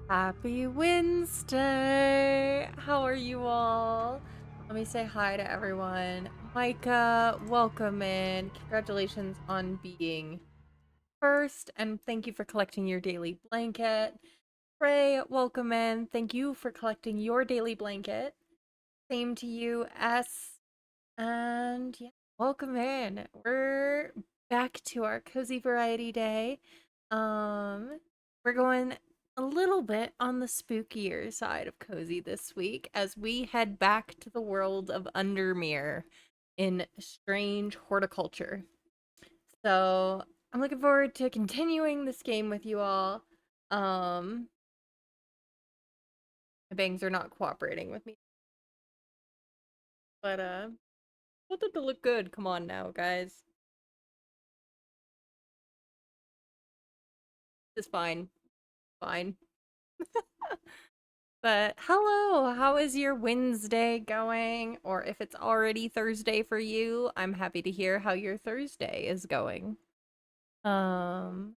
Happy Wednesday! How are you all? Let me say hi to everyone. Micah, welcome in. Congratulations on being first, and thank you for collecting your daily blanket. Ray, welcome in. Thank you for collecting your daily blanket. Same to you, S. And yeah, welcome in. We're back to our cozy variety day. We're going a little bit on the spookier side of cozy this week as we head back to the world of Undermere in strange horticulture. So I'm looking forward to continuing this game with you all. My bangs are not cooperating with me, but want it to look good. Come on now, guys. It's fine. Fine. But hello, how is your Wednesday going? Or if it's already Thursday for you, I'm happy to hear how your Thursday is going. Um,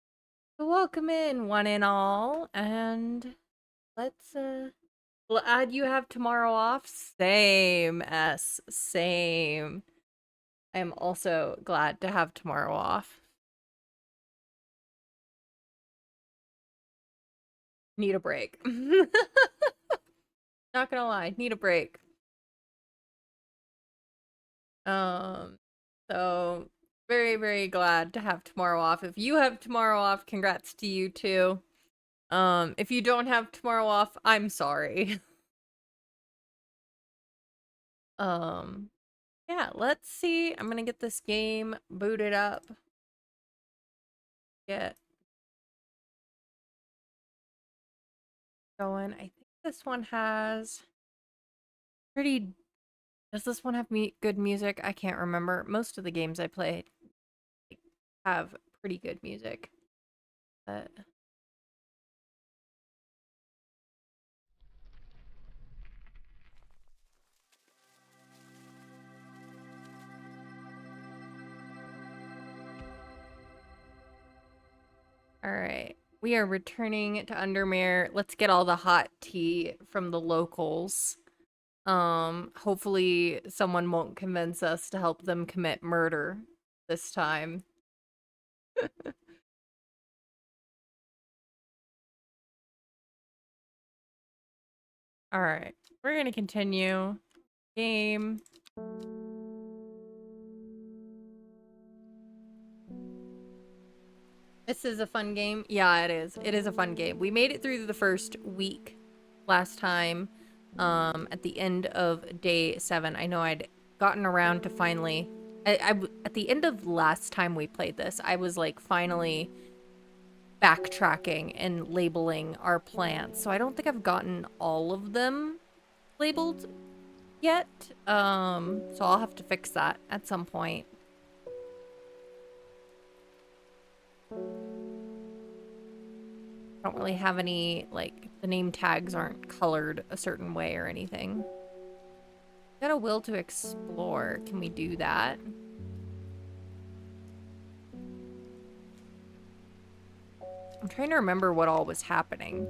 welcome in one and all, and let's glad you have tomorrow off. Same, S, same. I am also glad to have tomorrow off. Need a break. Not gonna lie, need a break. Um, so very, very glad to have tomorrow off. If you have tomorrow off, congrats to you too. If you don't have tomorrow off, I'm sorry. Um, yeah, let's see. I'm gonna get this game booted up. Get going. I think this one has pretty. Does this one have good music? I can't remember. Most of the games I played have pretty good music, but all right. We are returning to Undermere. Let's get all the hot tea from the locals. Hopefully someone won't convince us to help them commit murder this time. All right. We're going to continue. Game. This is a fun game. Yeah, it is. It is a fun game. We made it through the first week last time. At the end of day 7. I know I'd gotten around to finally at the end of last time we played this, I was like finally backtracking and labeling our plants. So I don't think I've gotten all of them labeled yet. So I'll have to fix that at some point. I don't really have any, like, the name tags aren't colored a certain way or anything. Got a will to explore. Can we do that? I'm trying to remember what all was happening.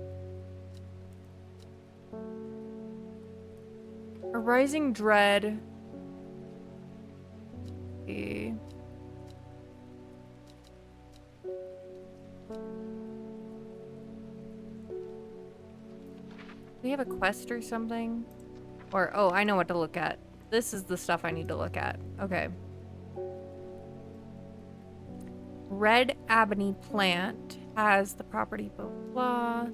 A rising dread. Okay. Do we have a quest or something? Or, oh, I know what to look at. This is the stuff I need to look at. Okay. Red ebony plant has the property blah blah.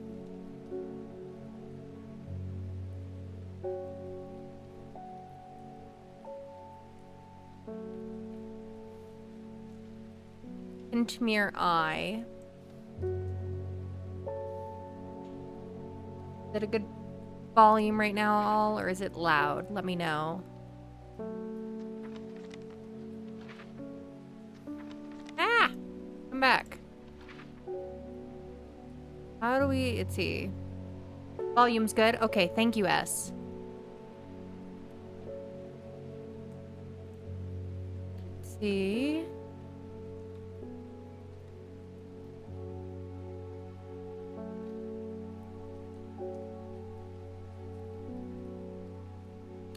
Undermere eye. Is it a good volume right now, all, or is it loud? Let me know. Ah! Come back. How do we... Let's see. Volume's good? Okay, thank you, S. Let's see.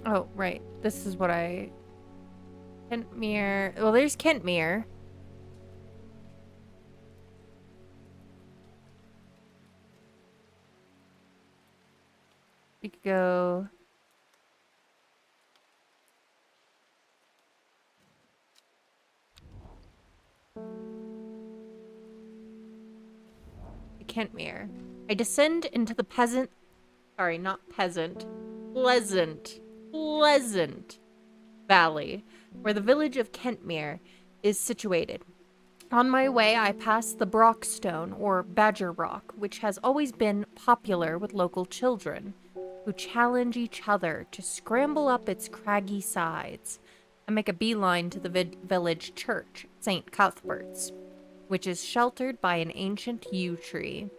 Oh, right. This is what I... Kentmere. Well, there's Kentmere. We could go... Kentmere. I descend into the peasant... Sorry, not peasant. Pleasant valley, where the village of Kentmere is situated. On my way, I pass the Brockstone, or Badger Rock, which has always been popular with local children, who challenge each other to scramble up its craggy sides. I make a beeline to the village church, St. Cuthbert's, which is sheltered by an ancient yew tree.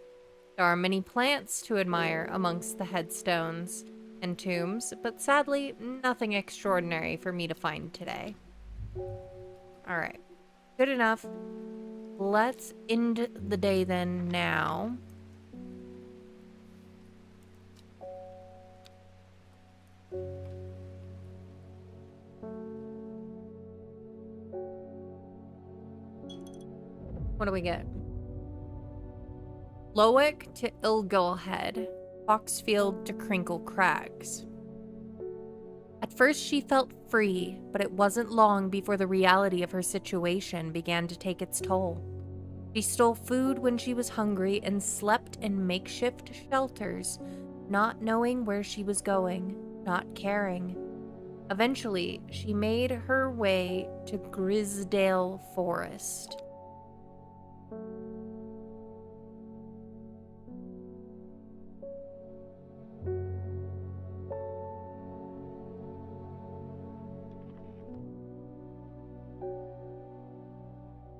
There are many plants to admire amongst the headstones and tombs, but sadly, nothing extraordinary for me to find today. Alright, good enough. Let's end the day then now. What do we get? Lowick to Ilgulhead, Foxfield to Crinkle Crags. At first she felt free, but it wasn't long before the reality of her situation began to take its toll. She stole food when she was hungry and slept in makeshift shelters, not knowing where she was going, not caring. Eventually, she made her way to Grisdale Forest.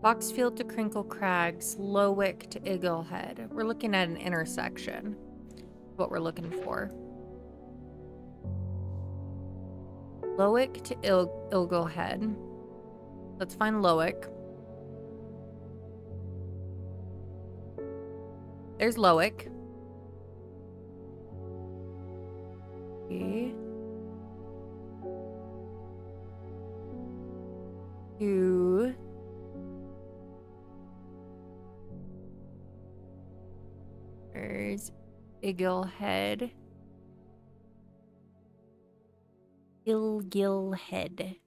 Foxfield to Crinkle Crags, Lowick to Eaglehead. We're looking at an intersection. What we're looking for. Lowick to Eaglehead. Let's find Lowick. There's Lowick. Okay. There's Eaglehead. Ilgilhead.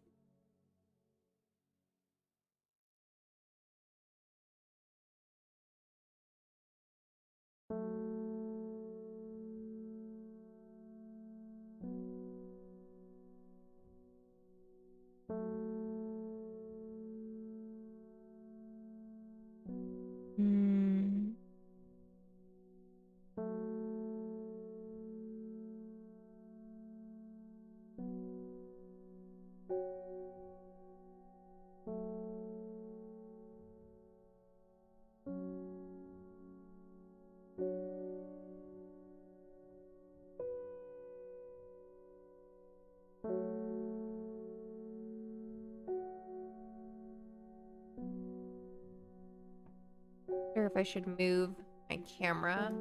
Or if I should move my camera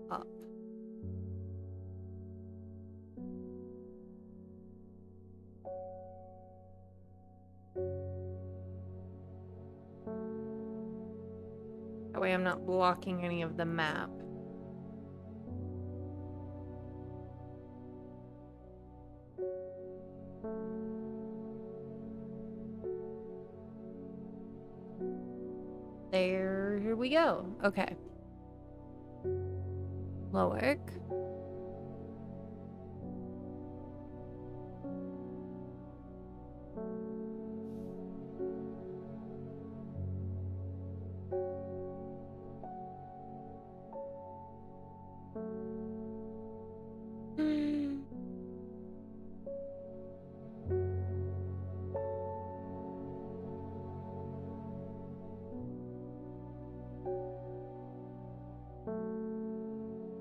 up. That way I'm not blocking any of the map. There we go. Okay. Lowick.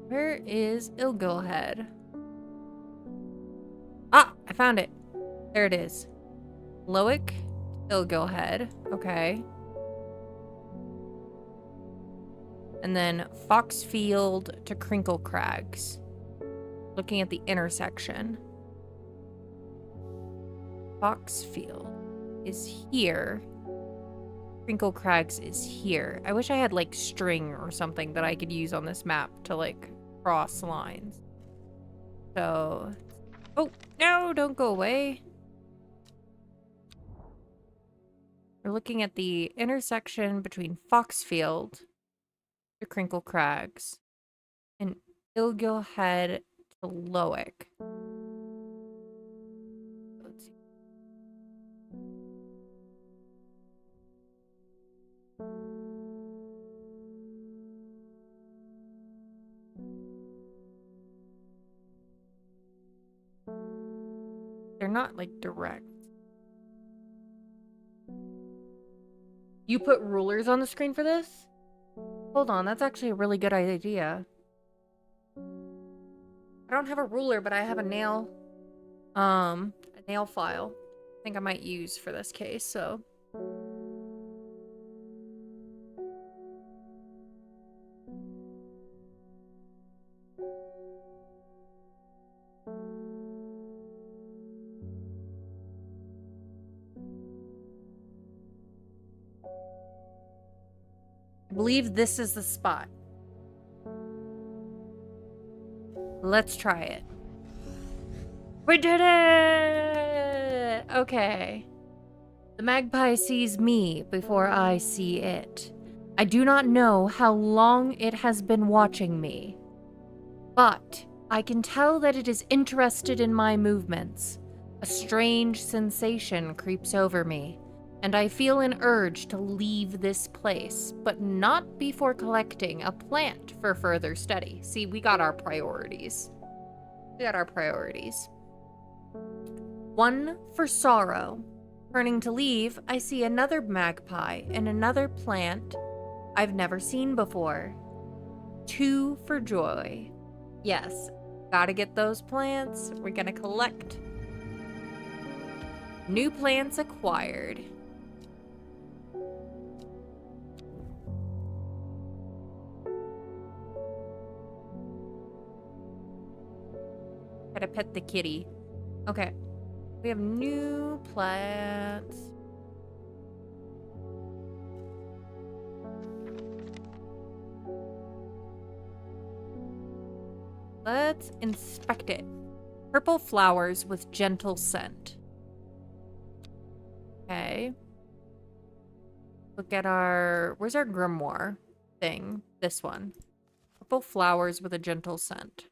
Where is Ilgulhead? Ah, I found it. There it is. Lowick, Ilgulhead. Okay. And then Foxfield to Crinkle Crags. Looking at the intersection. Foxfield is here. Crinkle Crags is here. I wish I had, like, string or something that I could use on this map to, like, cross lines. So... Oh, no, don't go away. We're looking at the intersection between Foxfield to Crinkle Crags and Ilgil Head to Loic. Let's see. They're not, like, direct. You put rulers on the screen for this? Hold on, that's actually a really good idea. I don't have a ruler, but I have a nail file. I think I might use for this case, so. I believe this is the spot. Let's try it. We did it! Okay. The magpie sees me before I see it. I do not know how long it has been watching me, but I can tell that it is interested in my movements. A strange sensation creeps over me, and I feel an urge to leave this place, but not before collecting a plant for further study. See, we got our priorities. One for sorrow. Turning to leave, I see another magpie and another plant I've never seen before. Two for joy. Yes, gotta get those plants. We're gonna collect. New plants acquired. Gotta pet the kitty. Okay. We have new plants. Let's inspect it. Purple flowers with gentle scent. Okay. Look at our... Where's our grimoire thing? This one. Purple flowers with a gentle scent.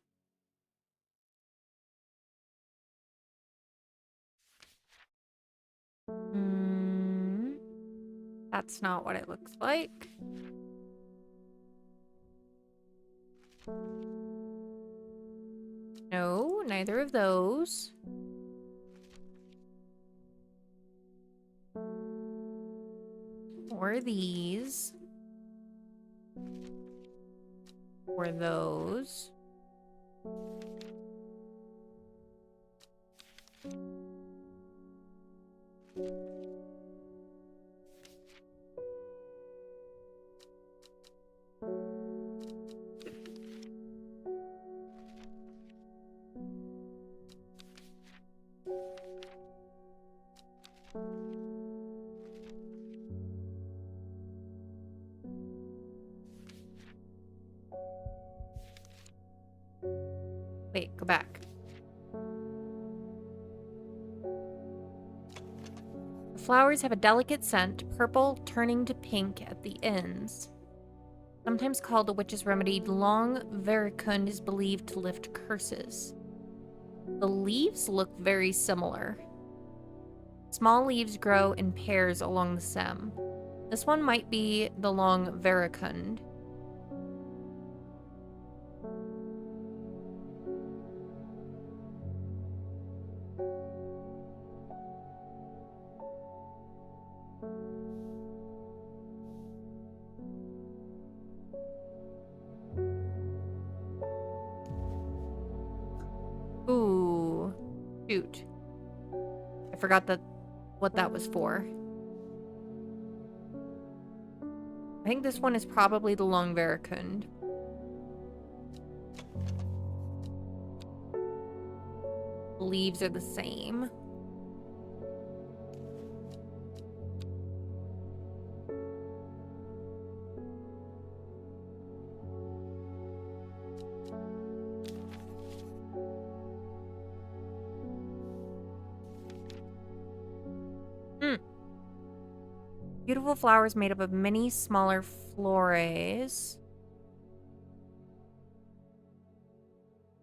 That's not what it looks like. No, neither of those. Or these. Or those. Wait, go back. The flowers have a delicate scent, purple turning to pink at the ends. Sometimes called a witch's remedy, long vericund is believed to lift curses. The leaves look very similar. Small leaves grow in pairs along the stem. This one might be the long vericund. Ooh, shoot. I forgot what that was for. I think this one is probably the long vericund. The leaves are the same. Beautiful flowers made up of many smaller flores.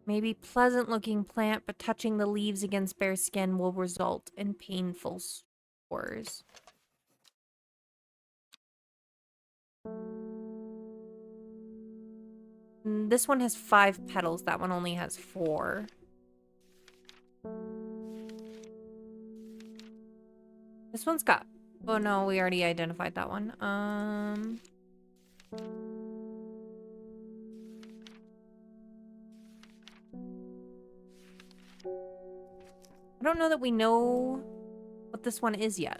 Maybe pleasant-looking plant, but touching the leaves against bare skin will result in painful sores. This one has 5 petals. That one only has 4. This one's got... Oh, no, we already identified that one. I don't know that we know what this one is yet.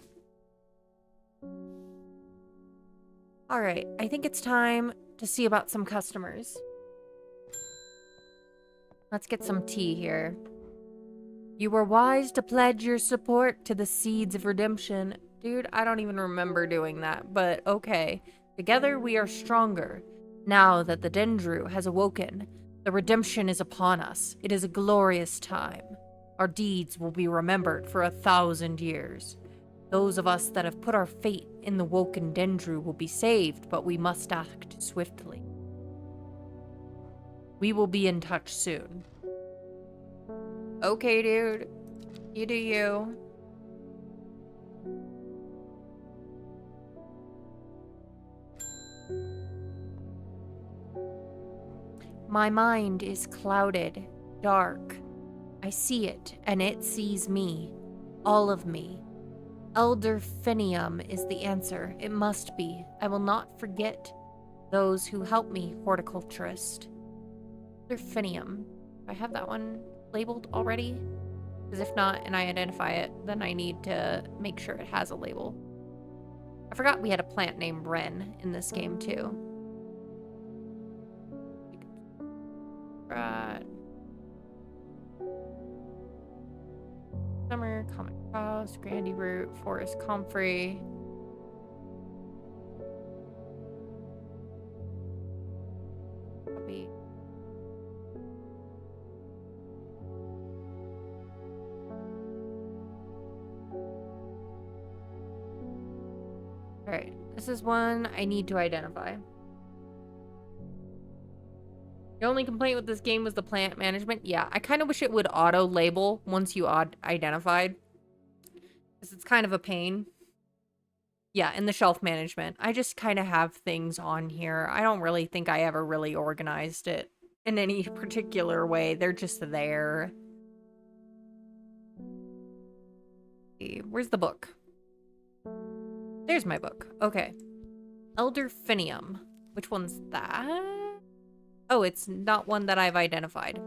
Alright, I think it's time to see about some customers. Let's get some tea here. You were wise to pledge your support to the Seeds of Redemption. Dude, I don't even remember doing that, but okay. Together we are stronger. Now that the Dendru has awoken, the redemption is upon us. It is a glorious time. Our deeds will be remembered for 1,000 years. Those of us that have put our fate in the woken Dendru will be saved, but we must act swiftly. We will be in touch soon. Okay, dude. You do you. My mind is clouded, dark. I see it, and it sees me. All of me. Elder Finium is the answer. It must be. I will not forget those who help me, horticulturist. Elder Finium. Do I have that one labeled already? Because if not, and I identify it, then I need to make sure it has a label. I forgot we had a plant named Wren in this game, too. Right. Summer, common cross, grandy root, forest comfrey. Copy. Alright, this is one I need to identify. The only complaint with this game was the plant management. Yeah, I kind of wish it would auto-label once you identified. Because it's kind of a pain. Yeah, and the shelf management. I just kind of have things on here. I don't really think I ever really organized it in any particular way. They're just there. Where's the book? There's my book. Okay. Elder Finium. Which one's that? Oh, it's not one that I've identified.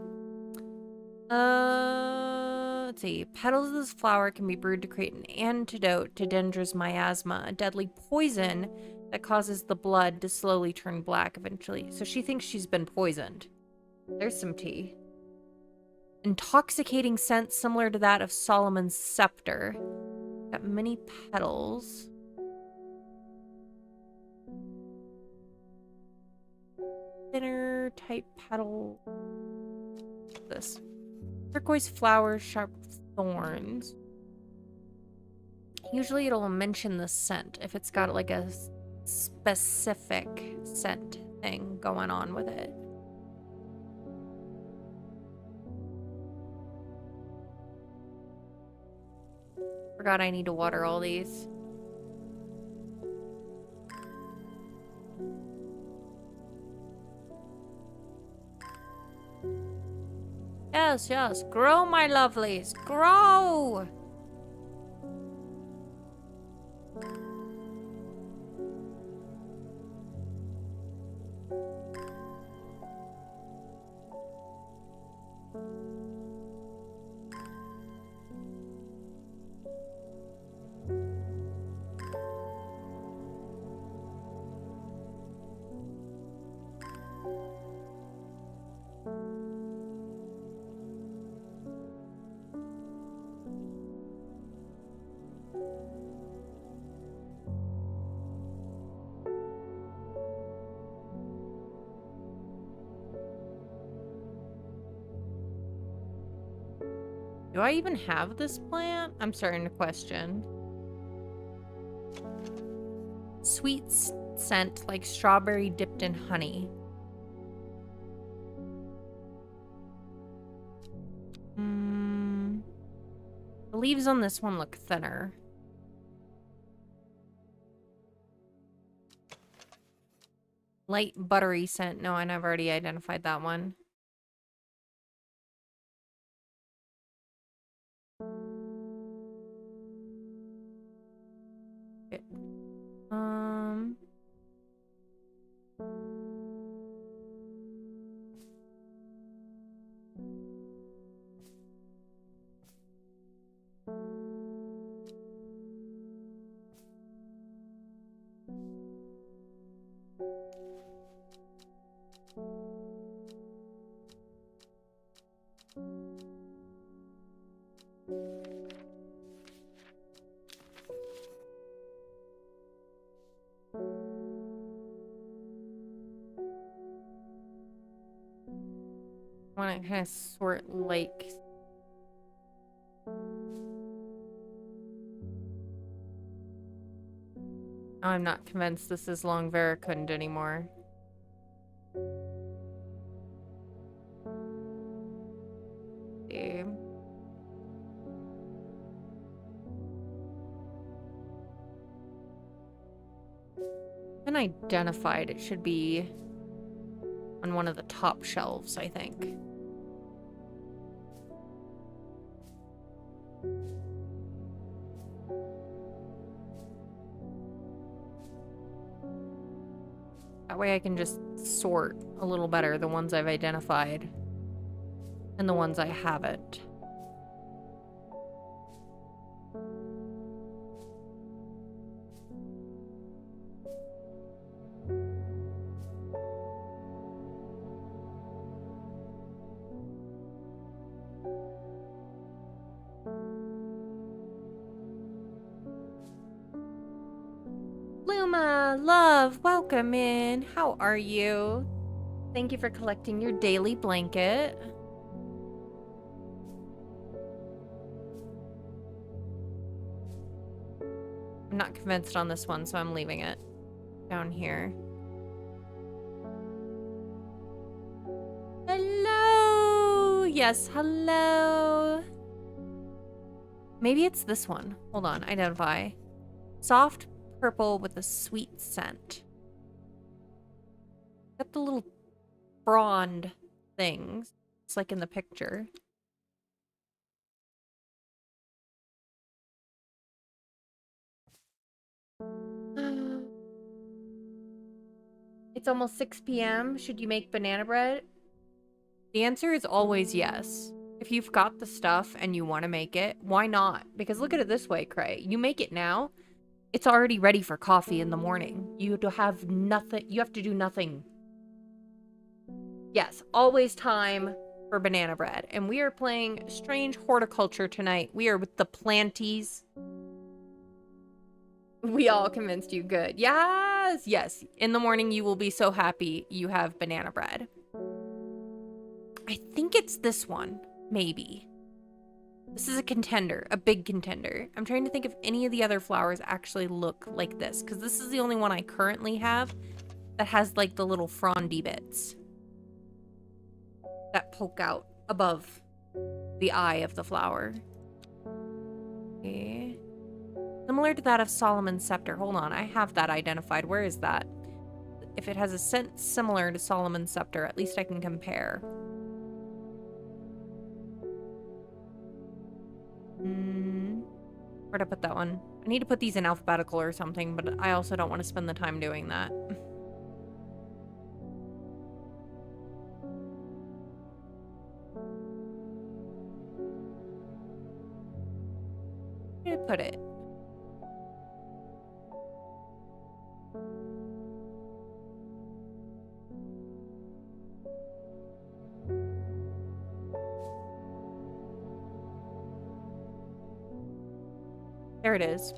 Let's see. Petals of this flower can be brewed to create an antidote to Dendra's miasma, a deadly poison that causes the blood to slowly turn black eventually. So she thinks she's been poisoned. There's some tea. Intoxicating scent similar to that of Solomon's scepter. Got many petals. Thinner type petal. This. Turquoise flowers, sharp thorns. Usually it'll mention the scent if it's got like a specific scent thing going on with it. Forgot I need to water all these. Yes, yes. Grow, my lovelies. Grow! Do I even have this plant? I'm starting to question. sweet scent like strawberry dipped in honey. The leaves on this one look thinner. Light buttery scent. No, I've already identified that one. Okay. I want to kind of sort like... I'm not convinced this is long vericund anymore. Okay. Been identified. It should be on one of the top shelves, I think. That way I can just sort a little better the ones I've identified and the ones I haven't. Luma, love, welcome in. How are you? Thank you for collecting your daily blanket. I'm not convinced on this one, so I'm leaving it down here. Hello! Yes, hello! Maybe it's this one. Hold on, identify. Soft purple with a sweet scent. Got the little frond things. It's like in the picture. It's almost 6 p.m. Should you make banana bread? The answer is always yes. If you've got the stuff and you want to make it, why not? Because look at it this way, Cray. You make it now, it's already ready for coffee in the morning. You have nothing. You have to do nothing. Yes, always time for banana bread. And we are playing Strange Horticulture tonight. We are with the planties. We all convinced you. Good. Yes, yes. In the morning, you will be so happy you have banana bread. I think it's this one. Maybe. This is a contender. A big contender. I'm trying to think if any of the other flowers actually look like this. Because this is the only one I currently have that has like the little frondy bits that poke out above the eye of the flower. Okay. Similar to that of Solomon's Scepter. Hold on, I have that identified. Where is that? If it has a scent similar to Solomon's Scepter, at least I can compare. Where'd I put that one? I need to put these in alphabetical or something, but I also don't want to spend the time doing that. Where did I put it? There it is.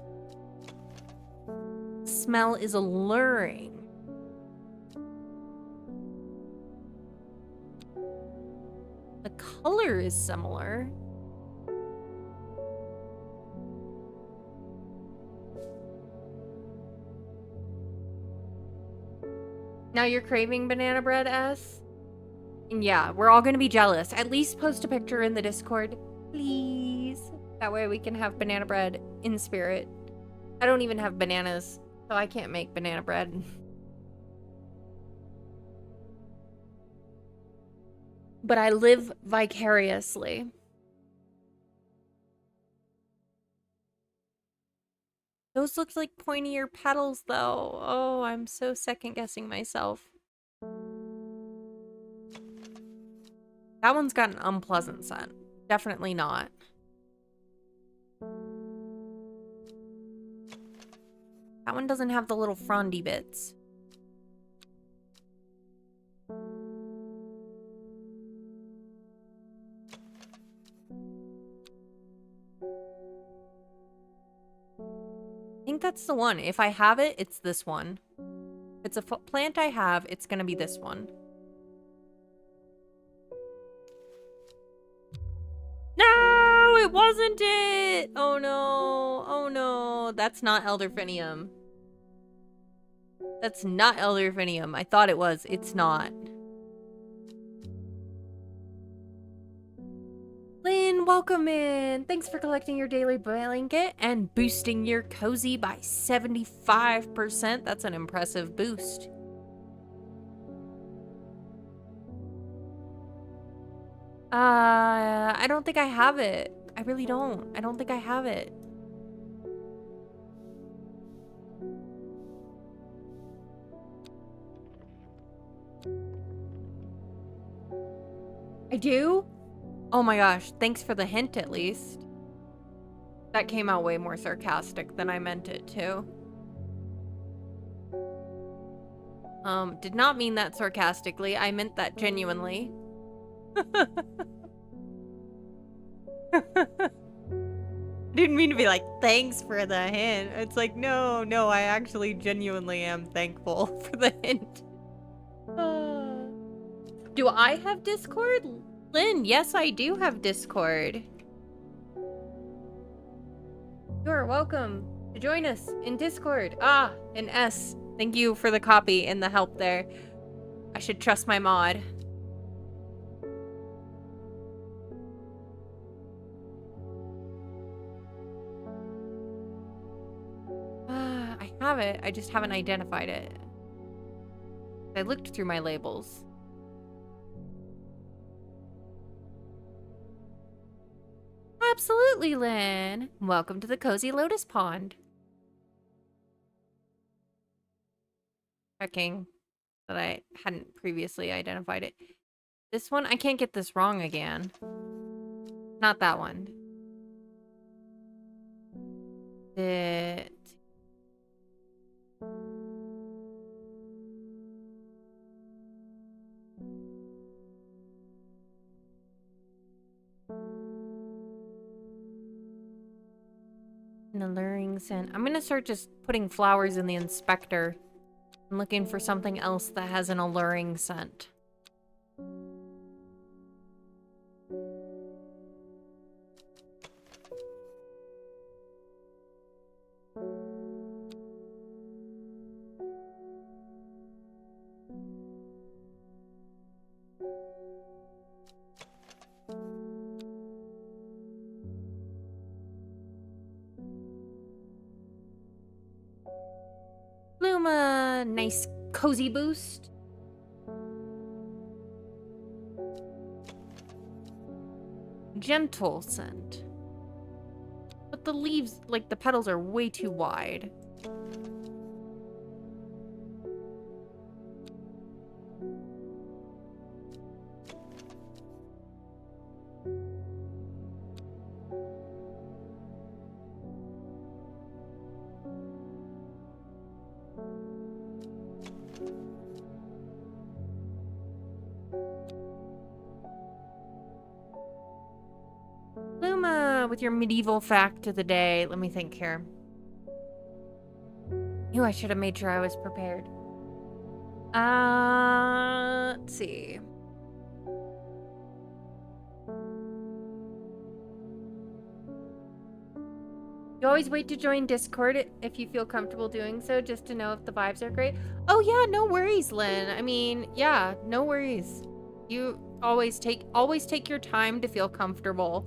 Smell is alluring. The color is similar. Now you're craving banana bread, S? And yeah, we're all gonna be jealous. At least post a picture in the Discord, please. That way we can have banana bread in spirit. I don't even have bananas, so I can't make banana bread. But I live vicariously. Those look like pointier petals, though. Oh, I'm so second-guessing myself. That one's got an unpleasant scent. Definitely not. That one doesn't have the little frondy bits. I think that's the one. If I have it, it's this one. If it's a plant I have, it's gonna be this one. No, it wasn't it! Oh no, oh no. That's not elderfinium. That's not elderfinium. I thought it was. It's not. Lynn, welcome in. Thanks for collecting your daily blanket and boosting your cozy by 75%. That's an impressive boost. I don't think I have it. I really don't. I don't think I have it. I do? Oh my gosh, thanks for the hint at least. That came out way more sarcastic than I meant it to. Did not mean that sarcastically. I meant that genuinely. Didn't mean to be like, thanks for the hint. It's like, no, I actually genuinely am thankful for the hint. Do I have Discord? Lynn, yes, I do have Discord. You're welcome to join us in Discord. Ah, and S, thank you for the copy and the help there. I should trust my mod. I have it. I just haven't identified it. I looked through my labels. Absolutely, Lynn. Welcome to the Cozy Lotus Pond. Checking that I hadn't previously identified it. This one, I can't get this wrong again. Not that one. It... An alluring scent. I'm gonna start just putting flowers in the inspector. I'm looking for something else that has an alluring scent. Bluma, nice cozy boost. Gentle scent. But the leaves, like the petals, are way too wide. With your medieval fact of the day. Let me think here. Ew, I should have made sure I was prepared. Let's see. You always wait to join Discord if you feel comfortable doing so, just to know if the vibes are great. Oh yeah, no worries, Lynn. I mean, yeah, no worries. You always take your time to feel comfortable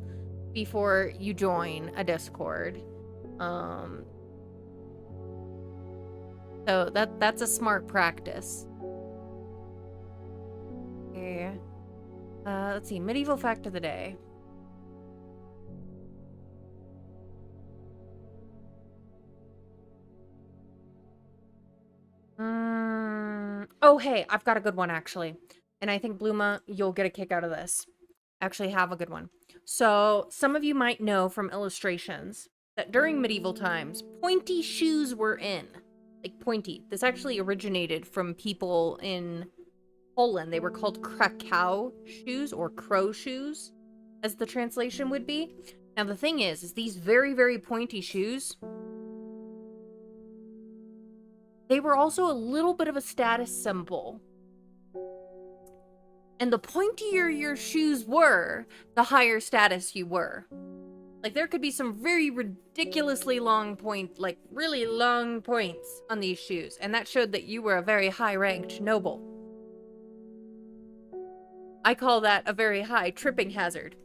before you join a Discord. So that's a smart practice. Okay. Let's see, medieval fact of the day. Oh, hey, I've got a good one, actually. And I think, Bluma, you'll get a kick out of this. Actually have a good one. So, some of you might know from illustrations that during medieval times, pointy shoes were in. Like, pointy. This actually originated from people in Poland. They were called Krakow shoes, or crow shoes, as the translation would be. Now, the thing is these very, very pointy shoes, they were also a little bit of a status symbol. And the pointier your shoes were, the higher status you were. Like, there could be some very ridiculously long like, really long points on these shoes. And that showed that you were a very high-ranked noble. I call that a very high tripping hazard.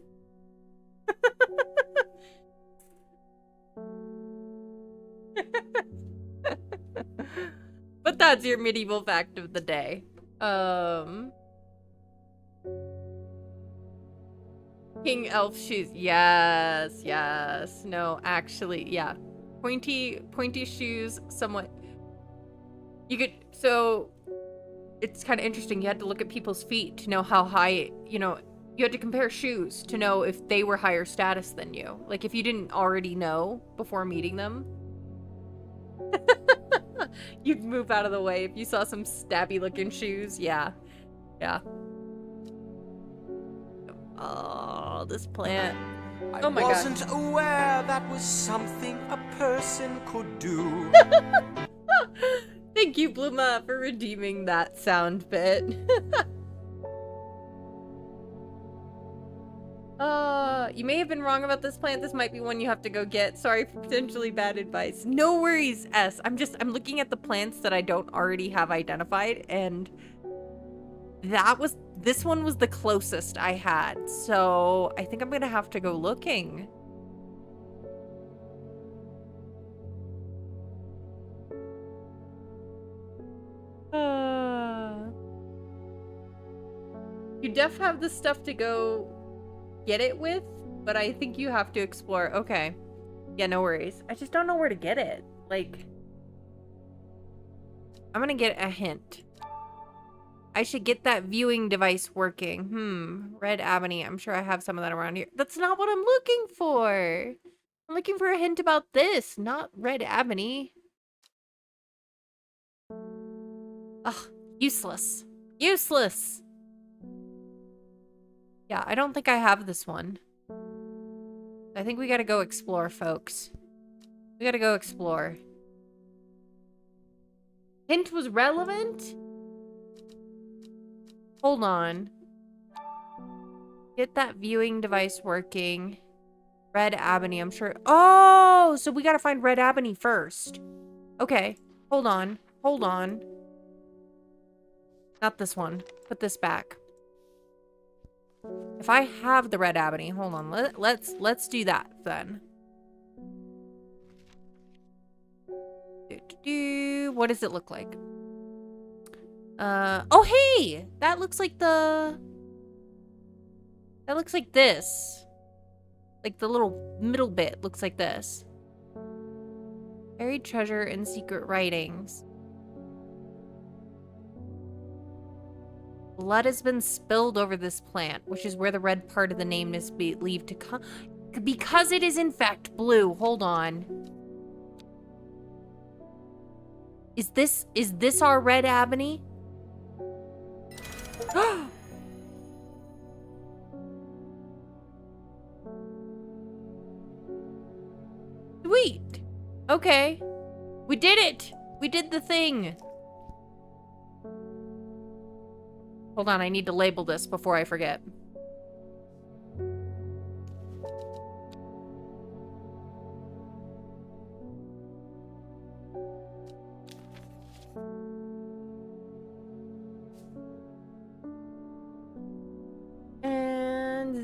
But that's your medieval fact of the day. King elf shoes. Yes, yes. No, actually, yeah. Pointy shoes, somewhat. So it's kind of interesting. You had to look at people's feet to know how high, you had to compare shoes to know if they were higher status than you. Like, if you didn't already know before meeting them, you'd move out of the way if you saw some stabby looking shoes. Yeah. Yeah. Oh, this plant. Oh my god. I wasn't aware that was something a person could do. Thank you, Bluma, for redeeming that sound bit. You may have been wrong about this plant. This might be one you have to go get. Sorry for potentially bad advice. No worries, S. I'm looking at the plants that I don't already have identified, and this one was the closest I had. So I think I'm gonna have to go looking. You def have the stuff to go get it with, but I think you have to explore. Okay. Yeah, no worries. I just don't know where to get it. Like, I'm gonna get a hint. I should get that viewing device working. Red ebony. I'm sure I have some of that around here. That's not what I'm looking for. I'm looking for a hint about this, not red ebony. Ugh, useless. Useless! Yeah, I don't think I have this one. I think we gotta go explore, folks. We gotta go explore. Hint was relevant? Hold on. Get that viewing device working. Red ebony, I'm sure. Oh, so we gotta find red ebony first. Okay, hold on. Hold on. Not this one. Put this back. If I have the red ebony, hold on. Let's do that then. What does it look like? Oh hey! That looks like this. Like the little middle bit looks like this. Buried treasure and secret writings. Blood has been spilled over this plant, which is where the red part of the name is believed to come. Because it is in fact blue. Hold on. Is this our red ebony? Sweet. Okay. We did it. We did the thing. Hold on, I need to label this before I forget.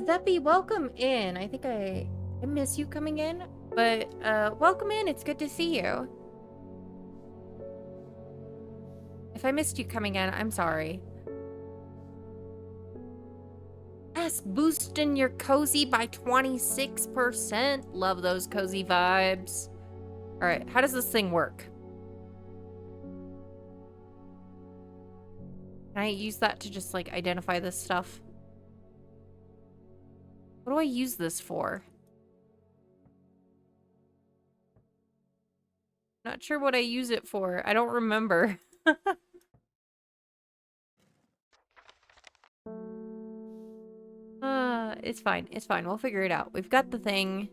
Zeppy, welcome in. I think I miss you coming in, but welcome in. It's good to see you. If I missed you coming in, I'm sorry. Yes, boosting your cozy by 26%. Love those cozy vibes. All right, how does this thing work? Can I use that to just, like, identify this stuff? What do I use this for? Not sure what I use it for. I don't remember. It's fine. It's fine. We'll figure it out. We've got the thing.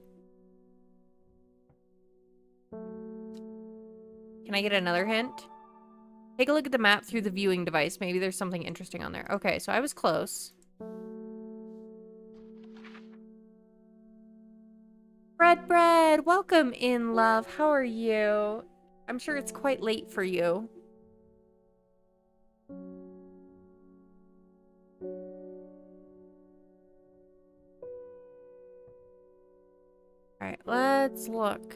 Can I get another hint? Take a look at the map through the viewing device. Maybe there's something interesting on there. Okay, so I was close. Bread, welcome in, love. How are you? I'm sure it's quite late for you. Alright, let's look.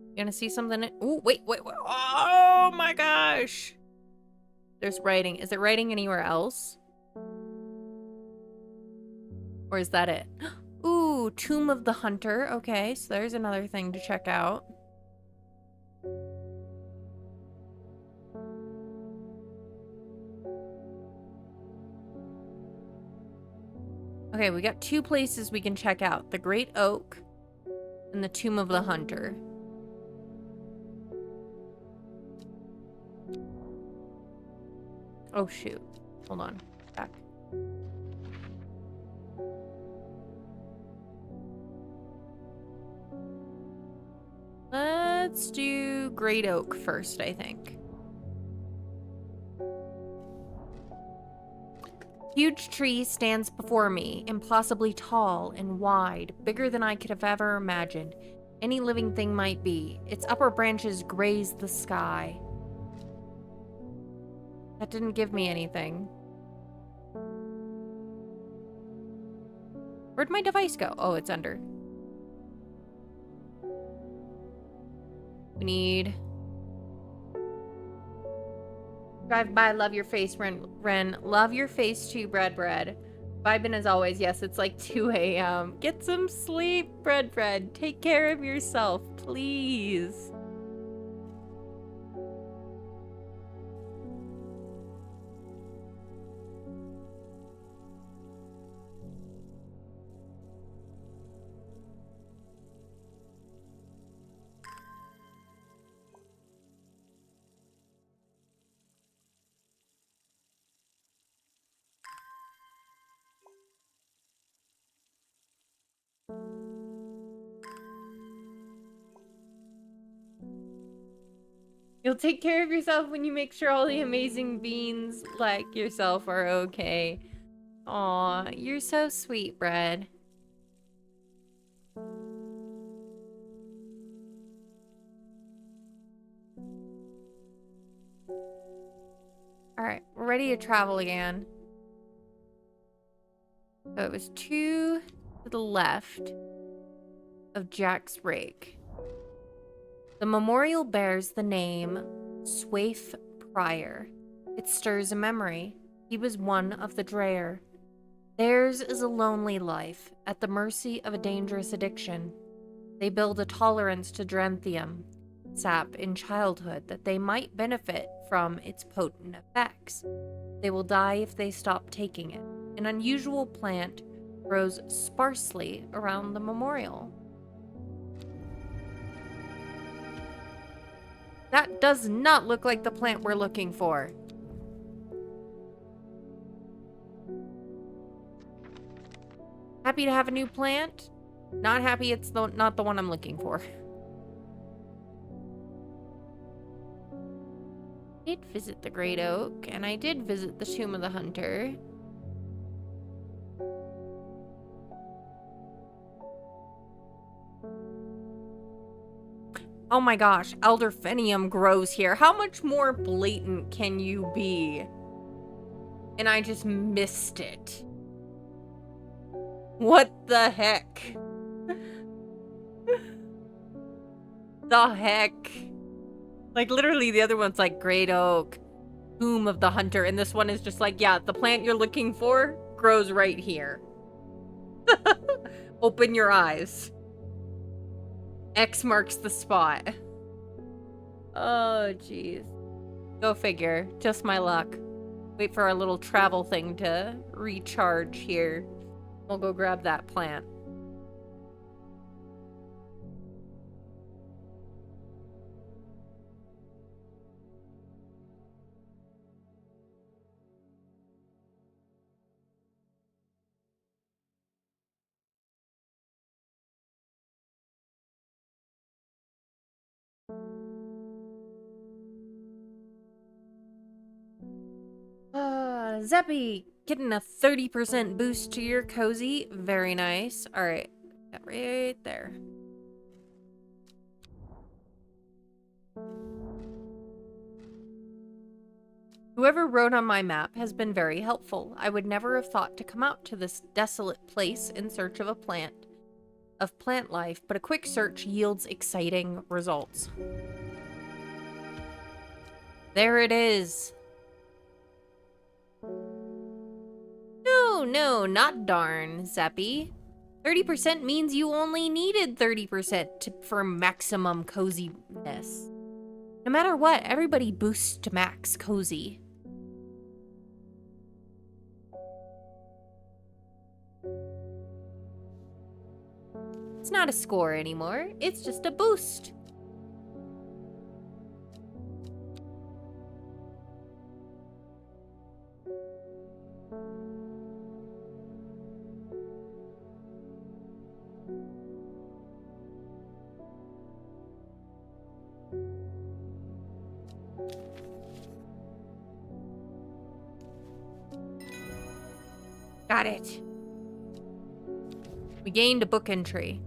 You gonna see something? Oh, wait. Oh my gosh! There's writing. Is it writing anywhere else? Or is that it? Ooh, Tomb of the Hunter. Okay, so there's another thing to check out. Okay, we got two places we can check out. The Great Oak and the Tomb of the Hunter. Oh, shoot. Hold on. Back. Let's do Great Oak first, I think. Huge tree stands before me, impossibly tall and wide, bigger than I could have ever imagined any living thing might be. Its upper branches graze the sky. That didn't give me anything. Where'd my device go? Oh, it's under. We need... Drive by, love your face, Ren. Love your face too, Bread. Vibin' as always. Yes, it's like 2 a.m. Get some sleep, Bread. Take care of yourself, please. You'll take care of yourself when you make sure all the amazing beings like yourself are okay. Aw, you're so sweet, Bread. Alright, we're ready to travel again. So it was 2 to the left of Jack's Rake. The memorial bears the name Swaif Pryor. It stirs a memory. He was one of the Dreyer. Theirs is a lonely life, at the mercy of a dangerous addiction. They build a tolerance to Drenthium, sap in childhood, that they might benefit from its potent effects. They will die if they stop taking it. An unusual plant grows sparsely around the memorial. That does not look like the plant we're looking for. Happy to have a new plant. Not happy it's not the one I'm looking for. I did visit the Great Oak, and I did visit the Tomb of the Hunter. Oh my gosh, elderfinium grows here. How much more blatant can you be? And I just missed it. What the heck? The heck? Like, literally, the other one's like Great Oak, Tomb of the Hunter, and this one is just like, yeah, the plant you're looking for grows right here. Open your eyes. X marks the spot. Oh, jeez. Go figure. Just my luck. Wait for our little travel thing to recharge here. We'll go grab that plant. Zeppy, getting a 30% boost to your cozy. Very nice. All right, that right there. Whoever wrote on my map has been very helpful. I would never have thought to come out to this desolate place in search of plant life, but a quick search yields exciting results. There it is. No, not darn, Zeppy. 30% means you only needed 30% for maximum coziness. No matter what, everybody boosts to max cozy. It's not a score anymore, it's just a boost. Got it. We gained a book entry.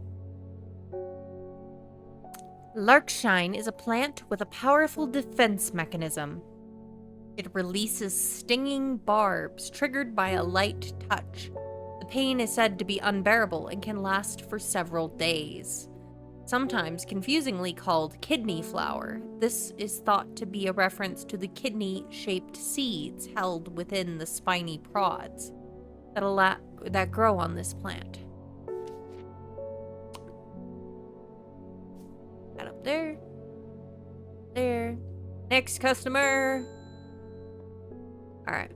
Larkshine is a plant with a powerful defense mechanism. It releases stinging barbs triggered by a light touch. The pain is said to be unbearable and can last for several days. Sometimes confusingly called kidney flower, this is thought to be a reference to the kidney-shaped seeds held within the spiny prods that grow on this plant. That up there. There. Next customer. Alright.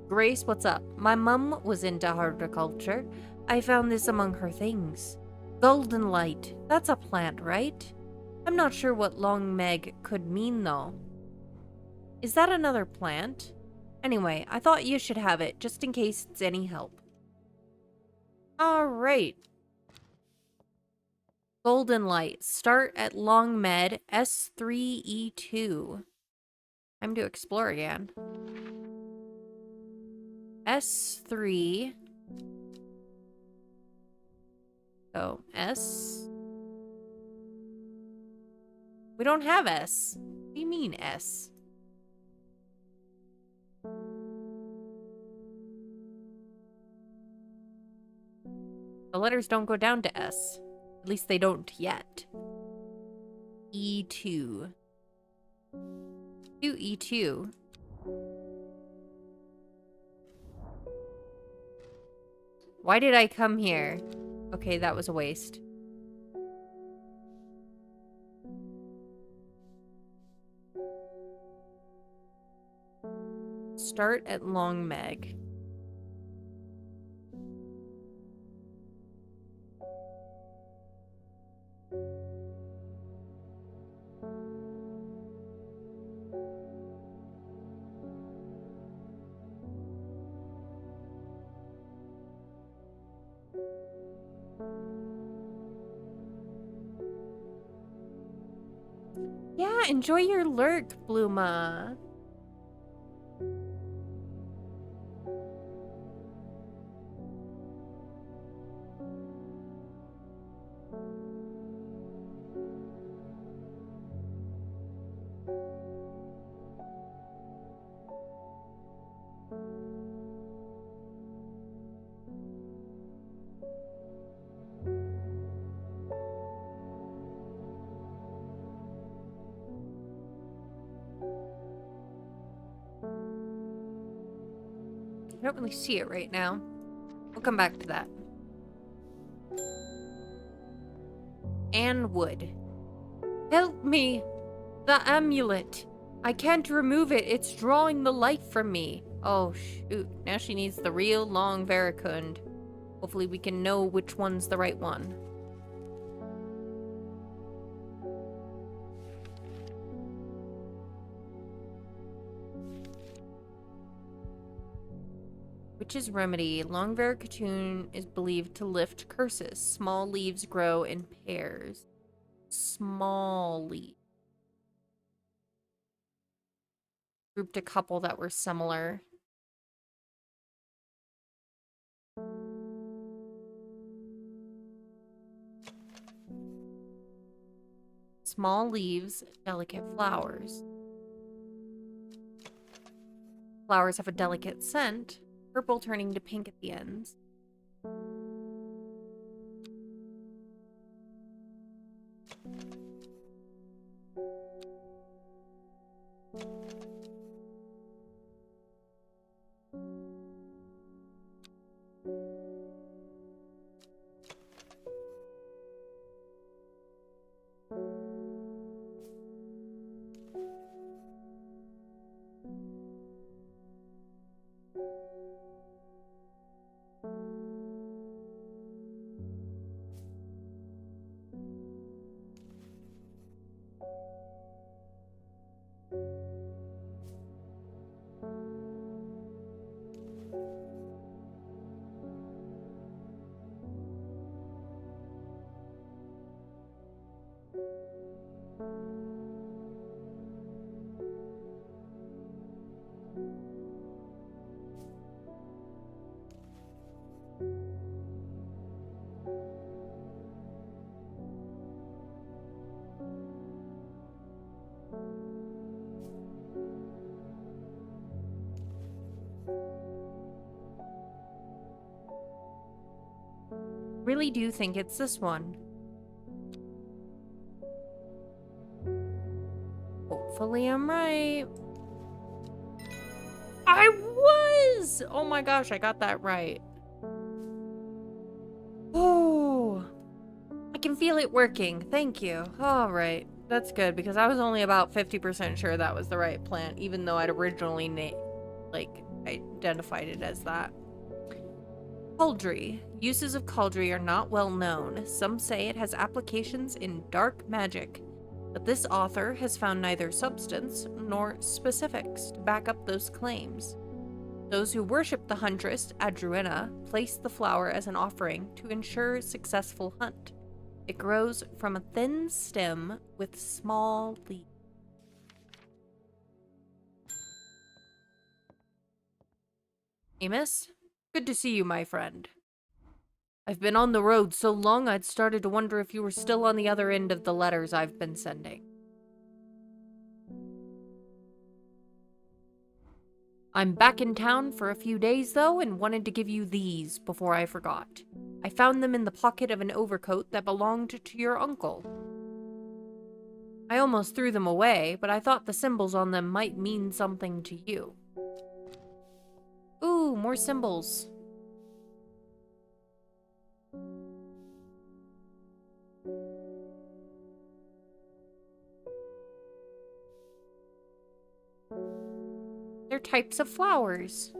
Grace, what's up? My mum was into horticulture. I found this among her things. Golden light. That's a plant, right? I'm not sure what long meg could mean, though. Is that another plant? Anyway, I thought you should have it, just in case it's any help. Alright. Golden light. Start at Long Med S3E2. Time to explore again. S3. So, S. We don't have S. What do you mean, S? The letters don't go down to S. At least they don't yet. E2. E2. Why did I come here? Okay, that was a waste. Start at Long Meg. Yeah, enjoy your lurk, Bluma. don't really see it right now. We'll come back to that. And wood. Help me! The amulet! I can't remove it. It's drawing the life from me. Oh, shoot. Now she needs the real long Veracund. Hopefully we can know which one's the right one. Witch's Remedy. Long Veracund is believed to lift curses. Small leaves grow in pairs. Small leaves. Grouped a couple that were similar. Small leaves, delicate flowers. Flowers have a delicate scent, purple turning to pink at the ends. Really do think it's this one. Hopefully I'm right. I was! Oh my gosh, I got that right. Oh, I can feel it working. Thank you. All right. That's good, because I was only about 50% sure that was the right plant, even though I'd originally identified it as that. Cauldry. Uses of cauldry are not well known. Some say it has applications in dark magic, but this author has found neither substance nor specifics to back up those claims. Those who worship the huntress, Adruina, place the flower as an offering to ensure successful hunt. It grows from a thin stem with small leaves. Amos? Good to see you, my friend. I've been on the road so long I'd started to wonder if you were still on the other end of the letters I've been sending. I'm back in town for a few days, though, and wanted to give you these before I forgot. I found them in the pocket of an overcoat that belonged to your uncle. I almost threw them away, but I thought the symbols on them might mean something to you. Ooh, more symbols. They're types of flowers.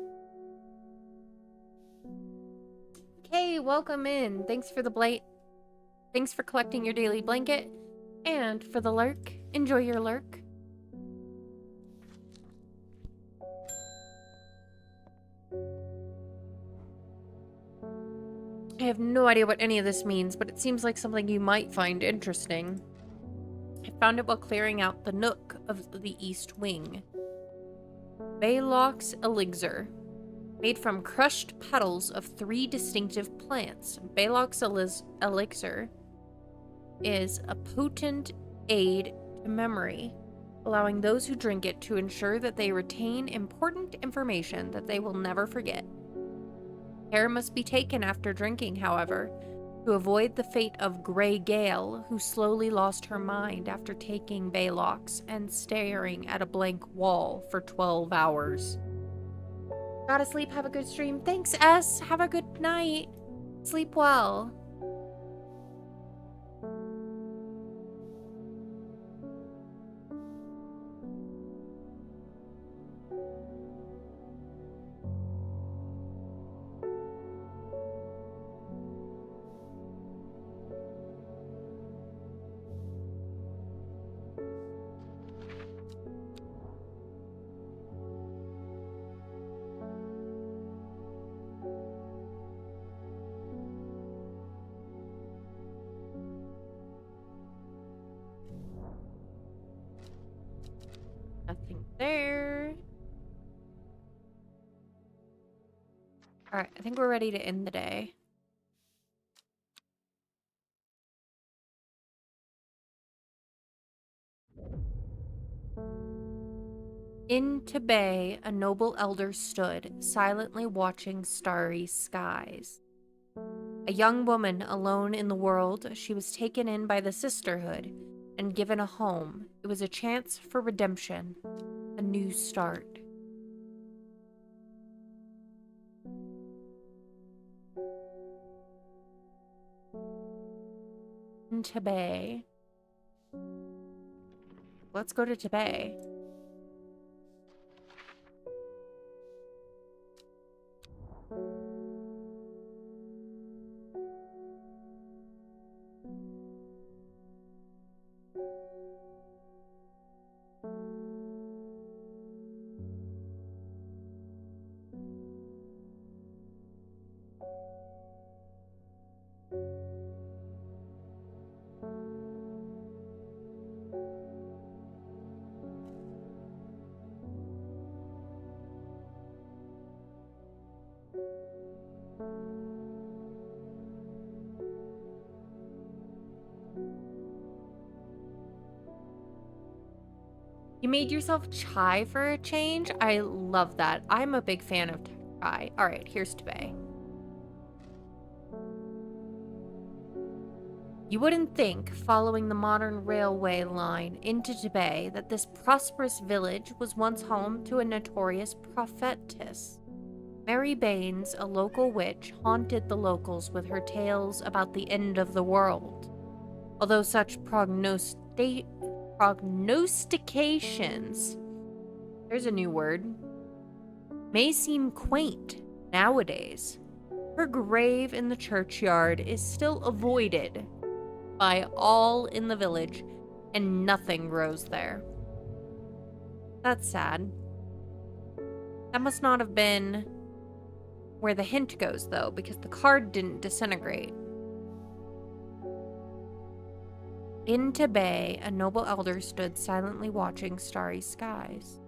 Okay, welcome in. Thanks for the Thanks for collecting your daily blanket. And for the lurk, enjoy your lurk. I have no idea what any of this means, but it seems like something you might find interesting. I found it while clearing out the nook of the east wing. Baylock's Elixir. Made from crushed petals of 3 distinctive plants, Baylock's Elixir is a potent aid to memory, allowing those who drink it to ensure that they retain important information that they will never forget. Care must be taken after drinking, however, to avoid the fate of Grey Gale, who slowly lost her mind after taking Baylock's and staring at a blank wall for 12 hours. Gotta sleep, have a good stream. Thanks, S. Have a good night. Sleep well. Nothing there. Alright, I think we're ready to end the day. In Tibet, a noble elder stood, silently watching starry skies. A young woman alone in the world, she was taken in by the sisterhood and given a home. It was a chance for redemption, a new start. In Tibet. Let's go to Tibet. You made yourself chai for a change? I love that. I'm a big fan of chai. All right, here's Tibet. You wouldn't think, following the modern railway line into Tibet, that this prosperous village was once home to a notorious prophetess. Mary Baines, a local witch, haunted the locals with her tales about the end of the world. Although such prognostications, there's a new word, may seem quaint nowadays, her grave in the churchyard is still avoided by all in the village, and nothing grows there. That's sad. That must not have been where the hint goes, though, because the card didn't disintegrate. In Tibet, a noble elder stood silently watching starry skies.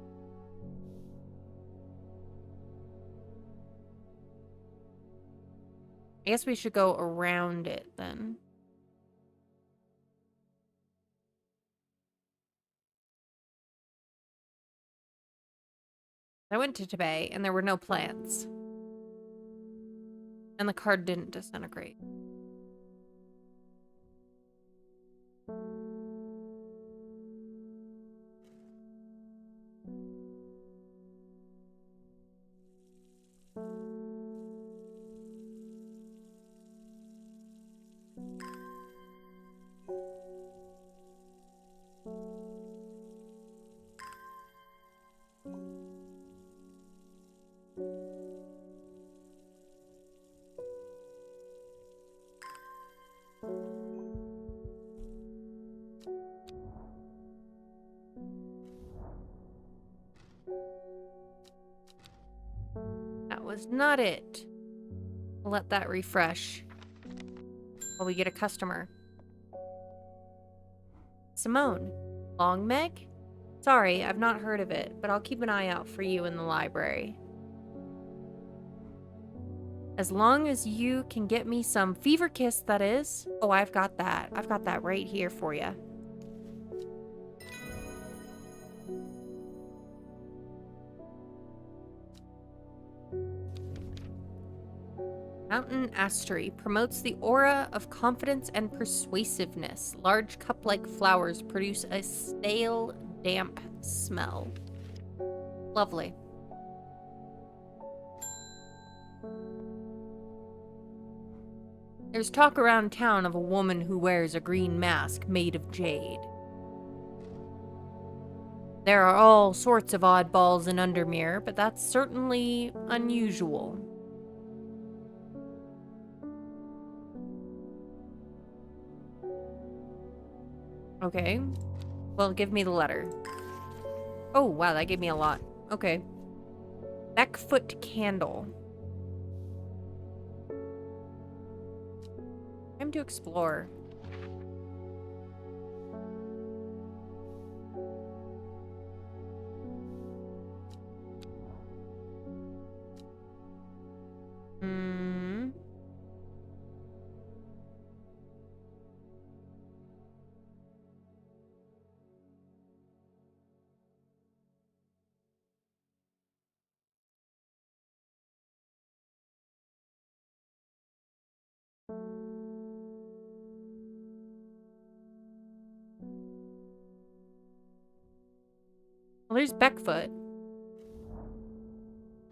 I guess we should go around it then. I went to Tibet and there were no plants. And the card didn't disintegrate. That was not it. We'll let that refresh while we get a customer. Simone. Long Meg? Sorry, I've not heard of it, but I'll keep an eye out for you in the library. As long as you can get me some Fever Kiss, that is. Oh, I've got that. I've got that right here for you. Mountain Astery promotes the aura of confidence and persuasiveness. Large cup-like flowers produce a stale, damp smell. Lovely. There's talk around town of a woman who wears a green mask made of jade. There are all sorts of oddballs in Undermere, but that's certainly unusual. Okay. Well, give me the letter. Oh, wow, that gave me a lot. Okay. Neckfoot candle. Time to explore. Hmm. Well, there's Beckfoot.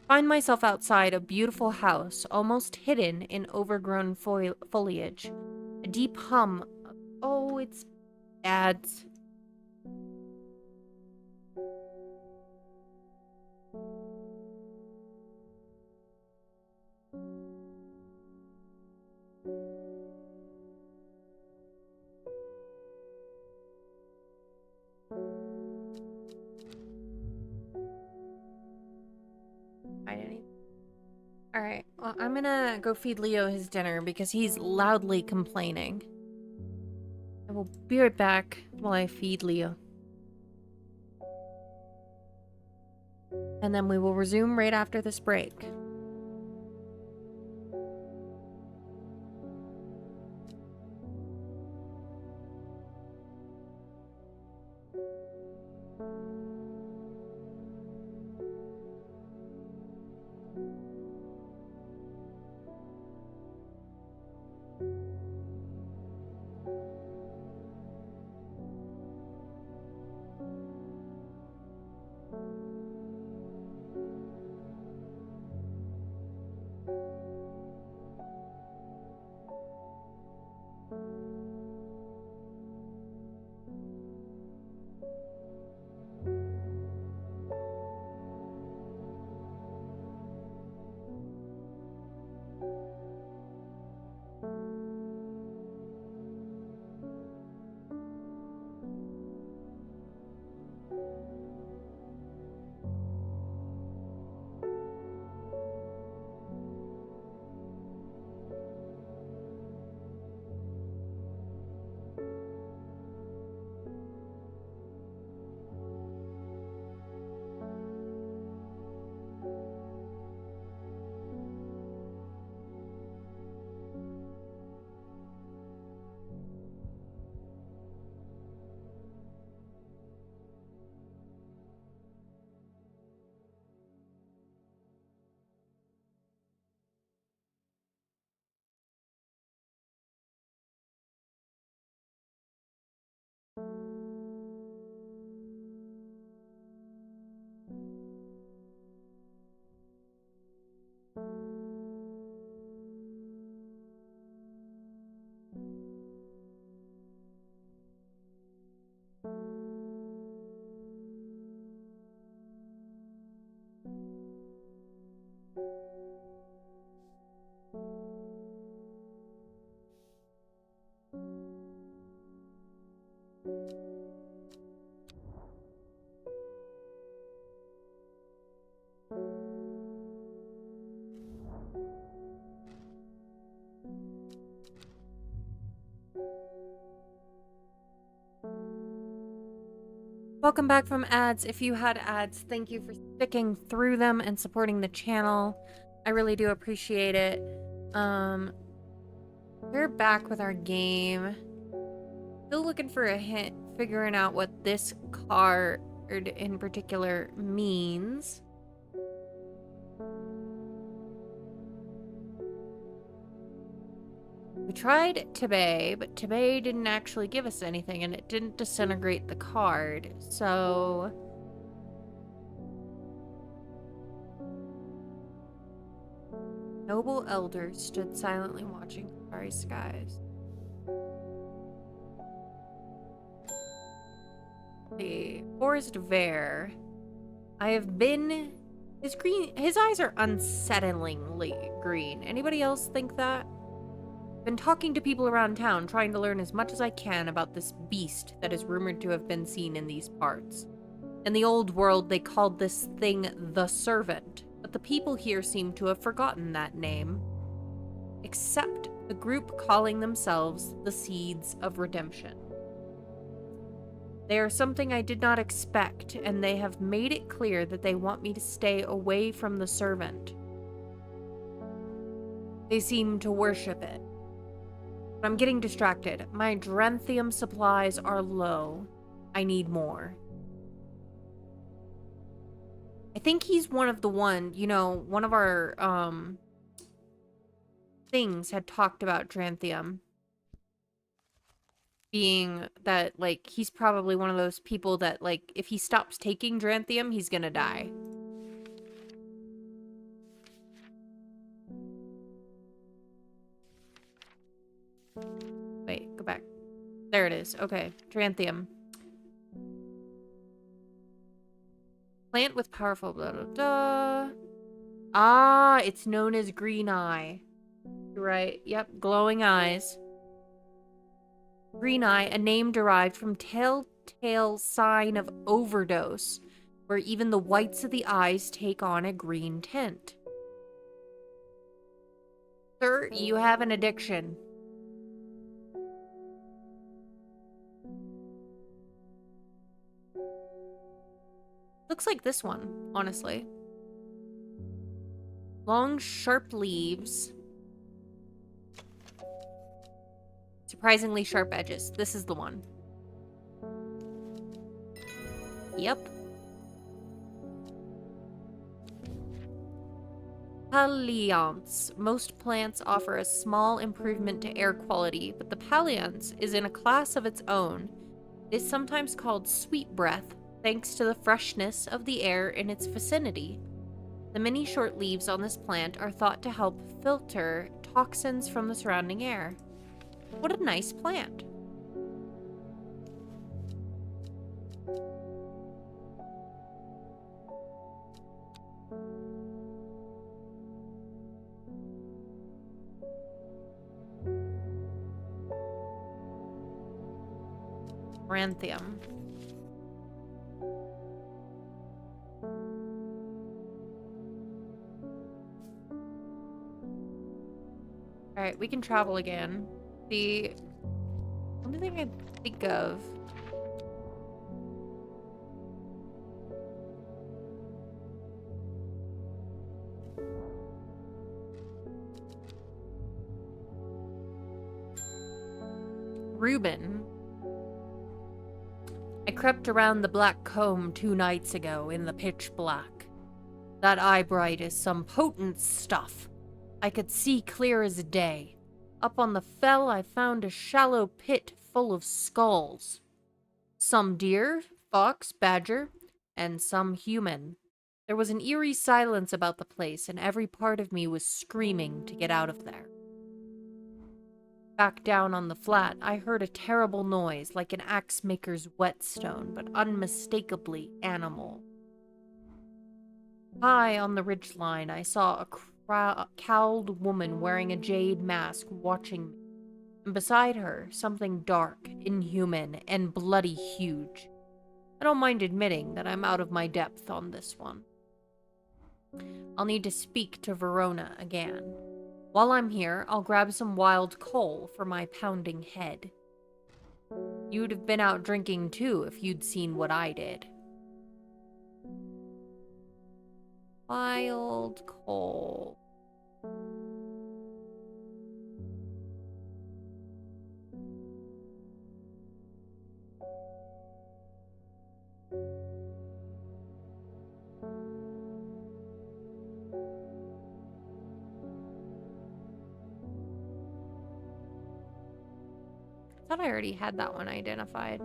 Find myself outside a beautiful house, almost hidden in overgrown foliage. A deep hum. Oh, it's ads. I didn't. All right. Well, I'm gonna go feed Leo his dinner because he's loudly complaining. I will be right back while I feed Leo. And then we will resume right after this break. Welcome back from ads. If you had ads, thank you for sticking through them and supporting the channel. I really do appreciate it. We're back with our game. Still looking for a hint, figuring out what this card in particular means. We tried Tibet, but Tibet didn't actually give us anything, and it didn't disintegrate the card, so... Nope. noble elders stood silently watching the starry skies. The forest vare. I have been... His eyes are unsettlingly green. Anybody else think that? Been talking to people around town, trying to learn as much as I can about this beast that is rumored to have been seen in these parts. In the old world, they called this thing the Servant, but the people here seem to have forgotten that name. Except the group calling themselves the Seeds of Redemption. They are something I did not expect, and they have made it clear that they want me to stay away from the Servant. They seem to worship it. But I'm getting distracted. My Dranthium supplies are low. I need more. I think he's one of the one of our, things had talked about Dranthium. Being that, like, he's probably one of those people that, like, if he stops taking Dranthium, he's gonna die. Wait, go back. There it is. Okay, Dranthium. Plant with powerful blah blah blah. Ah, it's known as green eye. Right, yep, glowing eyes. Green eye, a name derived from telltale sign of overdose, where even the whites of the eyes take on a green tint. Sir, you have an addiction. Looks like this one, honestly. Long, sharp leaves. Surprisingly sharp edges. This is the one. Yep. Palliance. Most plants offer a small improvement to air quality, but the palliance is in a class of its own. It is sometimes called sweet breath, thanks to the freshness of the air in its vicinity. The many short leaves on this plant are thought to help filter toxins from the surrounding air. What a nice plant. Branthium. Alright, we can travel again. The only thing I think of... Reuben. I crept around the black comb 2 nights ago in the pitch black. That eye bright is some potent stuff. I could see clear as day. Up on the fell, I found a shallow pit full of skulls. Some deer, fox, badger, and some human. There was an eerie silence about the place, and every part of me was screaming to get out of there. Back down on the flat, I heard a terrible noise like an axe maker's whetstone, but unmistakably animal. High on the ridgeline, I saw a cowled woman wearing a jade mask watching me, and beside her, something dark, inhuman, and bloody huge. I don't mind admitting that I'm out of my depth on this one. I'll need to speak to Verona again. While I'm here, I'll grab some wild coal for my pounding head. You'd have been out drinking too if you'd seen what I did. Wild coal. I thought I already had that one identified.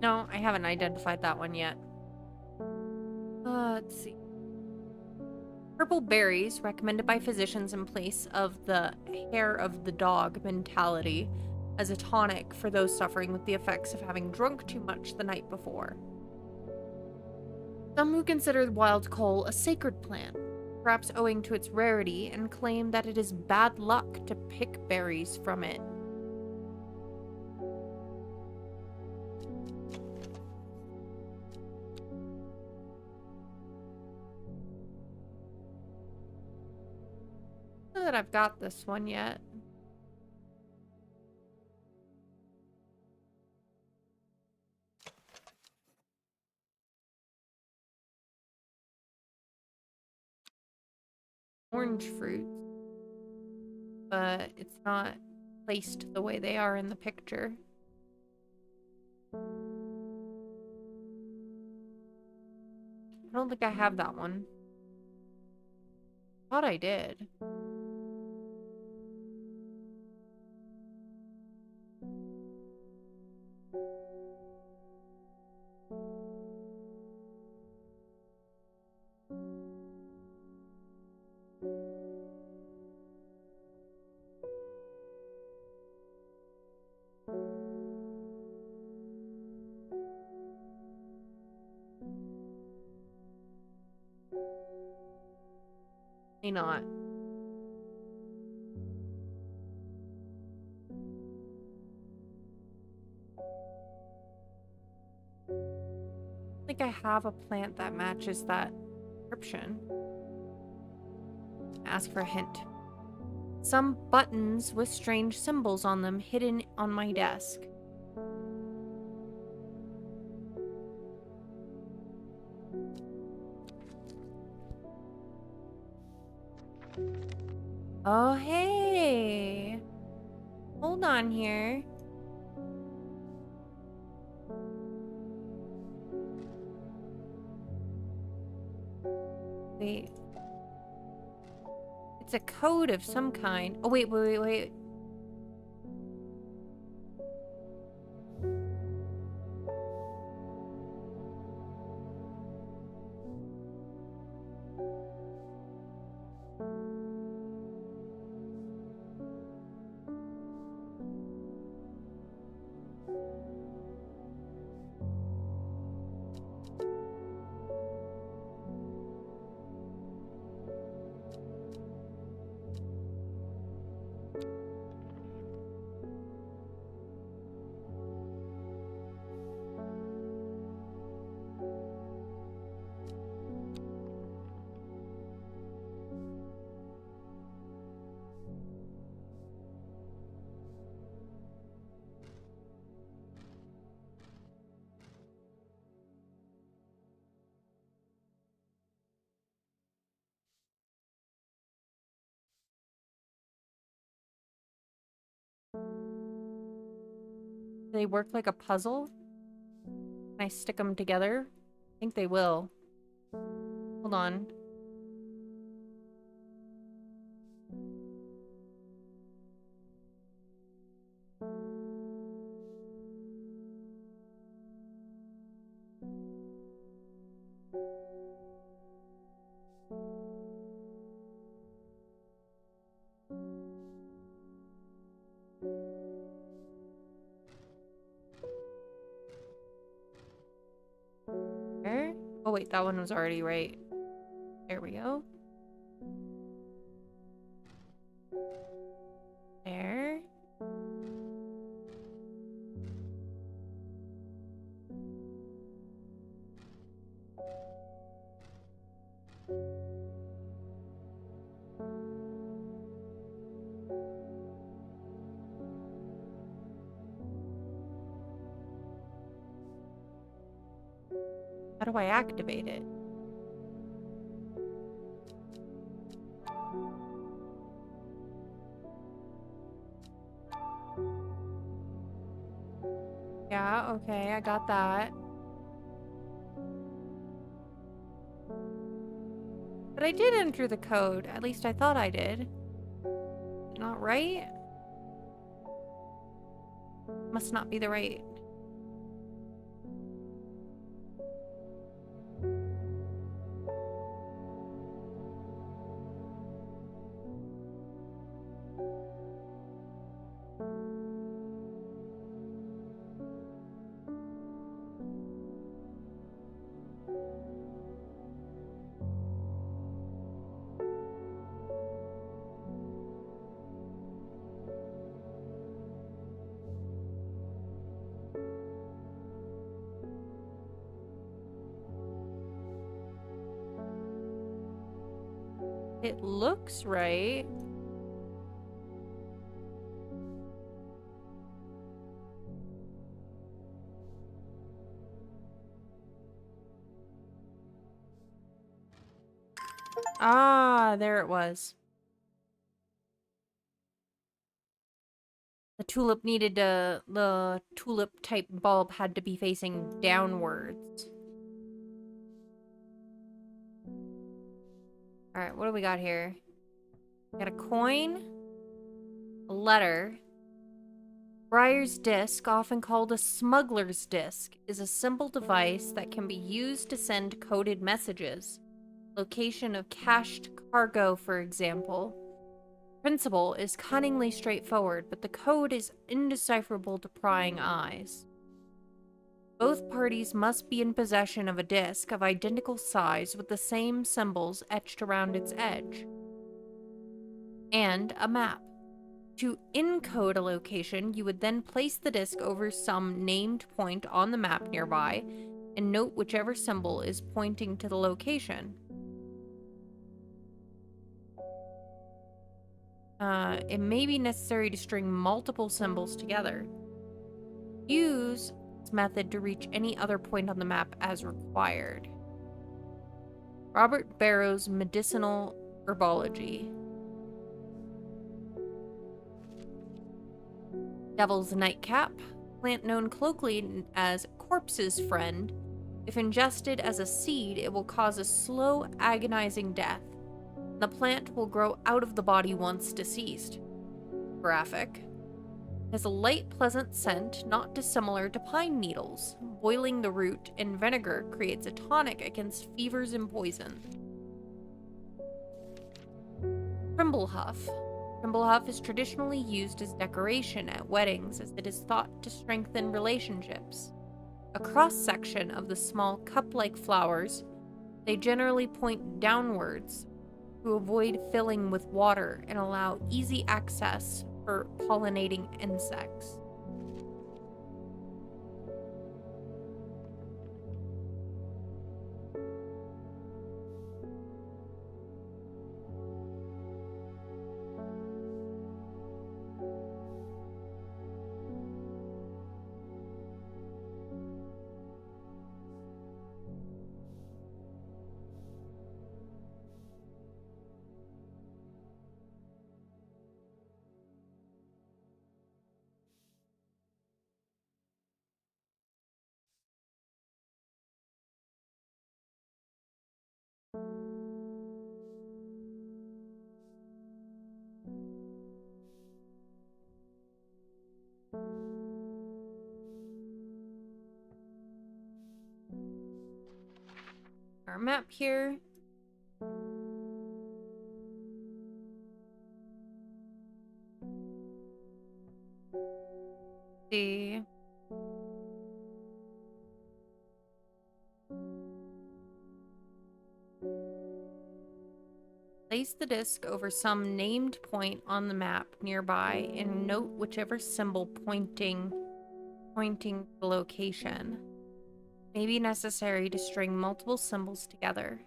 No, I haven't identified that one yet. Let's see. Purple berries recommended by physicians in place of the hair of the dog mentality as a tonic for those suffering with the effects of having drunk too much the night before. Some who consider wild coal a sacred plant, perhaps owing to its rarity, and claim that it is bad luck to pick berries from it. Not that I've got this one yet. Orange fruits, but it's not placed the way they are in the picture. I don't think I have that one. Thought I did. May not. I think I have a plant that matches that description. Ask for a hint. Some buttons with strange symbols on them hidden on my desk. Oh, hey. Hold on here. Wait. It's a code of some kind. Oh, wait. They work like a puzzle? Can I stick them together? I think they will. Hold on. There. Oh, wait, that one was already right. There we go. There. How do I activate it? Yeah, okay, I got that. But I did enter the code. At least I thought I did. Not right? Must not be the right. It looks right. Ah, there it was. The tulip needed to, the tulip type bulb had to be facing downwards. Alright, what do we got here? We got a coin, a letter. Briar's disc, often called a smuggler's disc, is a simple device that can be used to send coded messages. Location of cached cargo, for example. Principle is cunningly straightforward, but the code is indecipherable to prying eyes. Both parties must be in possession of a disc of identical size with the same symbols etched around its edge. And a map. To encode a location, you would then place the disc over some named point on the map nearby and note whichever symbol is pointing to the location. It may be necessary to string multiple symbols together. Use this method to reach any other point on the map as required. Robert Barrow's Medicinal Herbology. Devil's Nightcap, plant known colloquially as corpse's friend. If ingested as a seed, it will cause a slow, agonizing death. The plant will grow out of the body once deceased. Graphic. Has a light, pleasant scent not dissimilar to pine needles. Boiling the root in vinegar creates a tonic against fevers and poison. Trimblehuff. Trimblehuff is traditionally used as decoration at weddings as it is thought to strengthen relationships. A cross-section of the small cup-like flowers, they generally point downwards to avoid filling with water and allow easy access for pollinating insects. Our map here. See. Place the disc over some named point on the map nearby and note whichever symbol pointing to the location. May be necessary to string multiple symbols together.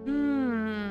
Hmm.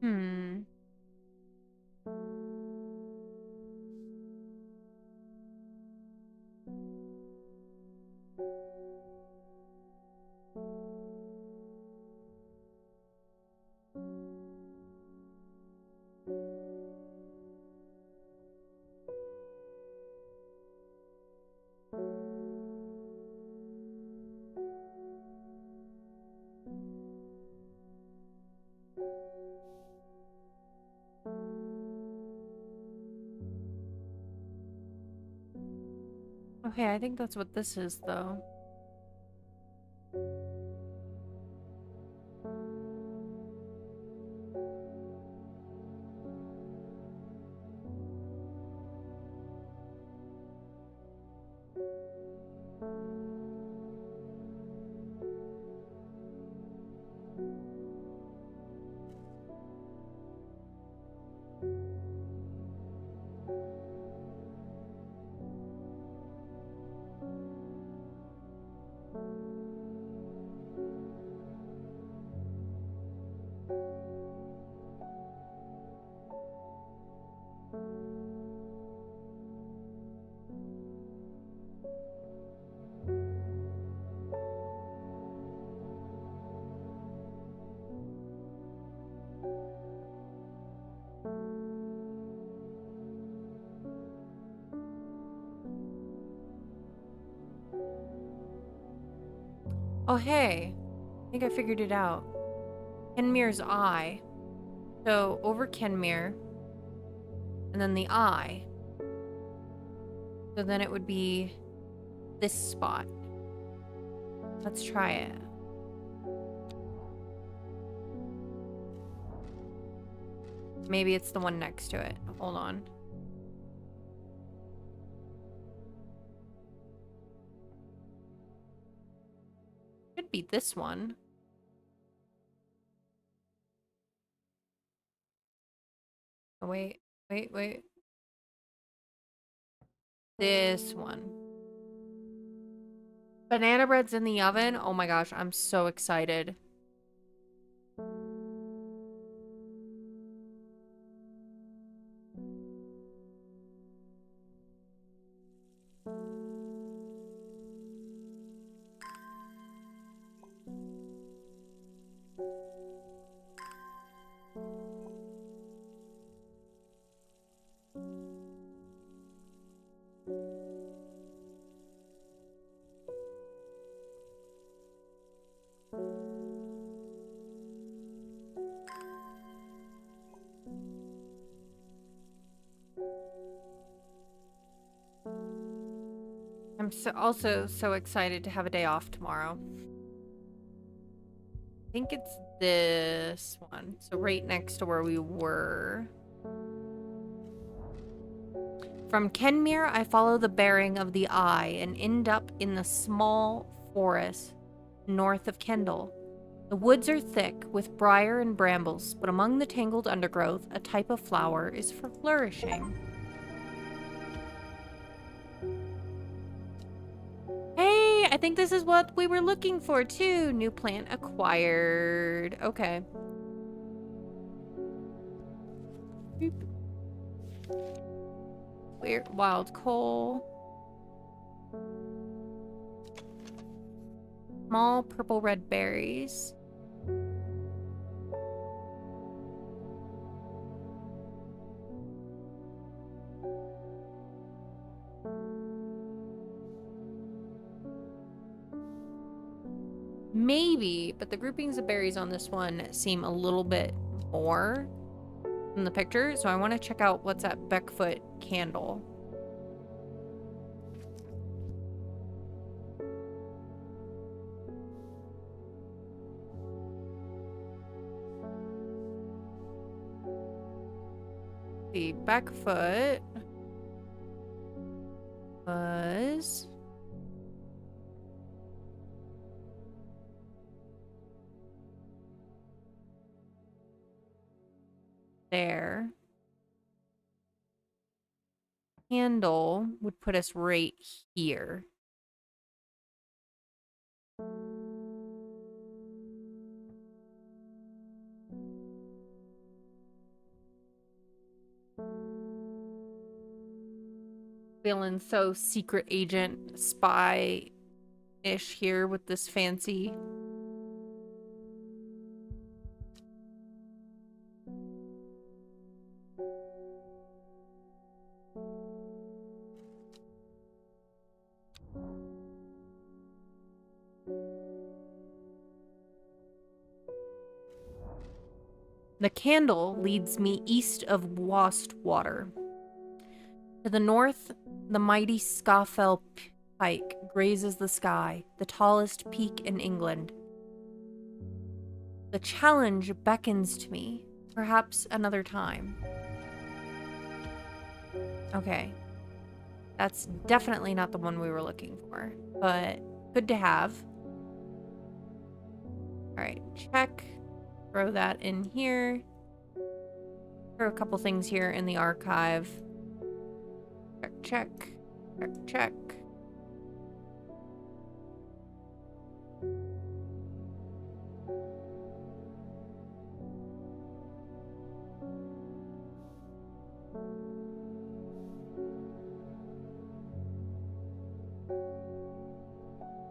Hmm. Okay, I think that's what this is, though. Oh, hey. I think I figured it out. Kenmir's eye. So, over Kenmir. And then the eye. So then it would be this spot. Let's try it. Maybe it's the one next to it. Hold on. Could be this one. Oh, wait. Wait. This one. Banana bread's in the oven. Oh my gosh, I'm so excited. I'm also so excited to have a day off tomorrow. I think it's this one. So right next to where we were. From Kenmir, I follow the bearing of the eye and end up in the small forest north of Kendall. The woods are thick with briar and brambles, but among the tangled undergrowth, a type of flower is for flourishing. Hey, I think this is what we were looking for too. New plant acquired. Okay. Boop. Weird wild coal. Small purple red berries. Maybe, but the groupings of berries on this one seem a little bit more in the picture, so I want to check out what's at Beckfoot Candle. The Beckfoot was there. Candle would put us right here. Feeling so secret agent spy-ish here with this fancy. The candle leads me east of Wastwater. To the north, the mighty Scafell Pike grazes the sky, the tallest peak in England. The challenge beckons to me, perhaps another time. Okay. That's definitely not the one we were looking for, but good to have. Alright, check. Throw that in here. Throw a couple things here in the archive. Check, check. Check, check.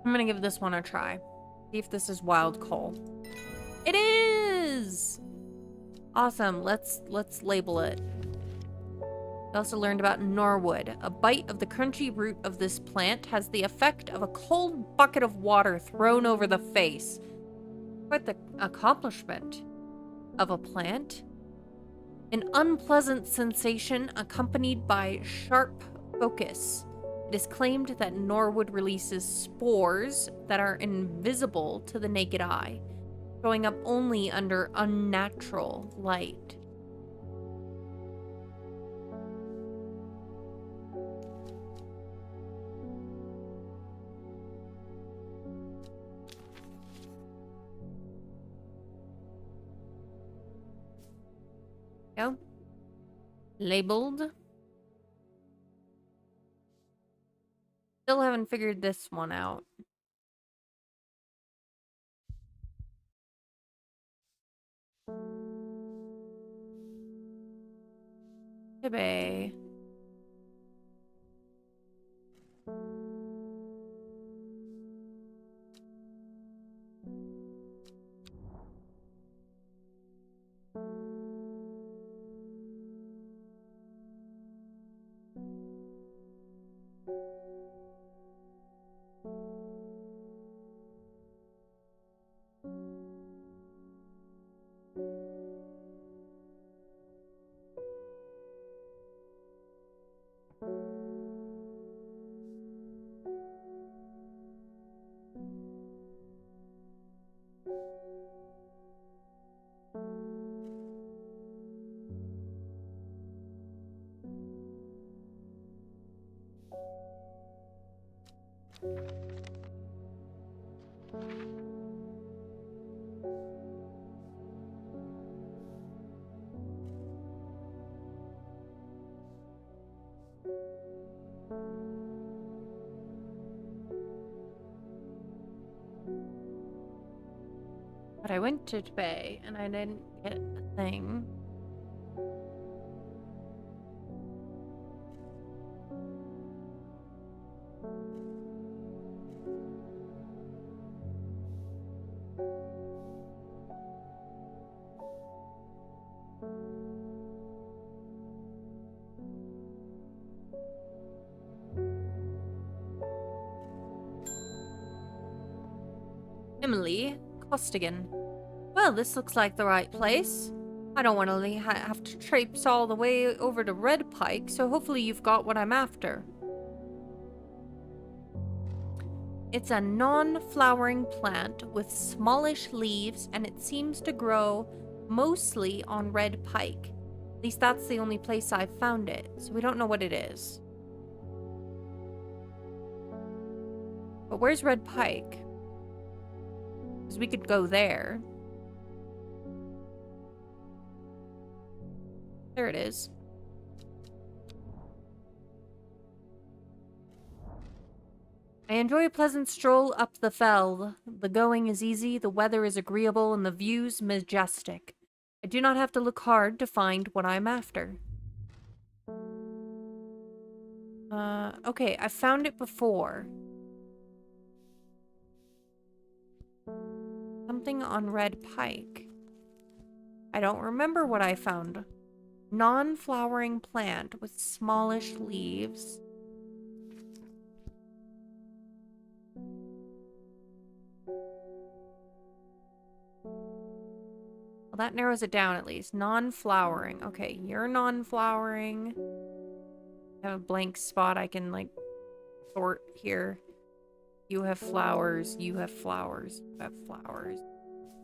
I'm gonna give this one a try. See if this is wild coal. It is! Awesome. Let's label it. I also learned about Norwood. A bite of the crunchy root of this plant has the effect of a cold bucket of water thrown over the face. Quite the accomplishment of a plant. An unpleasant sensation accompanied by sharp focus. It is claimed that Norwood releases spores that are invisible to the naked eye, showing up only under unnatural light. Go. Labeled. Still haven't figured this one out. Tibet. But I went to Tibet and I didn't get a thing. Emily Costigan. Well, this looks like the right place. I don't want to have to traipse all the way over to Red Pike, so hopefully you've got what I'm after. It's a non-flowering plant with smallish leaves, and it seems to grow mostly on Red Pike. At least that's the only place I've found it, so we don't know what it is. But where's Red Pike? Because we could go there. There it is. I enjoy a pleasant stroll up the fell. The going is easy, the weather is agreeable, and the views majestic. I do not have to look hard to find what I'm after. Okay, I found it before. Something on Red Pike. I don't remember what I found. Non-flowering plant with smallish leaves. Well, that narrows it down at least. Non-flowering. Okay, you're non-flowering. I have a blank spot I can, like, sort here. You have flowers. You have flowers. You have flowers.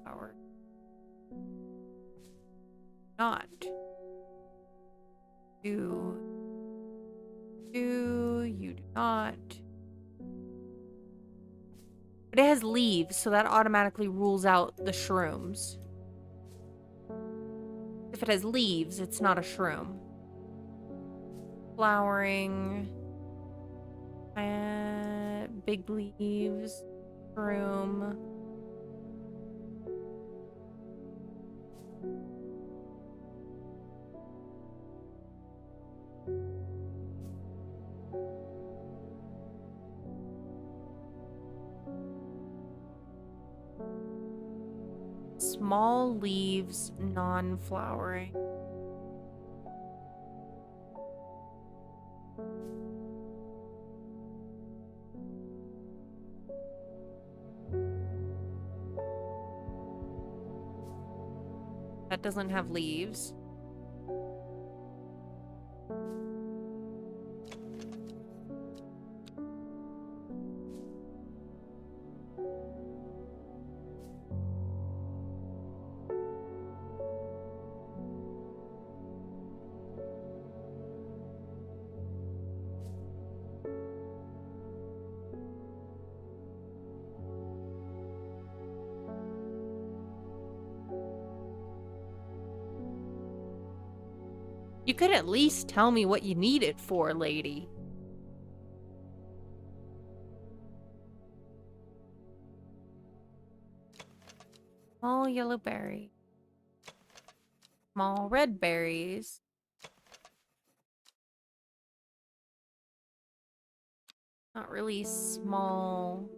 Flowers. Not. You do not. But it has leaves, so that automatically rules out the shrooms. If it has leaves, it's not a shroom. Flowering. Big leaves. Shroom. Small leaves, non-flowering. That doesn't have leaves. You could at least tell me what you need it for, lady. Small yellow berry. Small red berries. Not really small.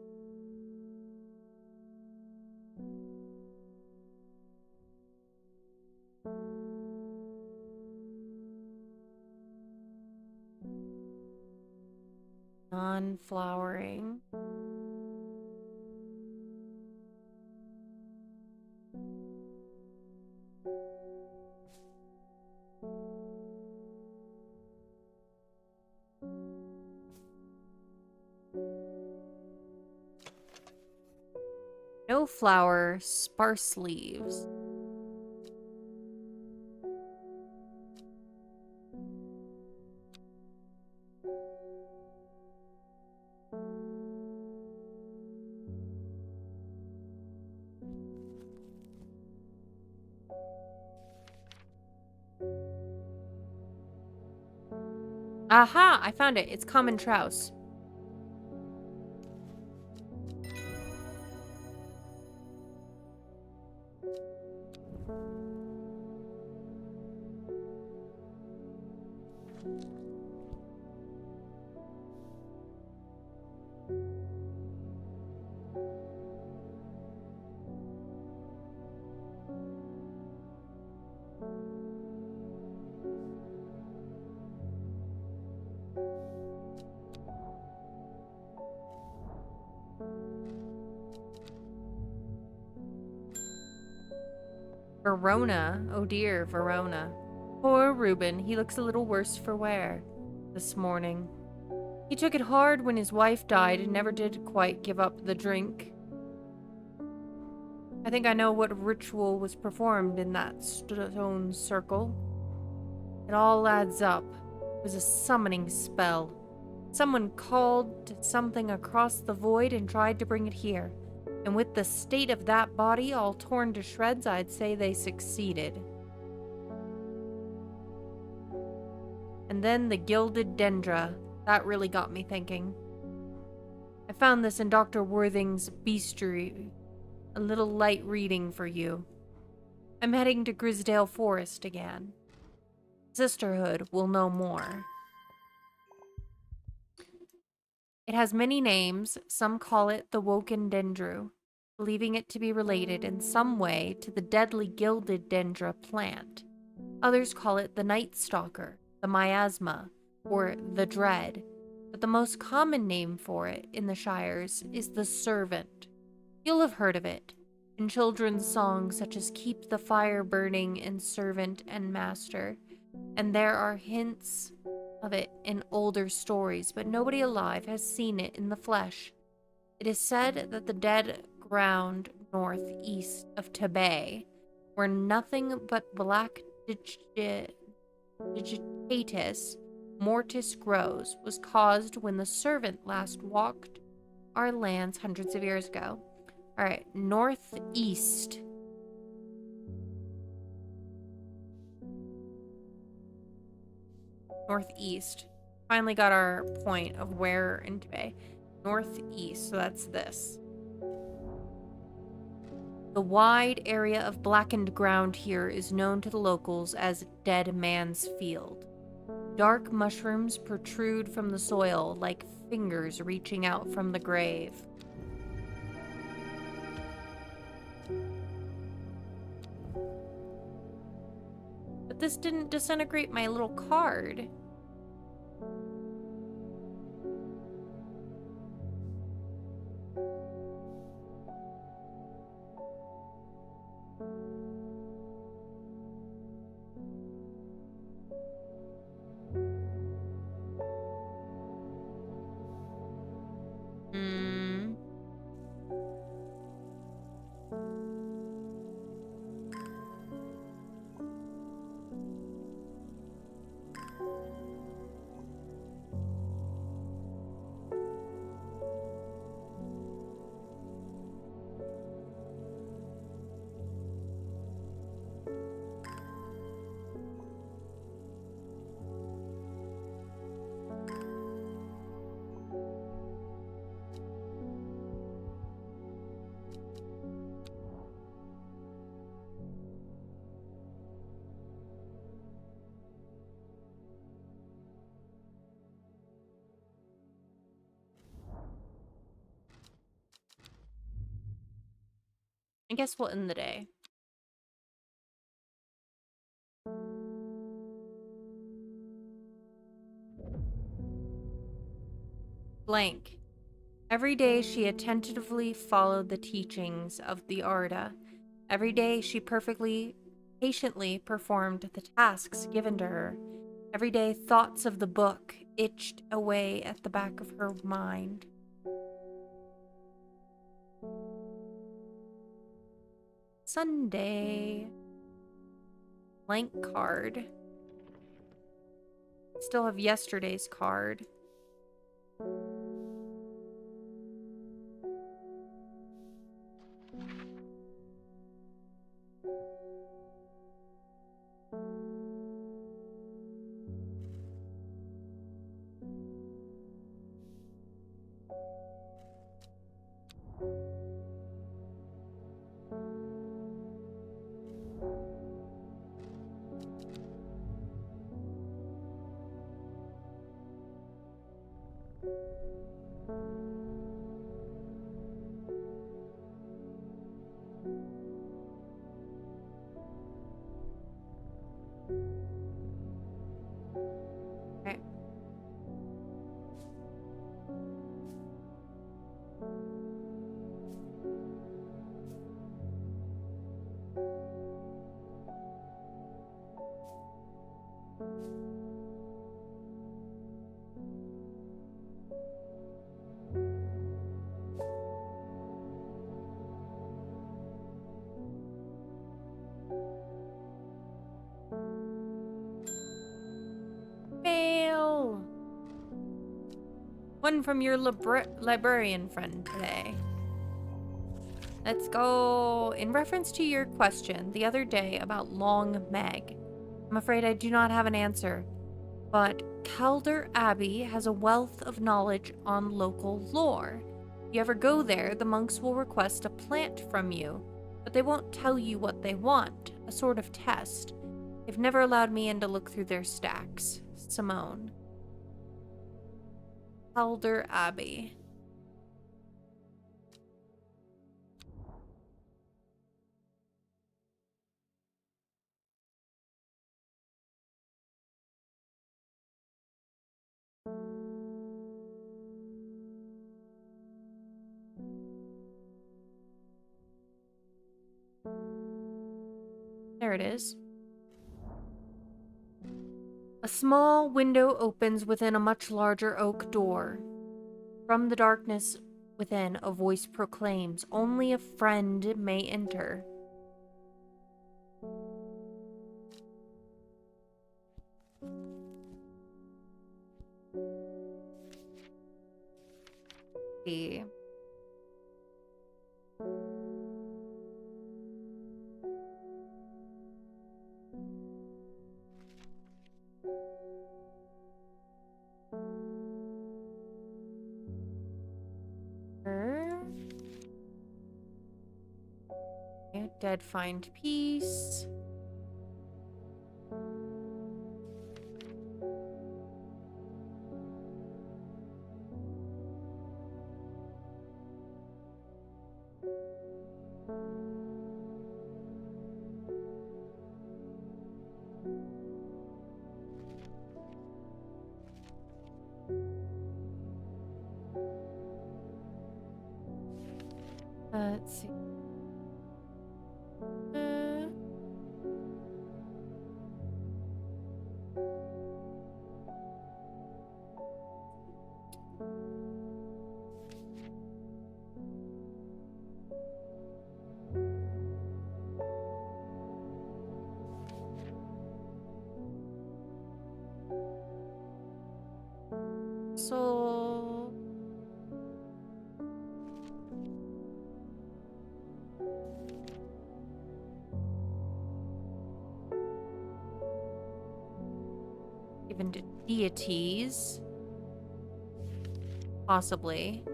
Non-flowering. No flower, sparse leaves. Aha! I found it. It's common trouse. Verona. Oh dear, Verona. Poor Reuben, he looks a little worse for wear this morning. He took it hard when his wife died and never did quite give up the drink. I think I know what ritual was performed in that stone circle. It all adds up. It was a summoning spell. Someone called to something across the void and tried to bring it here. And with the state of that body all torn to shreds, I'd say they succeeded. And then the gilded dendra. That really got me thinking. I found this in Dr. Worthing's bestiary. A little light reading for you. I'm heading to Grisdale Forest again. Sisterhood will know more. It has many names. Some call it the Woken Dendru, believing it to be related in some way to the deadly gilded dendra plant. Others call it the Night Stalker, the Miasma, or the Dread, but the most common name for it in the Shires is the Servant. You'll have heard of it in children's songs such as Keep the Fire Burning and Servant and Master, and there are hints of it in older stories, but nobody alive has seen it in the flesh. It is said that the dead ground northeast of Tebay, where nothing but black digitatus mortis grows, was caused when the servant last walked our lands hundreds of years ago. All right, northeast. Northeast. Finally got our point of where in Tibet. Northeast, so that's this. The wide area of blackened ground here is known to the locals as Dead Man's Field. Dark mushrooms protrude from the soil like fingers reaching out from the grave. But this didn't disintegrate my little card. I guess we'll end the day. Blank. Every day she attentively followed the teachings of the Arda. Every day she patiently performed the tasks given to her. Every day thoughts of the book itched away at the back of her mind. Sunday. Blank card. Still have yesterday's card. Fail! One from your librarian friend today. Let's go. In reference to your question the other day about Long Meg, I'm afraid I do not have an answer, but Calder Abbey has a wealth of knowledge on local lore. If you ever go there, the monks will request a plant from you, but they won't tell you what they want, a sort of test. They've never allowed me in to look through their stacks. Simone. Calder Abbey. There it is. A small window opens within a much larger oak door. From the darkness within, a voice proclaims, "Only a friend may enter." See. Dead find peace. Let's see. So even to deities, possibly.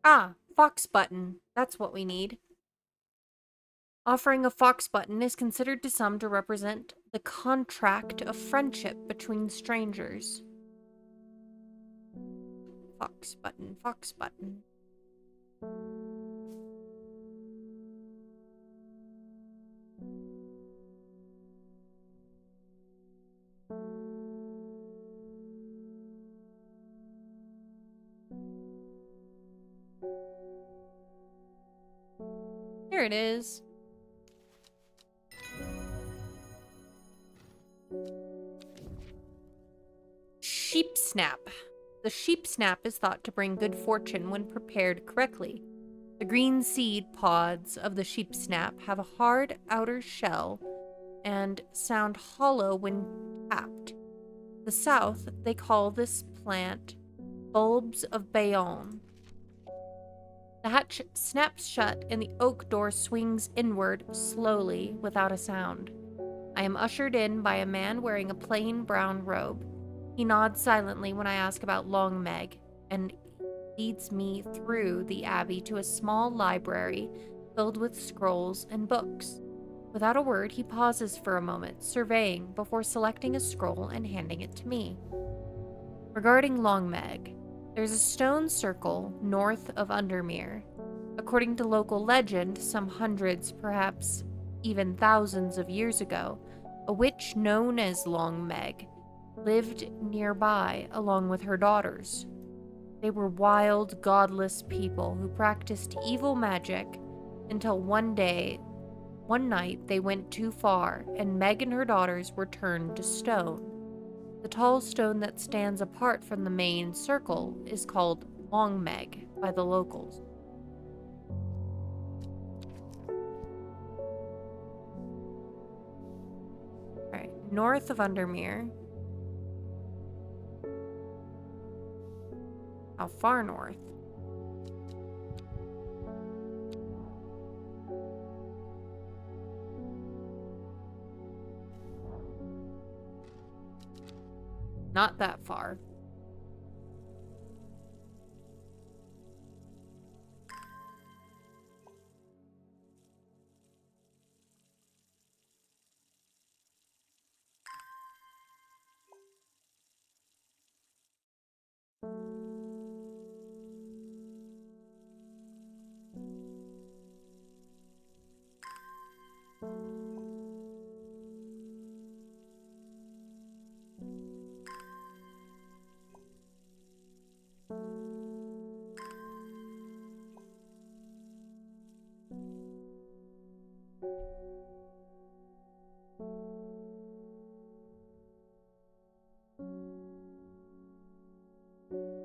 Ah, fox button. That's what we need. Offering a fox button is considered to some to represent the contract of friendship between strangers. Fox button, fox button. Here it is. Sheep snap. The sheep snap is thought to bring good fortune when prepared correctly. The green seed pods of the sheep snap have a hard outer shell and sound hollow when tapped. The South, they call this plant bulbs of Bayonne. The hatch snaps shut and the oak door swings inward slowly without a sound. I am ushered in by a man wearing a plain brown robe. He nods silently when I ask about Long Meg and leads me through the abbey to a small library filled with scrolls and books. Without a word, he pauses for a moment, surveying before selecting a scroll and handing it to me. Regarding Long Meg, there's a stone circle north of Undermere. According to local legend, some hundreds, perhaps even thousands of years ago, a witch known as Long Meg lived nearby along with her daughters. They were wild, godless people who practiced evil magic until one night, they went too far, and Meg and her daughters were turned to stone. The tall stone that stands apart from the main circle is called Long Meg by the locals. Alright, north of Undermere. How far north? Not that far.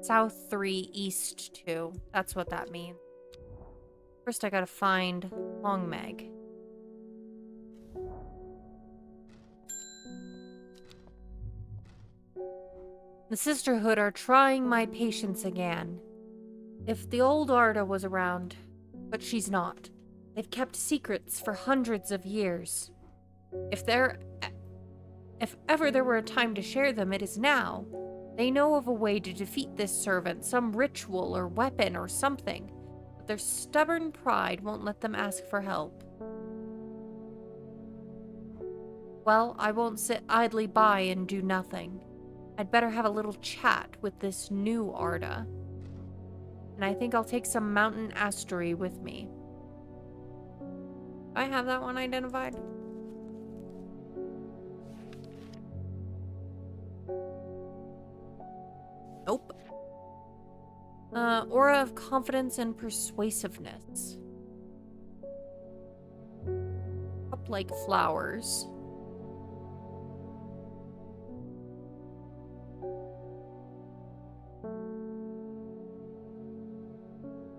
South 3, East 2. That's what that means. First, I gotta find Long Meg. The Sisterhood are trying my patience again. If the old Arda was around, but she's not. They've kept secrets for hundreds of years. If ever there were a time to share them, it is now. They know of a way to defeat this servant, some ritual or weapon or something, but their stubborn pride won't let them ask for help. Well, I won't sit idly by and do nothing. I'd better have a little chat with this new Arda. And I think I'll take some mountain astery with me. I have that one identified. Nope. Aura of confidence and persuasiveness. Cup-like flowers.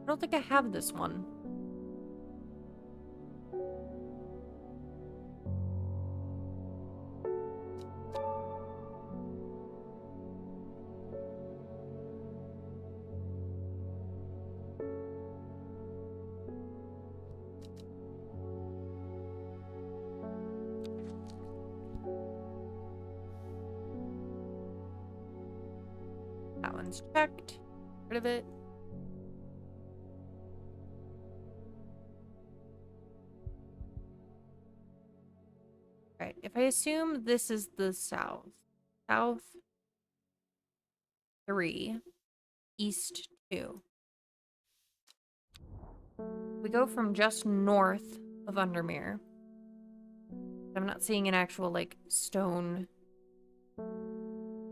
I don't think I have this one. That one's checked. Rid of it. Right, if I assume this is the south. South 3, East 2. We go from just north of Undermere. I'm not seeing an actual, like, stone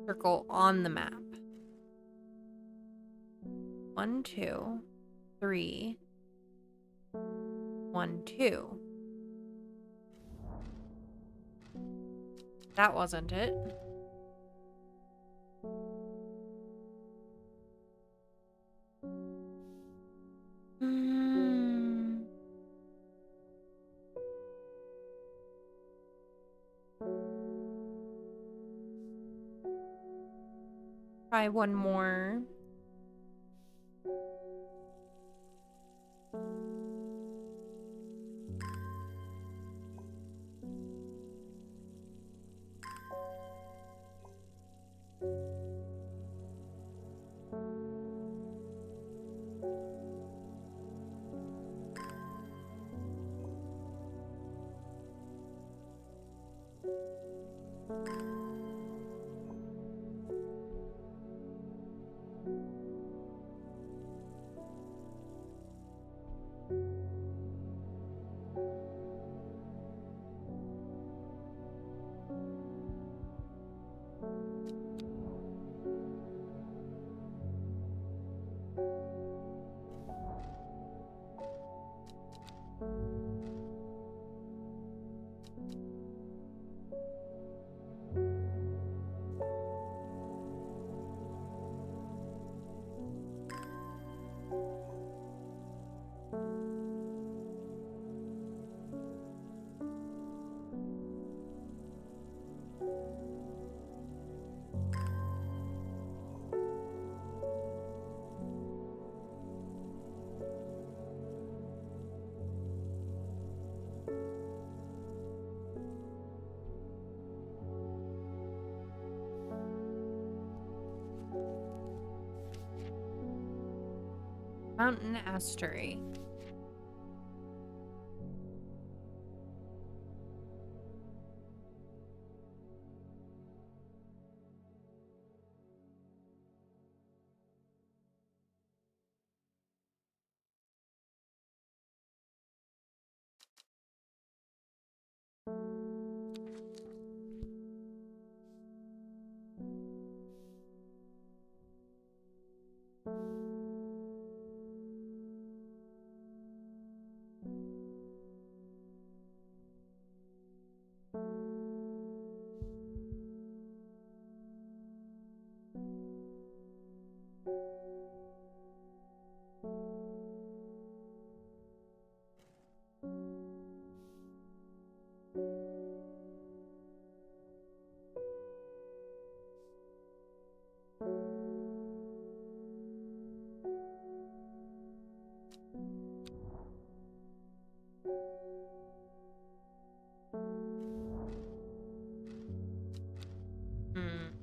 circle on the map. 1, 2, 3, 1, 2. That wasn't it. Try one more. Mountain estuary. Hmm.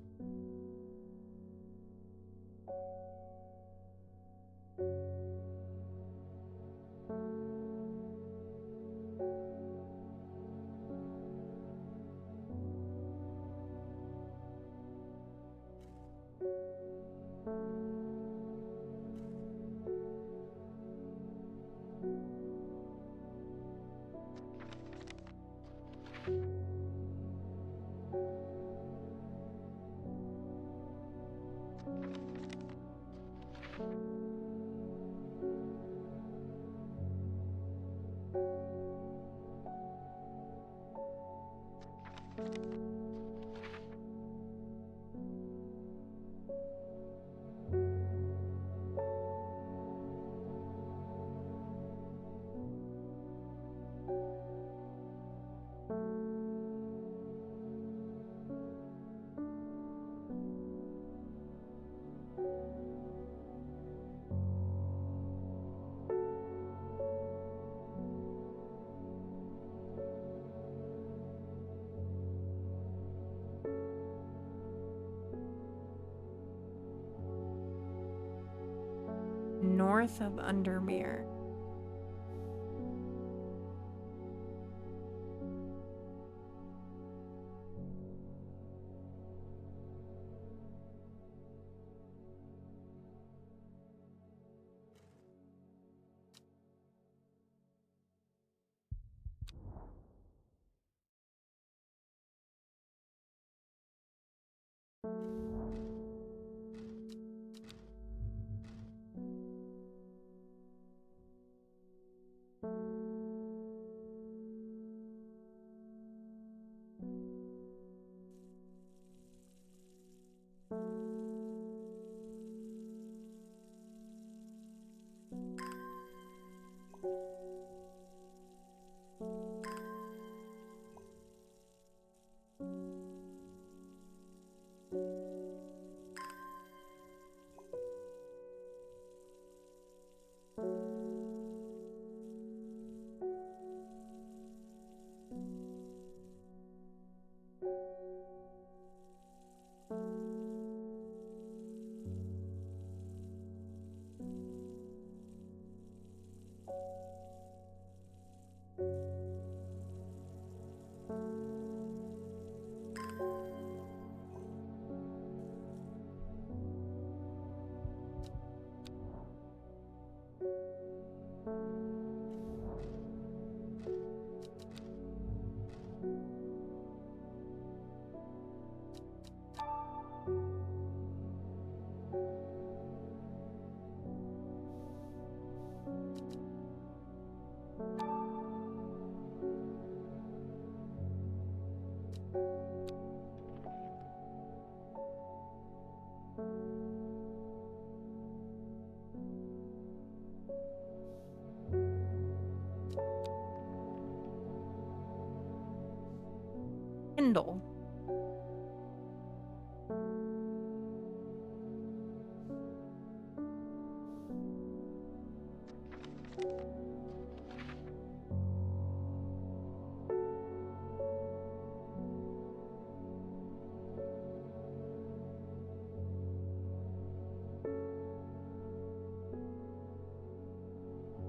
North of Undermere. Kindle.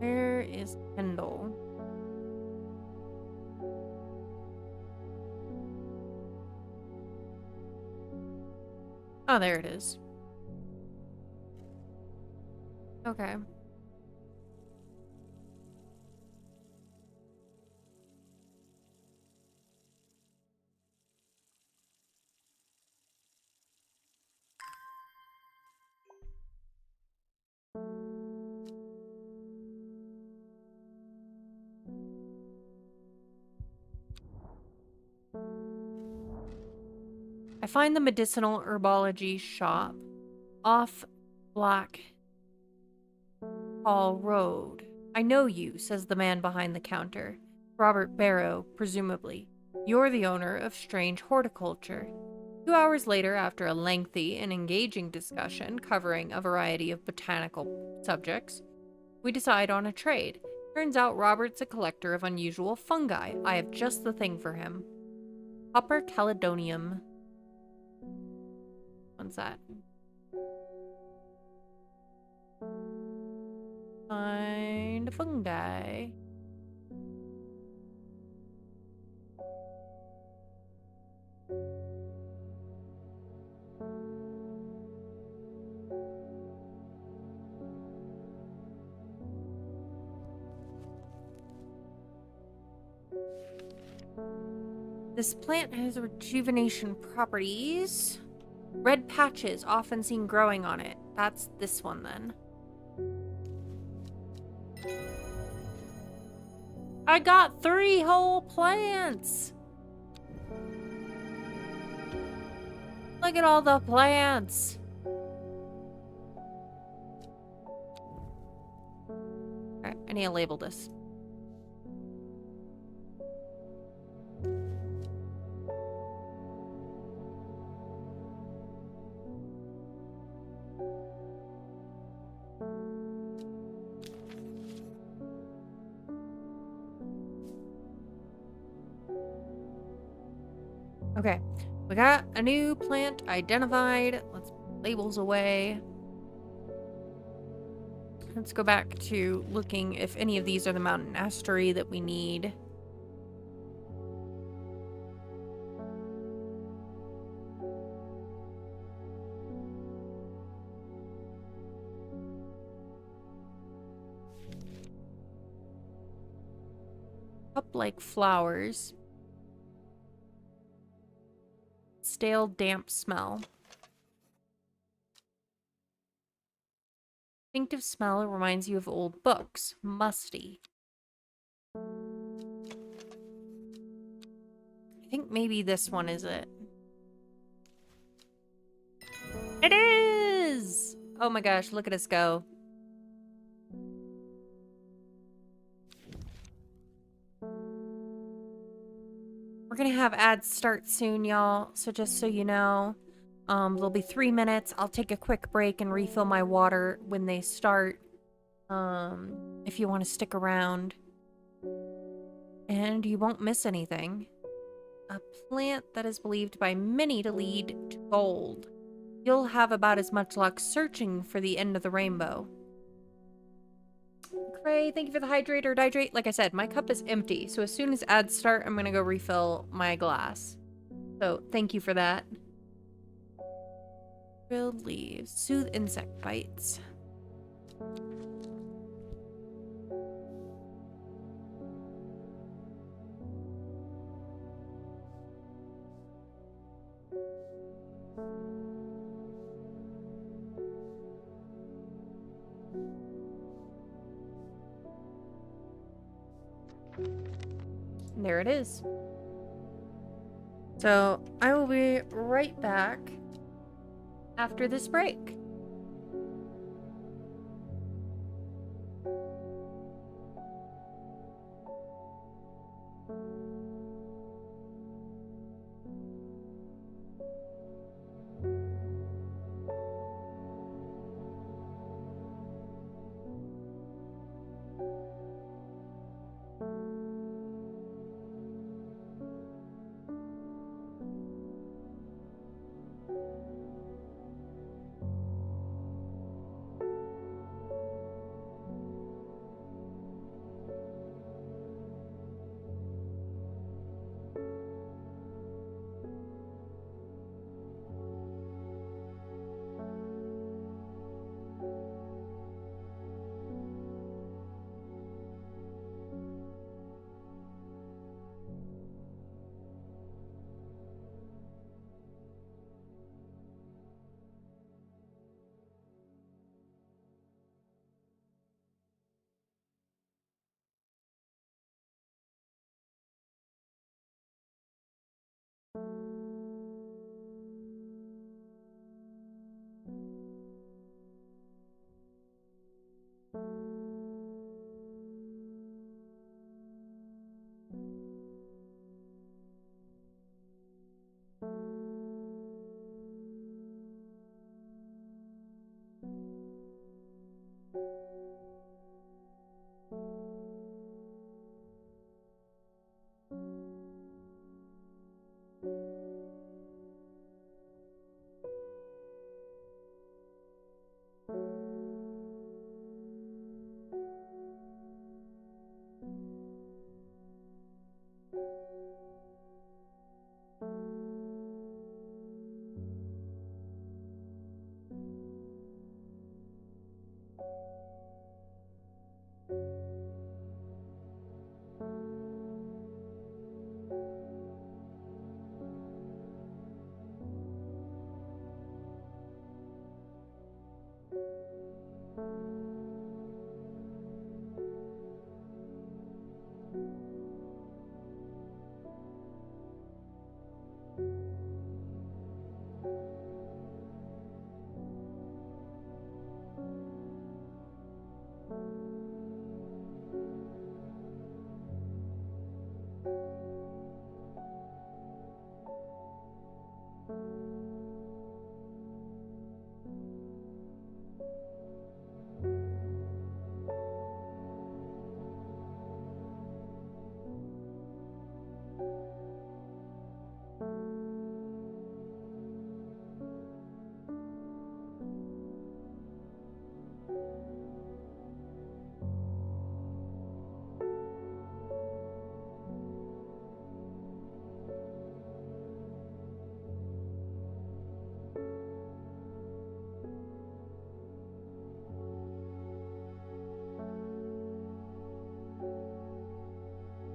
Where is Kendall? Oh, there it is. Okay. I find the medicinal herbology shop off Black Hall Road. I know you, says the man behind the counter. Robert Barrow, presumably. You're the owner of Strange Horticulture. 2 hours later, after a lengthy and engaging discussion covering a variety of botanical subjects, we decide on a trade. Turns out Robert's a collector of unusual fungi. I have just the thing for him. Upper Caledonium. What's that? Find a fungi. This plant has rejuvenation properties. Red patches often seen growing on it. That's this one then. I got 3 whole plants! Look at all the plants! Alright, I need to label this. Okay, we got a new plant identified. Let's put labels away. Let's go back to looking if any of these are the mountain astery that we need. Cup-like flowers. Stale, damp smell. Distinctive smell reminds you of old books. Musty. I think maybe this one is it. It is! Oh my gosh, look at us go. We're gonna have ads start soon, y'all. So just so you know, there'll be 3 minutes. I'll take a quick break and refill my water when they start. If you want to stick around. And you won't miss anything. A plant that is believed by many to lead to gold. You'll have about as much luck searching for the end of the rainbow. Cray, thank you for the hydrator. Dihydrate. Like I said, my cup is empty. So as soon as ads start, I'm going to go refill my glass. So thank you for that. Grilled leaves. Soothe insect bites. There it is. So I will be right back after this break.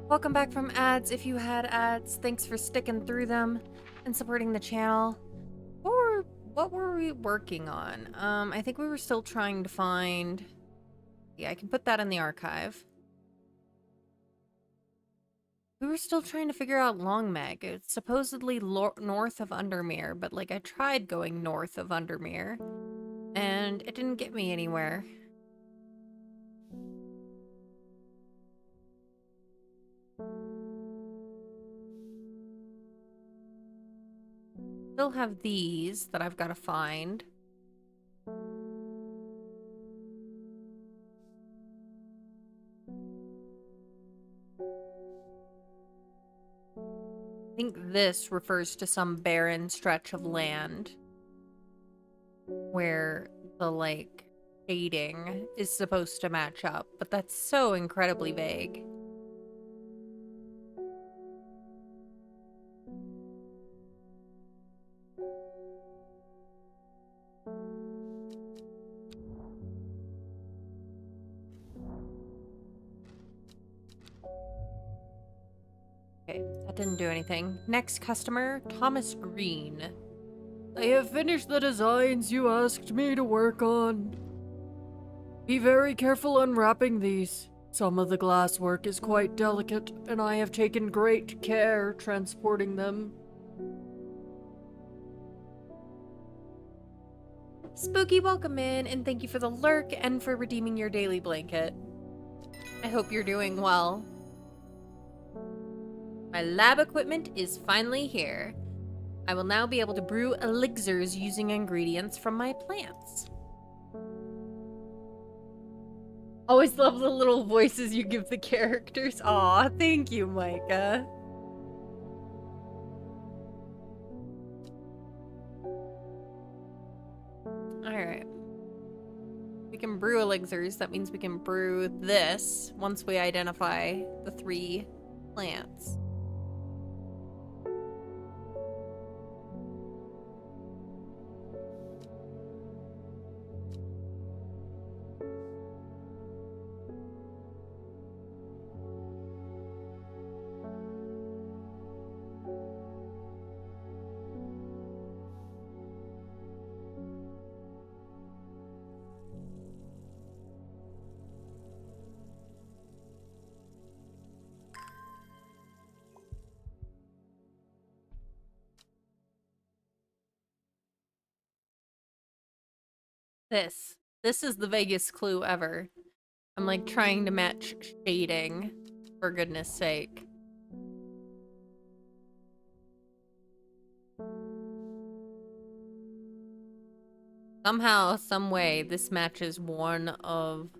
Welcome back from ads. If you had ads, thanks for sticking through them and supporting the channel. What were we working on? I think we were still trying to find... Yeah, I can put that in the archive. We were still trying to figure out Longmeg. It's supposedly north of Undermere, but like I tried going north of Undermere and it didn't get me anywhere. Still have these that I've got to find. I think this refers to some barren stretch of land where the, like, shading is supposed to match up, but that's so incredibly vague. Okay, that didn't do anything. Next customer, Thomas Green. I have finished the designs you asked me to work on. Be very careful unwrapping these. Some of the glasswork is quite delicate, and I have taken great care transporting them. Spooky, welcome in, and thank you for the lurk and for redeeming your daily blanket. I hope you're doing well. My lab equipment is finally here. I will now be able to brew elixirs using ingredients from my plants. Always love the little voices you give the characters. Aw, thank you, Micah. Alright. We can brew elixirs. That means we can brew this once we identify the 3 plants. This is the vaguest clue ever. I'm like trying to match shading, for goodness sake. Somehow, some way, this matches one of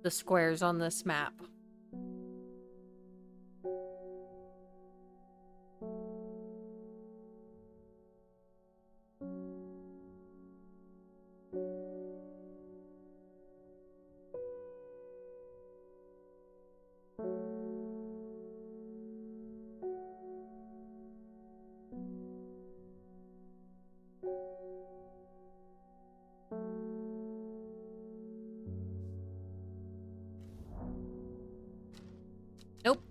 the squares on this map. Nope,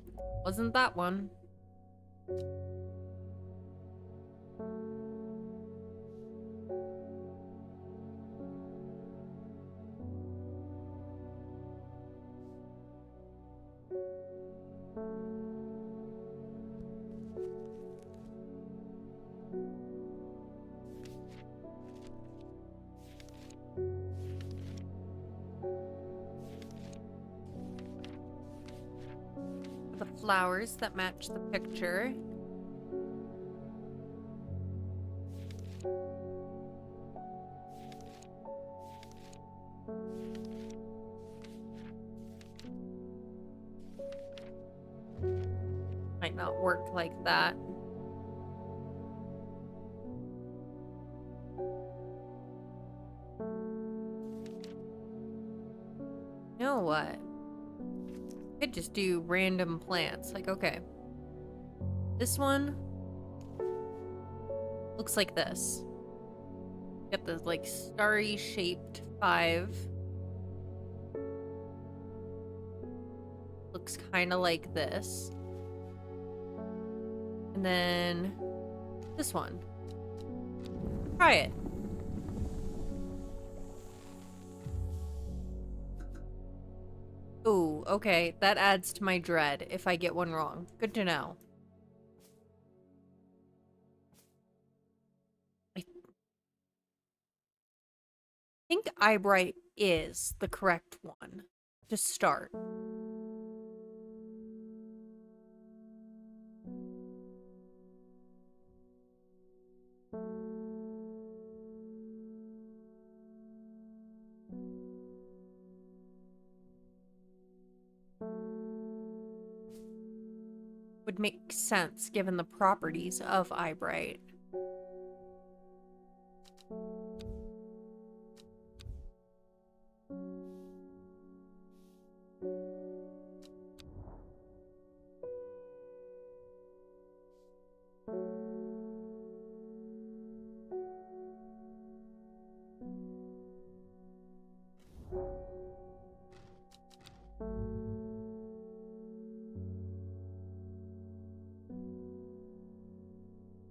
wasn't that one. The flowers that match the picture. Might not work like that. You know what? I could just do random plants. Like, okay. This one looks like this. Got this, like, starry shaped 5. Looks kind of like this. And then this one. Try it. Ooh, okay. That adds to my dread if I get one wrong. Good to know. I think Eyebright is the correct one to start. Would make sense given the properties of Eyebright.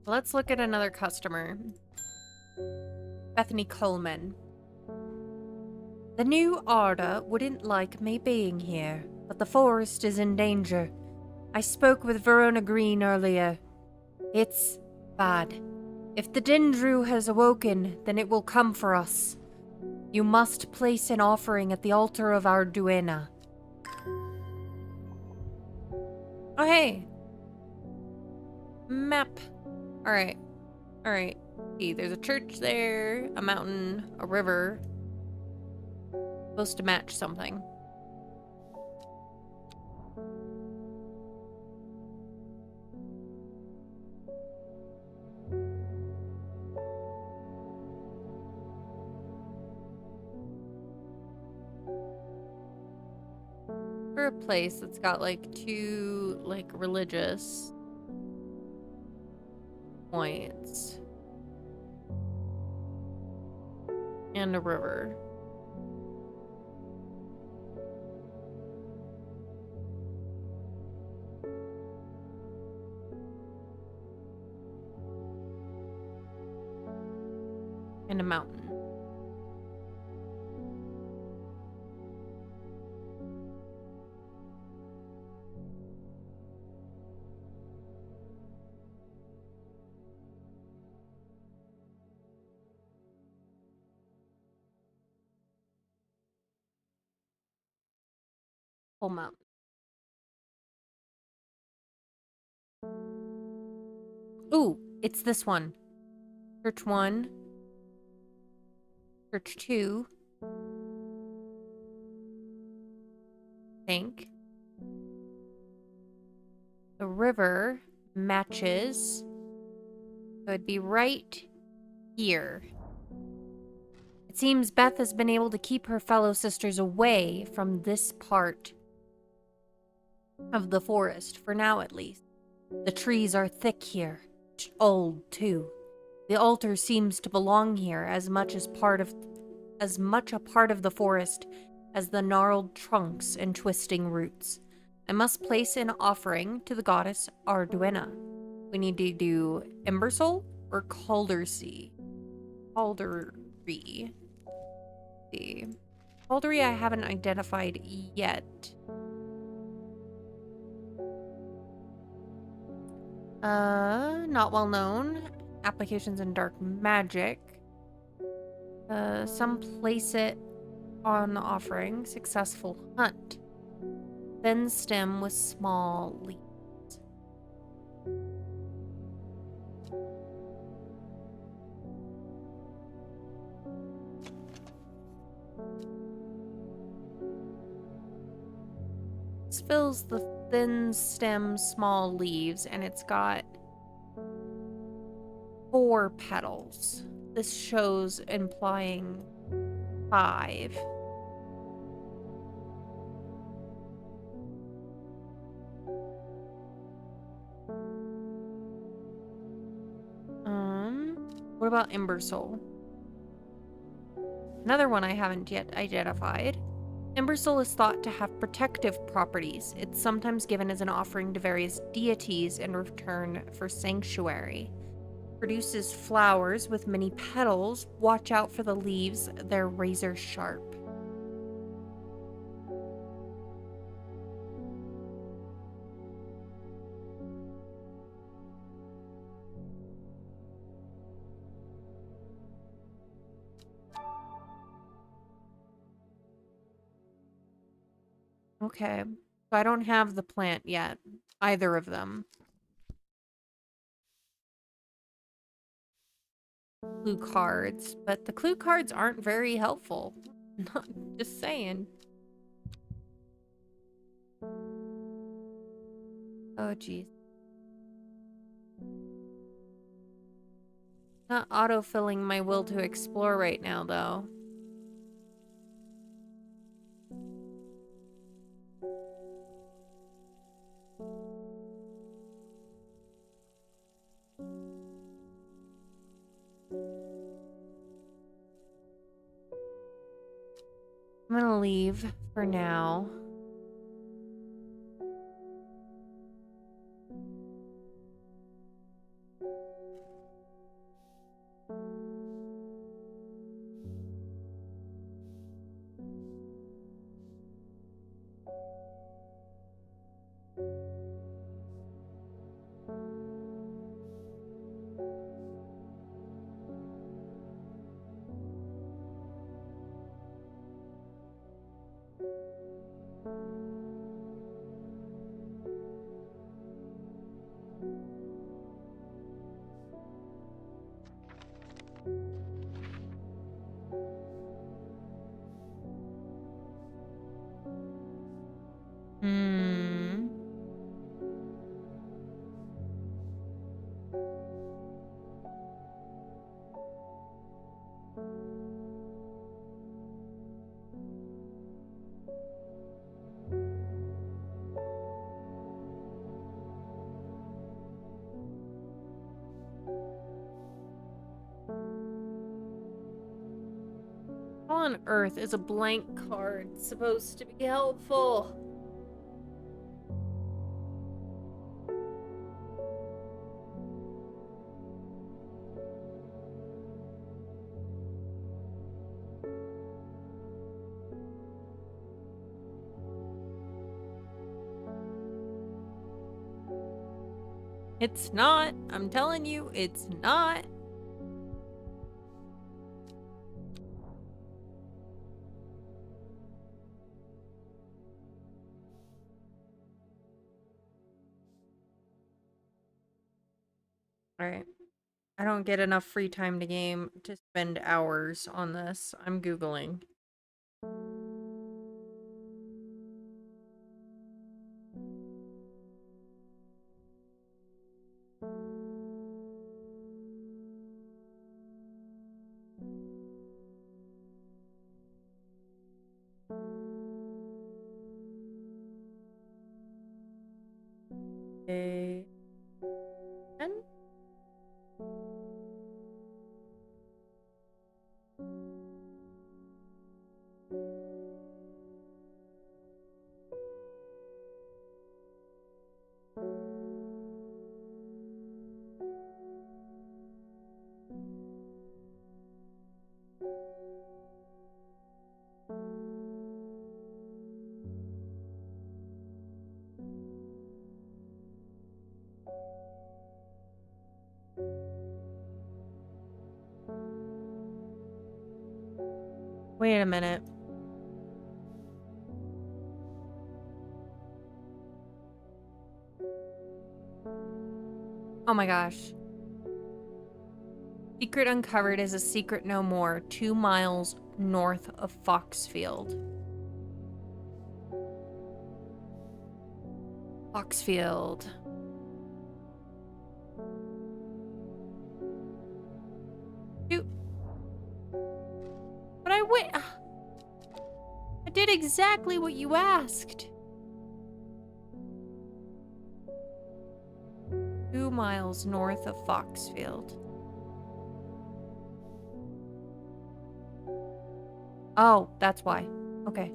Let's look at another customer. Bethany Coleman. The new Arda wouldn't like me being here, but the forest is in danger. I spoke with Verona Green earlier. It's bad. If the Dendru has awoken, then it will come for us. You must place an offering at the altar of our duenna. Oh, hey. Map. Alright. Alright. See, there's a church there, a mountain, a river. Supposed to match something. For a place that's got like 2 like religious points and a river. And a mountain. Whole mountain. Ooh, it's this one. Church 1. Church 2. I think. The river matches. So it'd be right here. It seems Beth has been able to keep her fellow sisters away from this part of the forest, for now at least. The trees are thick here, old too. The altar seems to belong here as much a part of the forest as the gnarled trunks and twisting roots. I must place an offering to the goddess Arduina. We need to do Embersoul or Caldersea? Caldery. See. Caldery I haven't identified yet. Not well known. Applications in dark magic. Some place it on the offering. Successful hunt. Thin stem with small leaves. This fills the thin stem, small leaves, and it's got 4 petals. This shows implying 5. What about Embersoul? Another one I haven't yet identified. Embersoul is thought to have protective properties. It's sometimes given as an offering to various deities in return for sanctuary. Produces flowers with many petals. Watch out for the leaves, they're razor sharp. Okay, so I don't have the plant yet, either of them. Clue cards, but the clue cards aren't very helpful. Not just saying. Oh, geez. Not autofilling my will to explore right now, though. I'm gonna leave for now. How on earth is a blank card supposed to be helpful? It's not. I'm telling you, it's not. Alright. I don't get enough free time to game to spend hours on this. I'm Googling. Okay. Wait a minute. Oh my gosh. Secret uncovered is a secret no more, 2 miles north of Foxfield. Foxfield. Shoot. But I went. I did exactly what you asked. 2 miles north of Foxfield. Oh, that's why. Okay.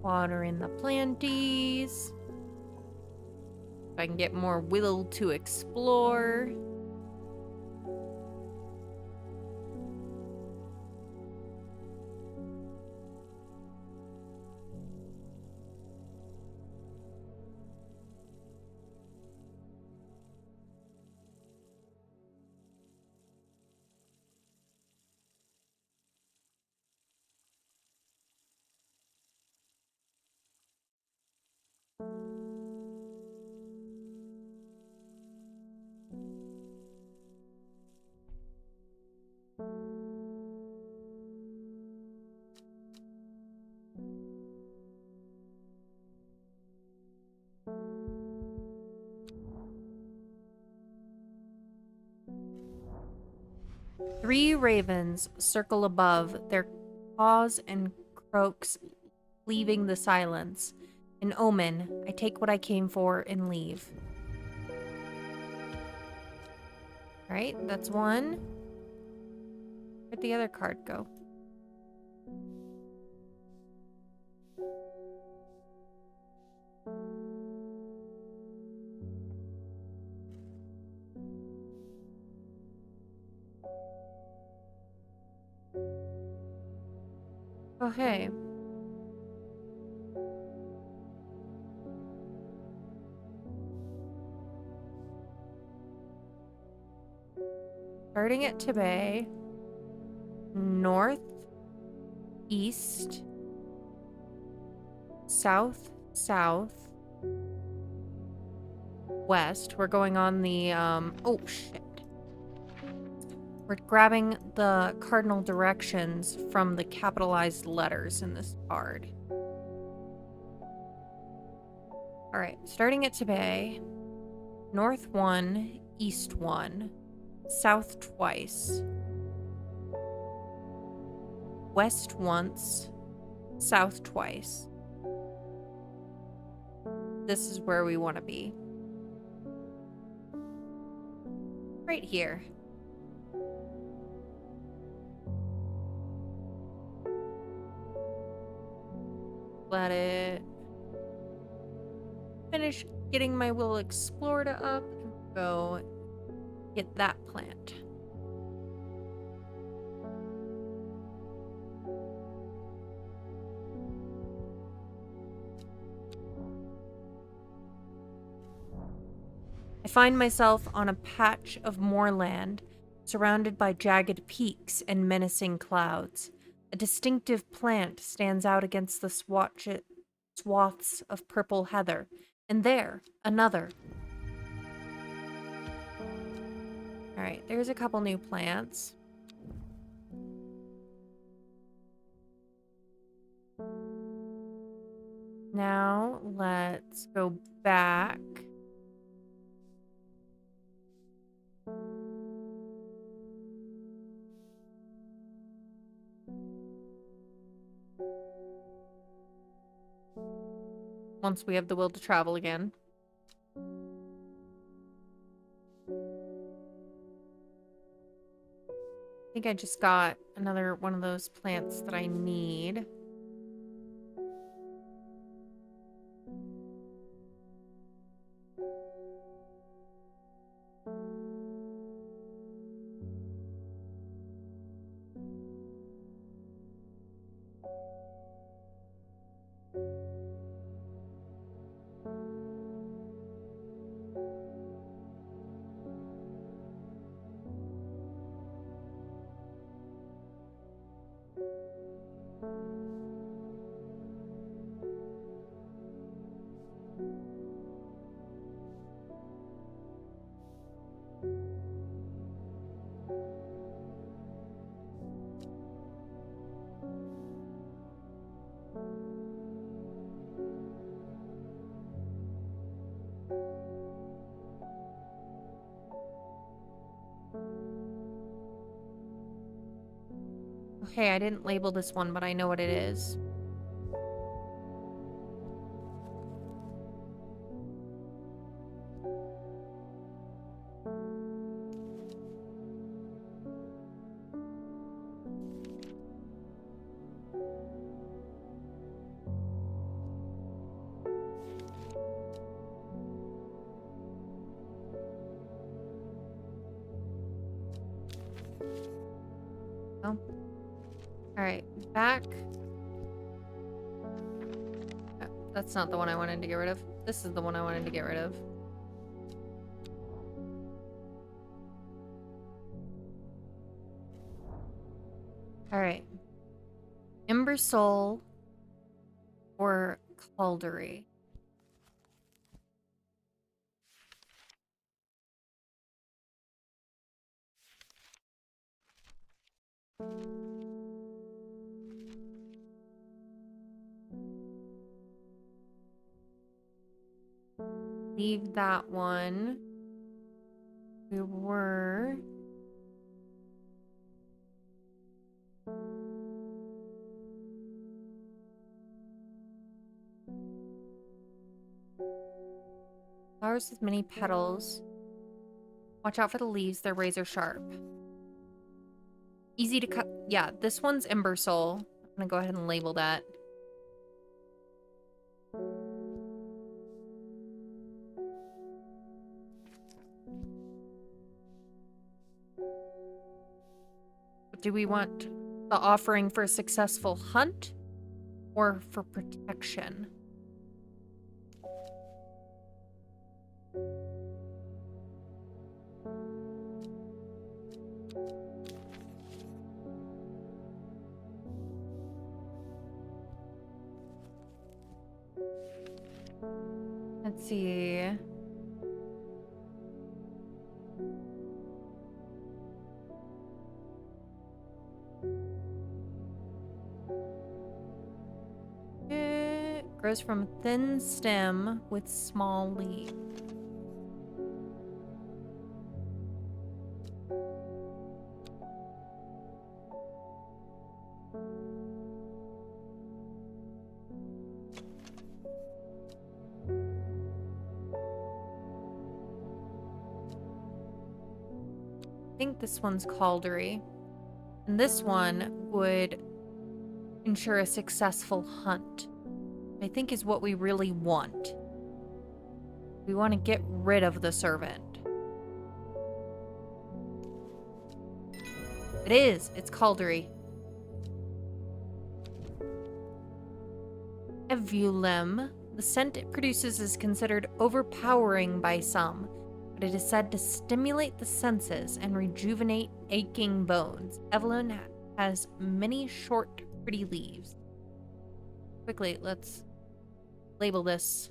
Water in the planties. If I can get more will to explore. Three ravens circle above, their caws and croaks leaving the silence. An omen. I take what I came for and leave. Alright, that's one. Where'd the other card go? Okay. Starting at Tibet. North, east, south, south, west. We're going on the, oh shit. We're grabbing the cardinal directions from the capitalized letters in this card. Alright, starting at Tibet. North 1, east 1, south twice, west once, south twice. This is where we want to be. Right here. Let it finish getting my Will Explore to up and go get that plant. I find myself on a patch of moorland, surrounded by jagged peaks and menacing clouds. A distinctive plant stands out against the swaths of purple heather, and there, another. Alright, there's a couple new plants. Now, let's go back. Once we have the will to travel again. I think I just got another one of those plants that I need. Okay, I didn't label this one, but I know what it is. Oh. Alright, back. Oh, that's not the one I wanted to get rid of. This is the one I wanted to get rid of. Alright. Ember Soul or Caldery. Leave that one. We were... Flowers with many petals. Watch out for the leaves, they're razor sharp. Easy to cut. Yeah, this one's Ember Soul. I'm gonna go ahead and label that. Do we want the offering for a successful hunt or for protection? Let's see. It grows from a thin stem with small leaves. I think this one's Caldery. And this one would ensure a successful hunt. I think is what we really want. We want to get rid of the servant. It is. It's Caldery. Evulem. The scent it produces is considered overpowering by some, but it is said to stimulate the senses and rejuvenate aching bones. Evelyn has many short, pretty leaves. Quickly, let's label this.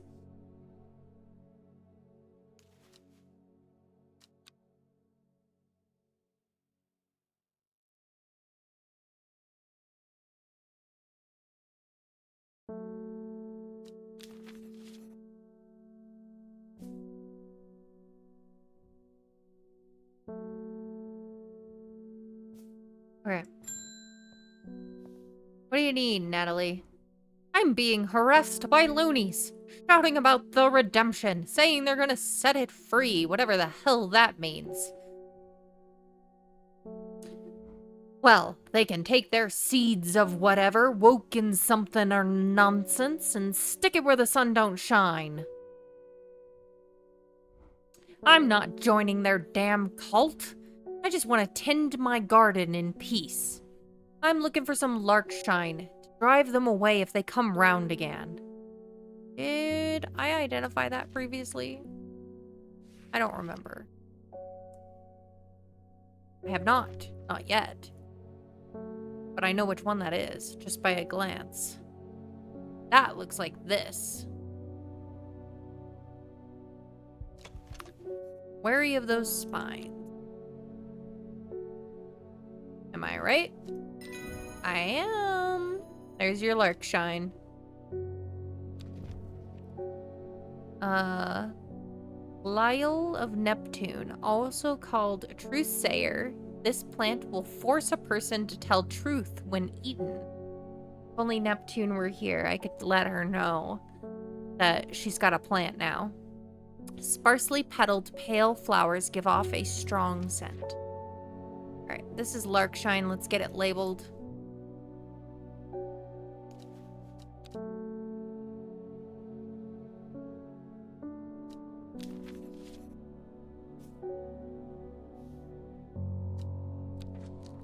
Okay. What do you need, Natalie? I'm being harassed by loonies, shouting about the redemption, saying they're gonna set it free, whatever the hell that means. Well, they can take their seeds of whatever, woken something or nonsense, and stick it where the sun don't shine. I'm not joining their damn cult. I just want to tend my garden in peace. I'm looking for some larkshine to drive them away if they come round again. Did I identify that previously? I don't remember. I have not. Not yet. But I know which one that is, just by a glance. That looks like this. Wary of those spines. Am I right? I am. There's your larkshine. Lyle of Neptune, also called Truthsayer. This plant will force a person to tell truth when eaten. If only Neptune were here, I could let her know that she's got a plant now. Sparsely petaled pale flowers give off a strong scent. Alright, this is larkshine. Let's get it labeled.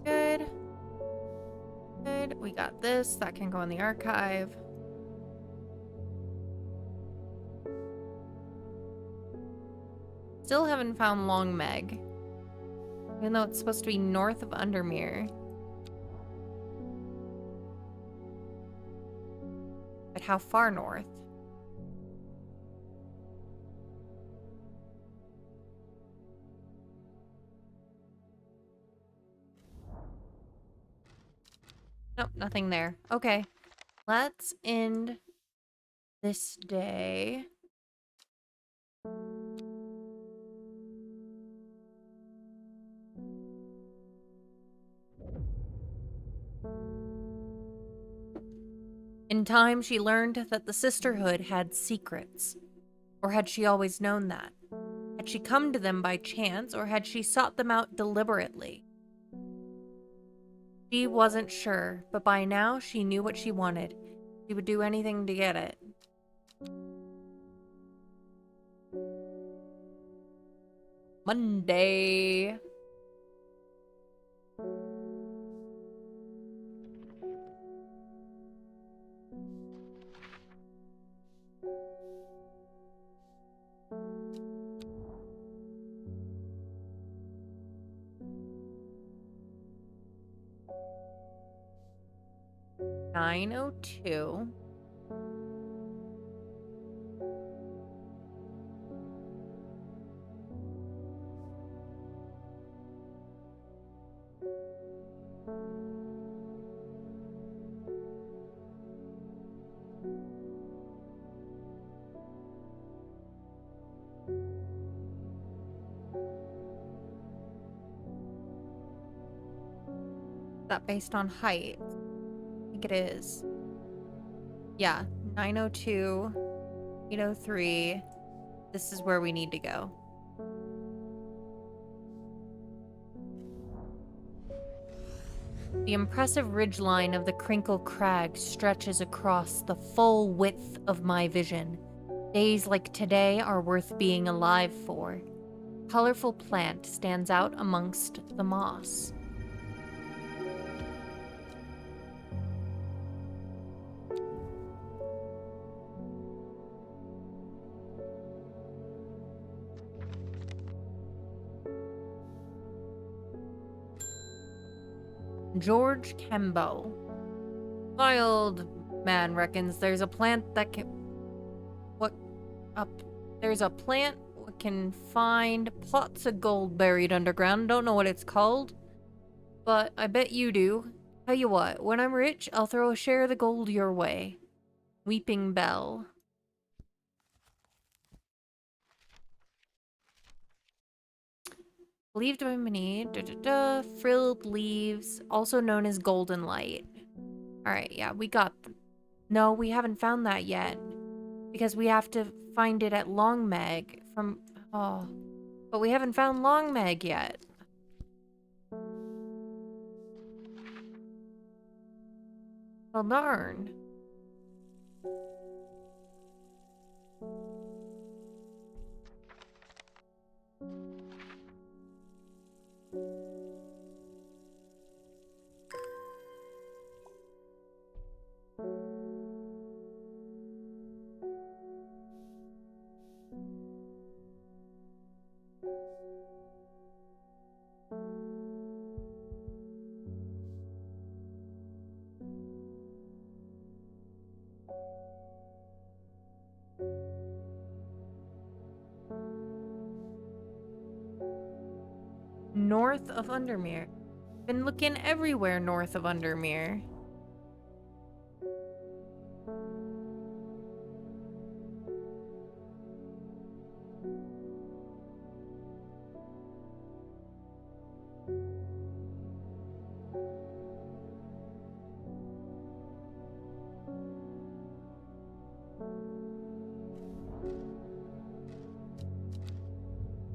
Good. Good. We got this. That can go in the archive. Still haven't found Long Meg. Even though it's supposed to be north of Undermere. But how far north? Nope, nothing there. Okay. Let's end this day. In time, she learned that the sisterhood had secrets. Or had she always known that? Had she come to them by chance, or had she sought them out deliberately? She wasn't sure, but by now she knew what she wanted. She would do anything to get it. Monday. $9:02. Is that based on height? I think it is. Yeah, 9:02, 8:03. This is where we need to go. The impressive ridgeline of the Crinkle Crag stretches across the full width of my vision. Days like today are worth being alive for. A colorful plant stands out amongst the moss. George Kembo. My old man reckons there's a plant that can... What? There's a plant that can find plots of gold buried underground. Don't know what it's called, but I bet you do. Tell you what, when I'm rich, I'll throw a share of the gold your way. Weeping Bell. Believed by many, frilled leaves, also known as golden light. Alright, yeah, we got them. No, we haven't found that yet. Because we have to find it at Longmeg from... Oh. But we haven't found Longmeg yet. Well, darn. North of Undermere. Been looking everywhere north of Undermere.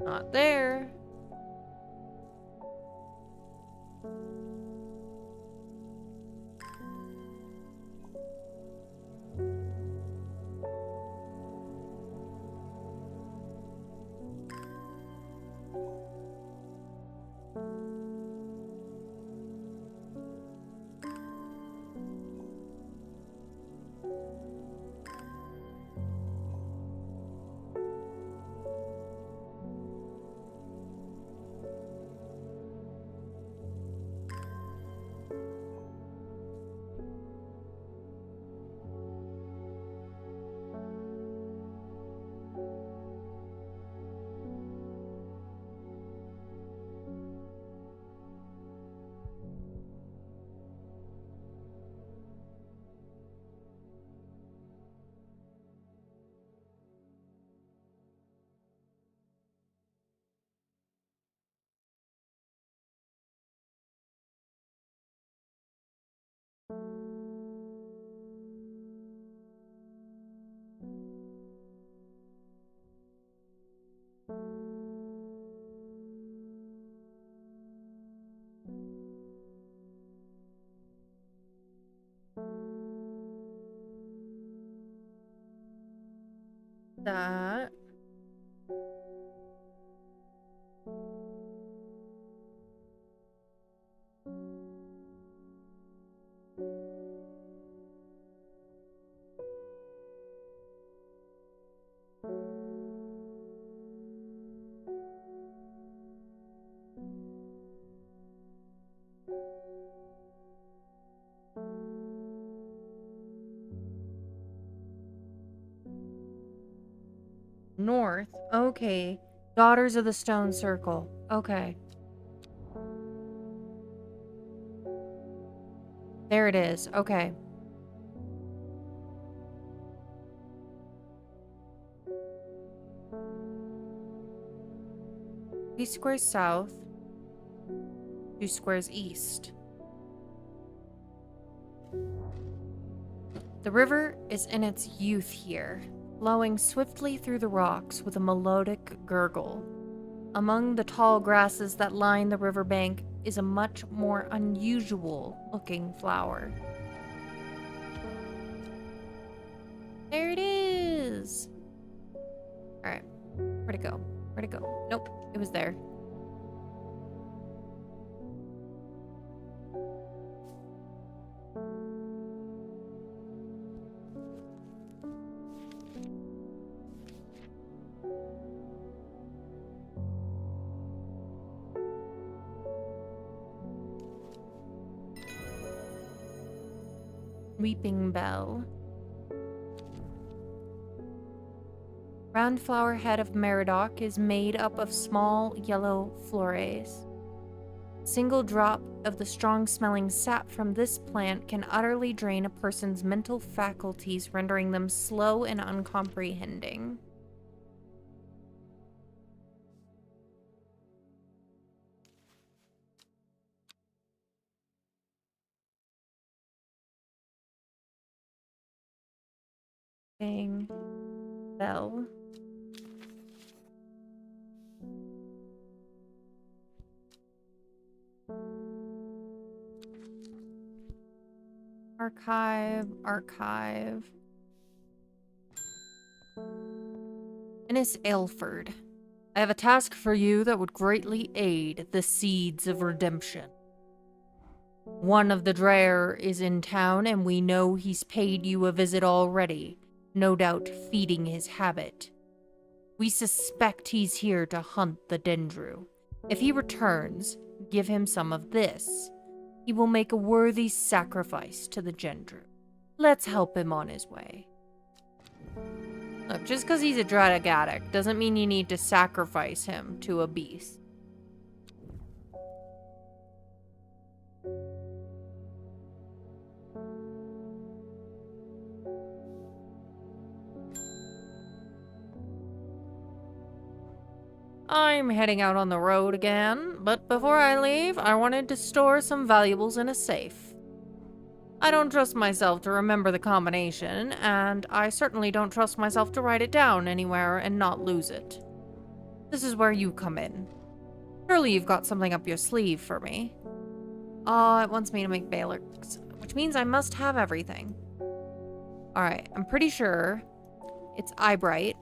Not there. That. North. Okay. Daughters of the Stone Circle. Okay. There it is. Okay. 3 squares south, 2 squares east. The river is in its youth here, flowing swiftly through the rocks with a melodic gurgle. Among the tall grasses that line the riverbank is a much more unusual looking flower. There it is! Alright, where'd it go? Where'd it go? Nope, it was there. Weeping Bell. Round flower head of Meridoc is made up of small yellow flores. A single drop of the strong-smelling sap from this plant can utterly drain a person's mental faculties, rendering them slow and uncomprehending. Weeping Bell. Archive. Miss Aylford, I have a task for you that would greatly aid the seeds of redemption. One of the Dreyer is in town, and we know he's paid you a visit already, no doubt feeding his habit. We suspect he's here to hunt the Dendru. If he returns, give him some of this. He will make a worthy sacrifice to the Dendru. Let's help him on his way. Look, just because he's a drug addict doesn't mean you need to sacrifice him to a beast. I'm heading out on the road again, but before I leave, I wanted to store some valuables in a safe. I don't trust myself to remember the combination, and I certainly don't trust myself to write it down anywhere and not lose it. This is where you come in. Surely you've got something up your sleeve for me. It wants me to make Baylor's, which means I must have everything. Alright, I'm pretty sure it's Eyebright.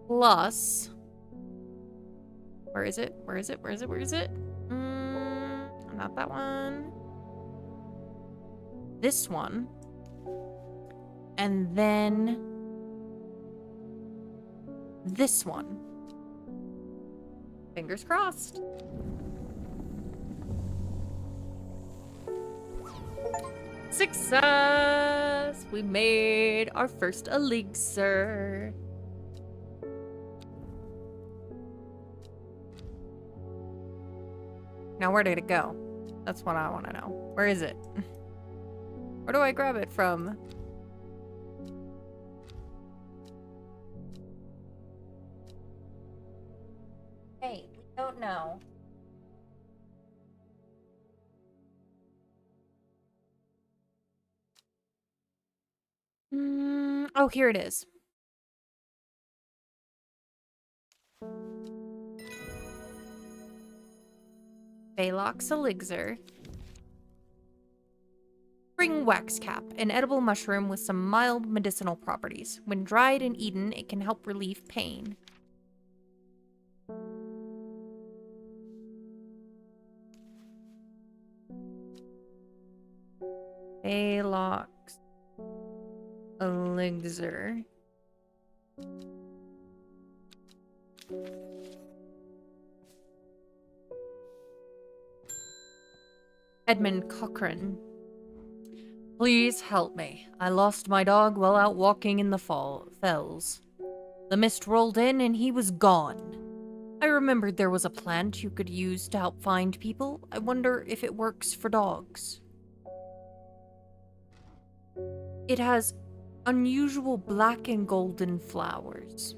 Plus... Where is it? Not that one. This one. And then... this one. Fingers crossed. Success! We made our first elixir. Now where did it go? That's what I want to know. Where is it? Where do I grab it from? Hey, we don't know. Oh, here it is. Baylock's elixir. Spring wax cap, an edible mushroom with some mild medicinal properties. When dried and eaten, it can help relieve pain. Baylock's elixir. Edmund Cochrane. Please help me. I lost my dog while out walking in the fells. The mist rolled in and he was gone. I remembered there was a plant you could use to help find people. I wonder if it works for dogs. It has unusual black and golden flowers.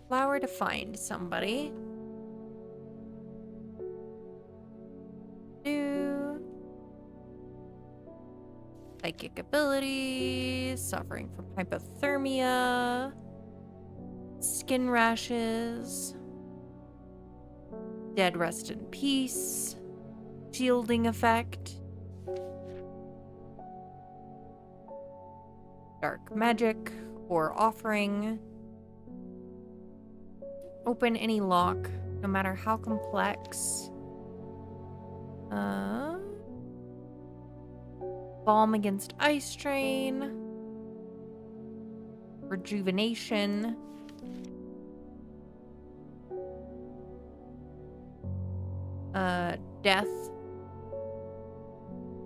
Flower to find somebody. Psychic abilities, suffering from hypothermia, skin rashes, dead rest in peace, shielding effect, dark magic or offering, open any lock, no matter how complex, balm against eye strain, rejuvenation, death,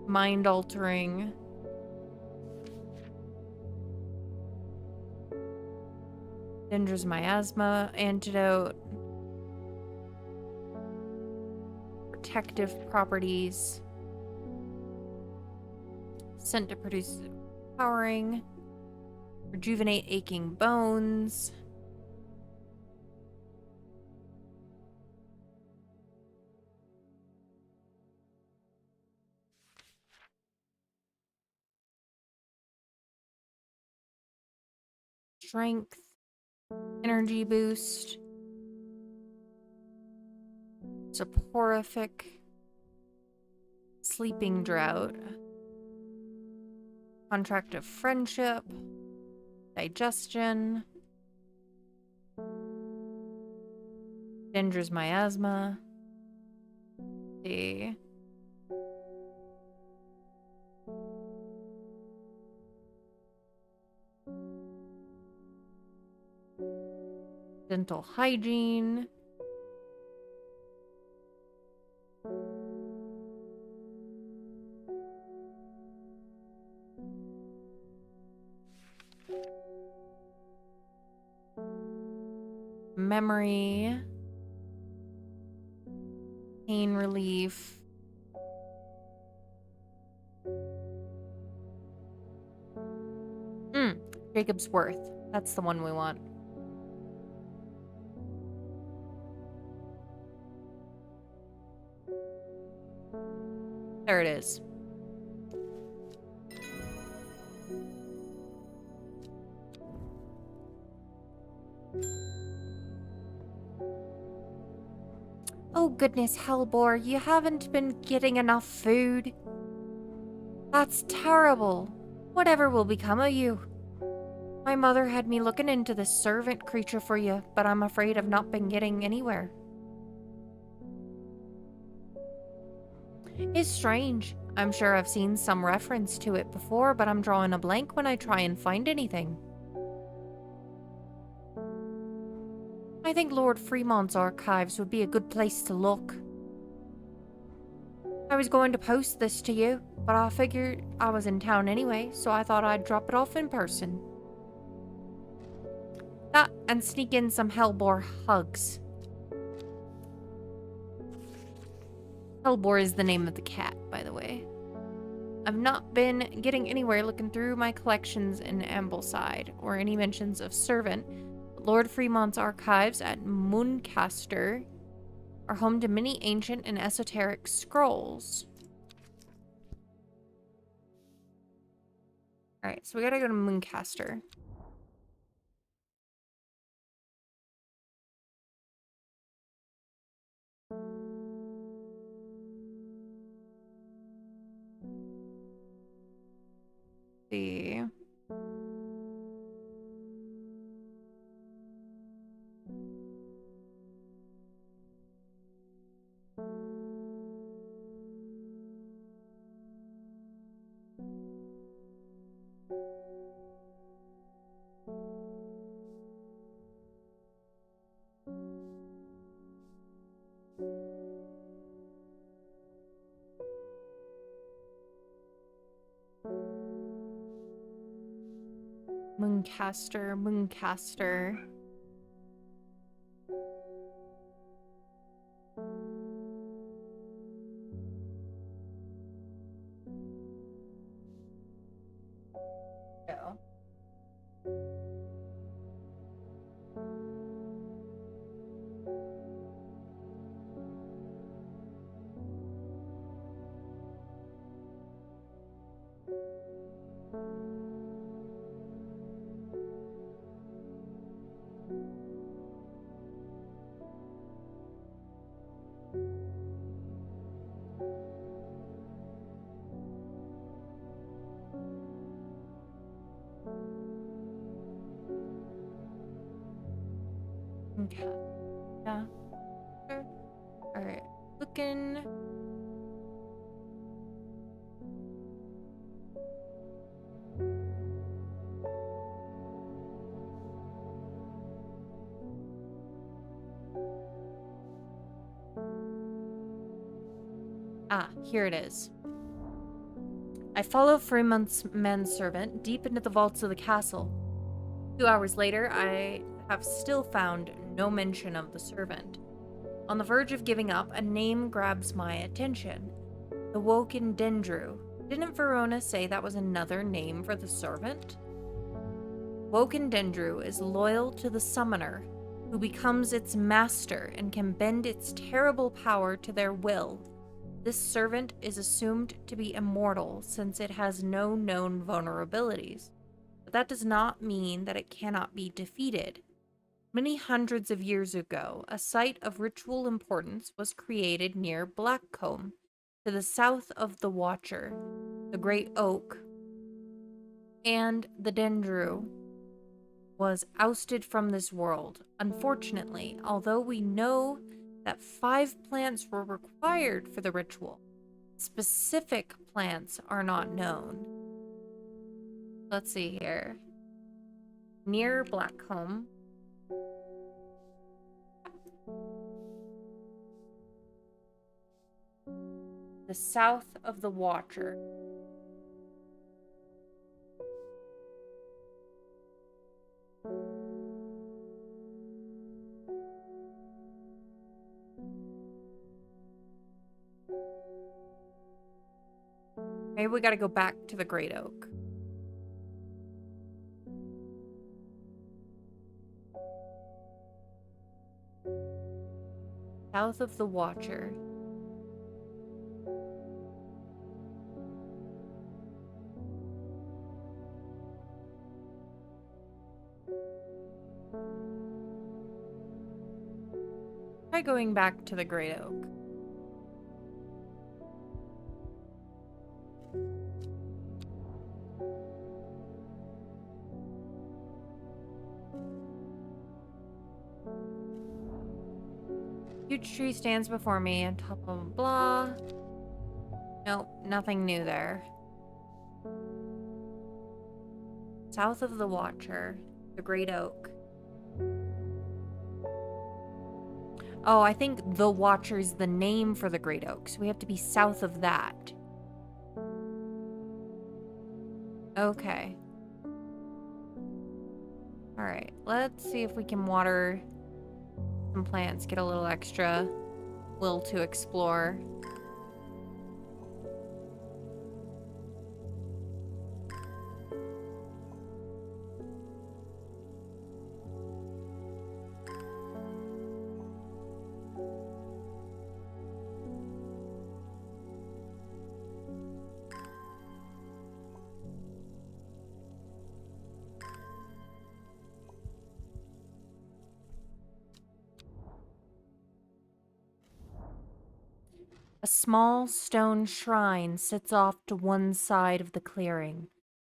mind altering, Dangerous miasma, antidote, protective properties, scent to produce powering, rejuvenate aching bones. Strength, energy boost, soporific, sleeping drought, contract of friendship, digestion, Dangerous miasma, the dental hygiene, memory, pain relief, Jacob's Worth. That's the one we want. There it is. Oh goodness, Hellbore, you haven't been getting enough food. That's terrible. Whatever will become of you? My mother had me looking into this servant creature for you, but I'm afraid I've not been getting anywhere. It's strange. I'm sure I've seen some reference to it before, but I'm drawing a blank when I try and find anything. I think Lord Fremont's archives would be a good place to look. I was going to post this to you, but I figured I was in town anyway, so I thought I'd drop it off in person. That, and sneak in some Hellbore hugs. Hellbore is the name of the cat, by the way. I've not been getting anywhere looking through my collections in Ambleside, or any mentions of servant. Lord Fremont's archives at Mooncaster are home to many ancient and esoteric scrolls. Alright, so we gotta go to Mooncaster. See. Mooncaster, Mooncaster. Go. Okay. Yeah. Sure. Alright. Looking. Ah, here it is. I follow Fremont's manservant deep into the vaults of the castle. 2 hours later, I have still found no mention of the servant. On the verge of giving up, a name grabs my attention. The Woken Dendru. Didn't Verona say that was another name for the servant? Woken Dendru is loyal to the summoner, who becomes its master and can bend its terrible power to their will. This servant is assumed to be immortal since it has no known vulnerabilities. But that does not mean that it cannot be defeated. Many hundreds of years ago, a site of ritual importance was created near Blackcomb, to the south of the Watcher, the Great Oak, and the Dendru was ousted from this world. Unfortunately, although we know that 5 plants were required for the ritual, specific plants are not known. Let's see here. Near Blackcomb. The south of the Watcher. Maybe we gotta go back to the Great Oak. South of the Watcher. Try going back to the Great Oak. Huge tree stands before me on top of blah. Nope, nothing new there. South of the Watcher, the Great Oak. Oh, I think the Watcher is the name for the Great Oak, so we have to be south of that. Okay. Alright, let's see if we can water some plants, get a little extra will to explore. A small stone shrine sits off to one side of the clearing.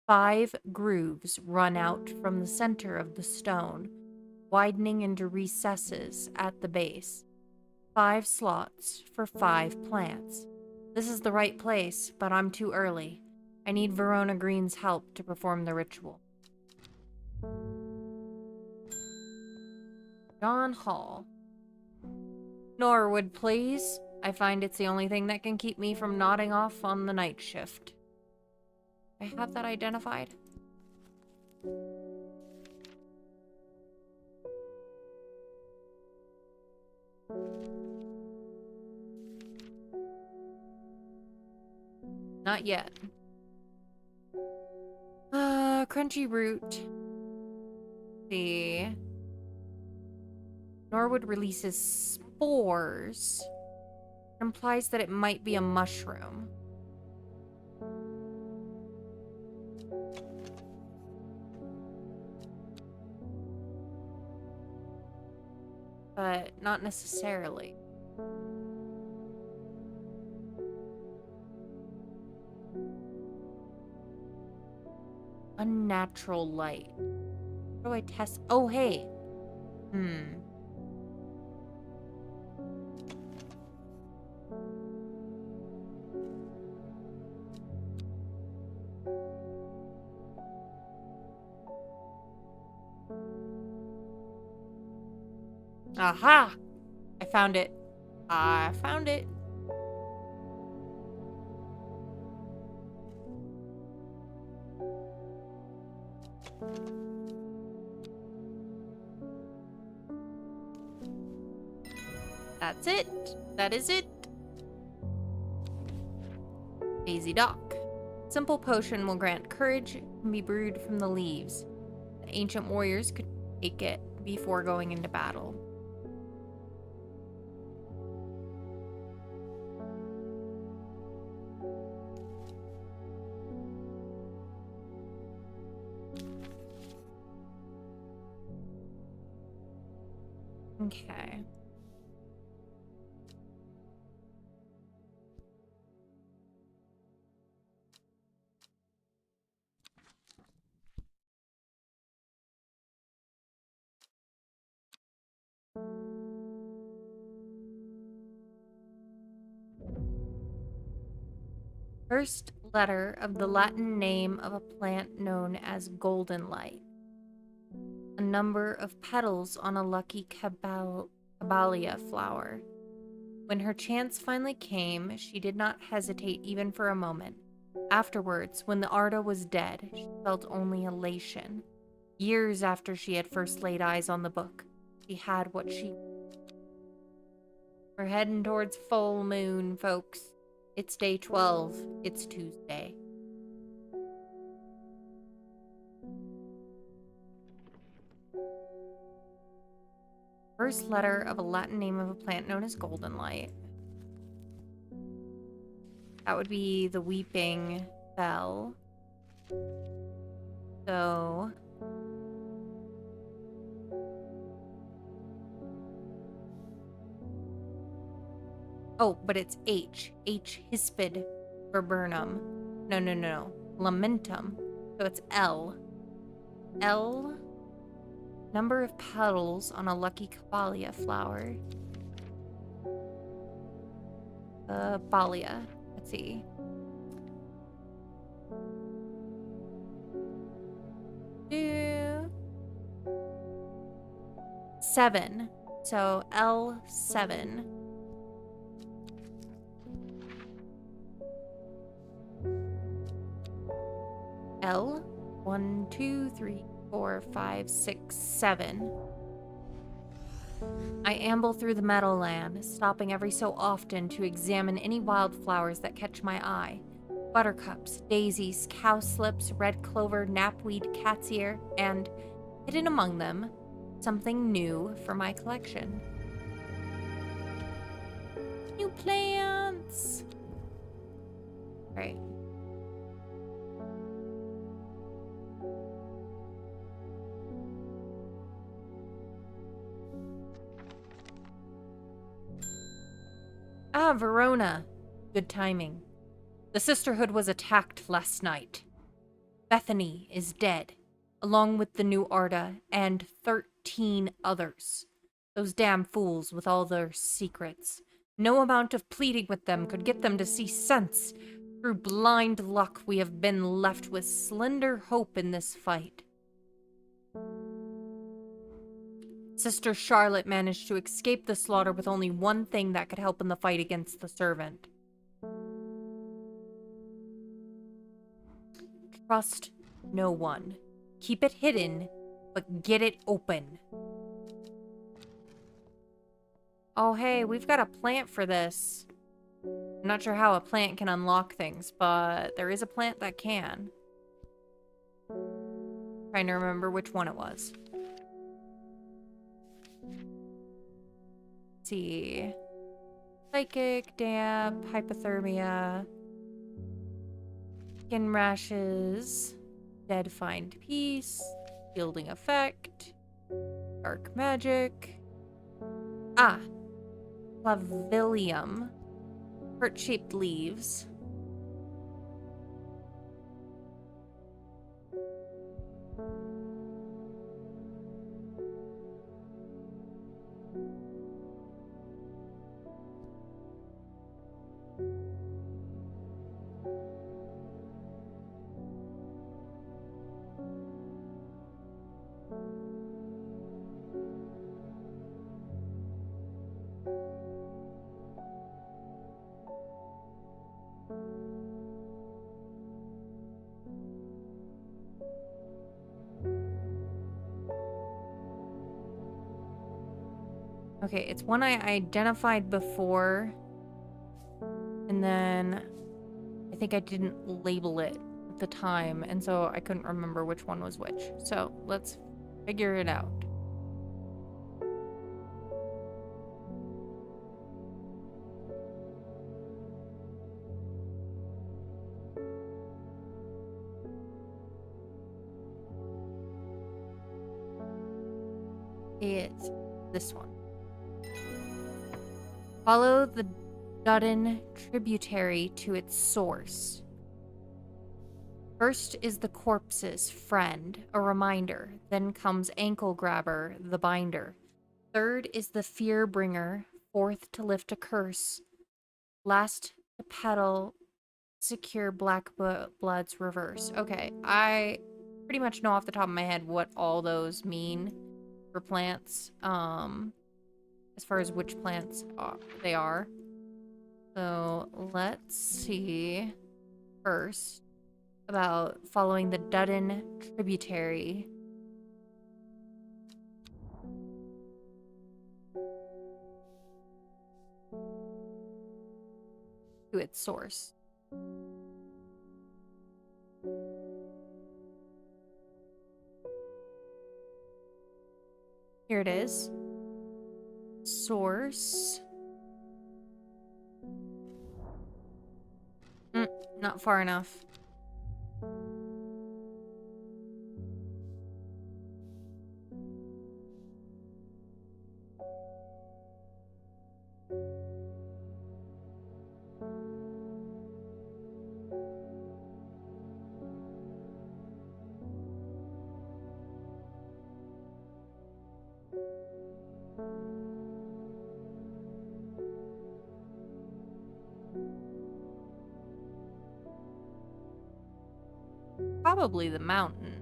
5 grooves run out from the center of the stone, widening into recesses at the base. 5 slots for 5 plants. This is the right place, but I'm too early. I need Verona Green's help to perform the ritual. John Hall. Norwood, please. I find it's the only thing that can keep me from nodding off on the night shift. I have that identified. Not yet. Crunchy root. Let's see. Norwood releases spores. It implies that it might be a mushroom. But not necessarily. Unnatural light. How do I test? Oh, hey. Aha! I found it. I found it. That's it. That is it. Daisy Dock. Simple potion will grant courage and be brewed from the leaves. The ancient warriors could take it before going into battle. Okay. First letter of the Latin name of a plant known as golden light. A number of petals on a lucky caballia flower. When her chance finally came, she did not hesitate even for a moment. Afterwards, when the Arda was dead, she felt only elation. Years after she had first laid eyes on the book, she had what she... We're heading towards full moon, folks. It's day 12. It's Tuesday. First letter of a Latin name of a plant known as golden light. That would be the weeping bell. So... Oh, but it's H. H. hispid viburnum. No. Lamentum. So it's L. L. Number of petals on a lucky caballia flower. Balia. Let's see. Seven. So L7. L. 1, 2, 3, 4, 5, 6, 7. I amble through the meadowland, stopping every so often to examine any wildflowers that catch my eye. Buttercups, daisies, cowslips, red clover, knapweed, cat's ear, and, hidden among them, something new for my collection. New plants! Right. Ah, Verona. Good timing. The Sisterhood was attacked last night. Bethany is dead, along with the new Arda and 13 others. Those damn fools with all their secrets. No amount of pleading with them could get them to see sense. Through blind luck, we have been left with slender hope in this fight. Sister Charlotte managed to escape the slaughter with only one thing that could help in the fight against the servant. Trust no one. Keep it hidden, but get it open. Oh, hey, we've got a plant for this. I'm not sure how a plant can unlock things, but there is a plant that can. Trying to remember which one it was. Let's see. Psychic, damp, hypothermia, skin rashes, dead find peace, shielding effect, dark magic. Ah, Clavilium, heart-shaped leaves. Okay, it's one I identified before, and then I think I didn't label it at the time, and so I couldn't remember which one was which. So let's figure it out. It's this one. Follow the Dudden tributary to its source. First is the corpse's friend, a reminder. Then comes ankle grabber, the binder. Third is the fear bringer. Fourth to lift a curse. Last to peddle secure black blood's reverse. Okay, I pretty much know off the top of my head what all those mean for plants. As far as which plants they are. So let's see first about following the Dudden tributary. To its source. Here it is. Source. Not far enough. Probably the mountain.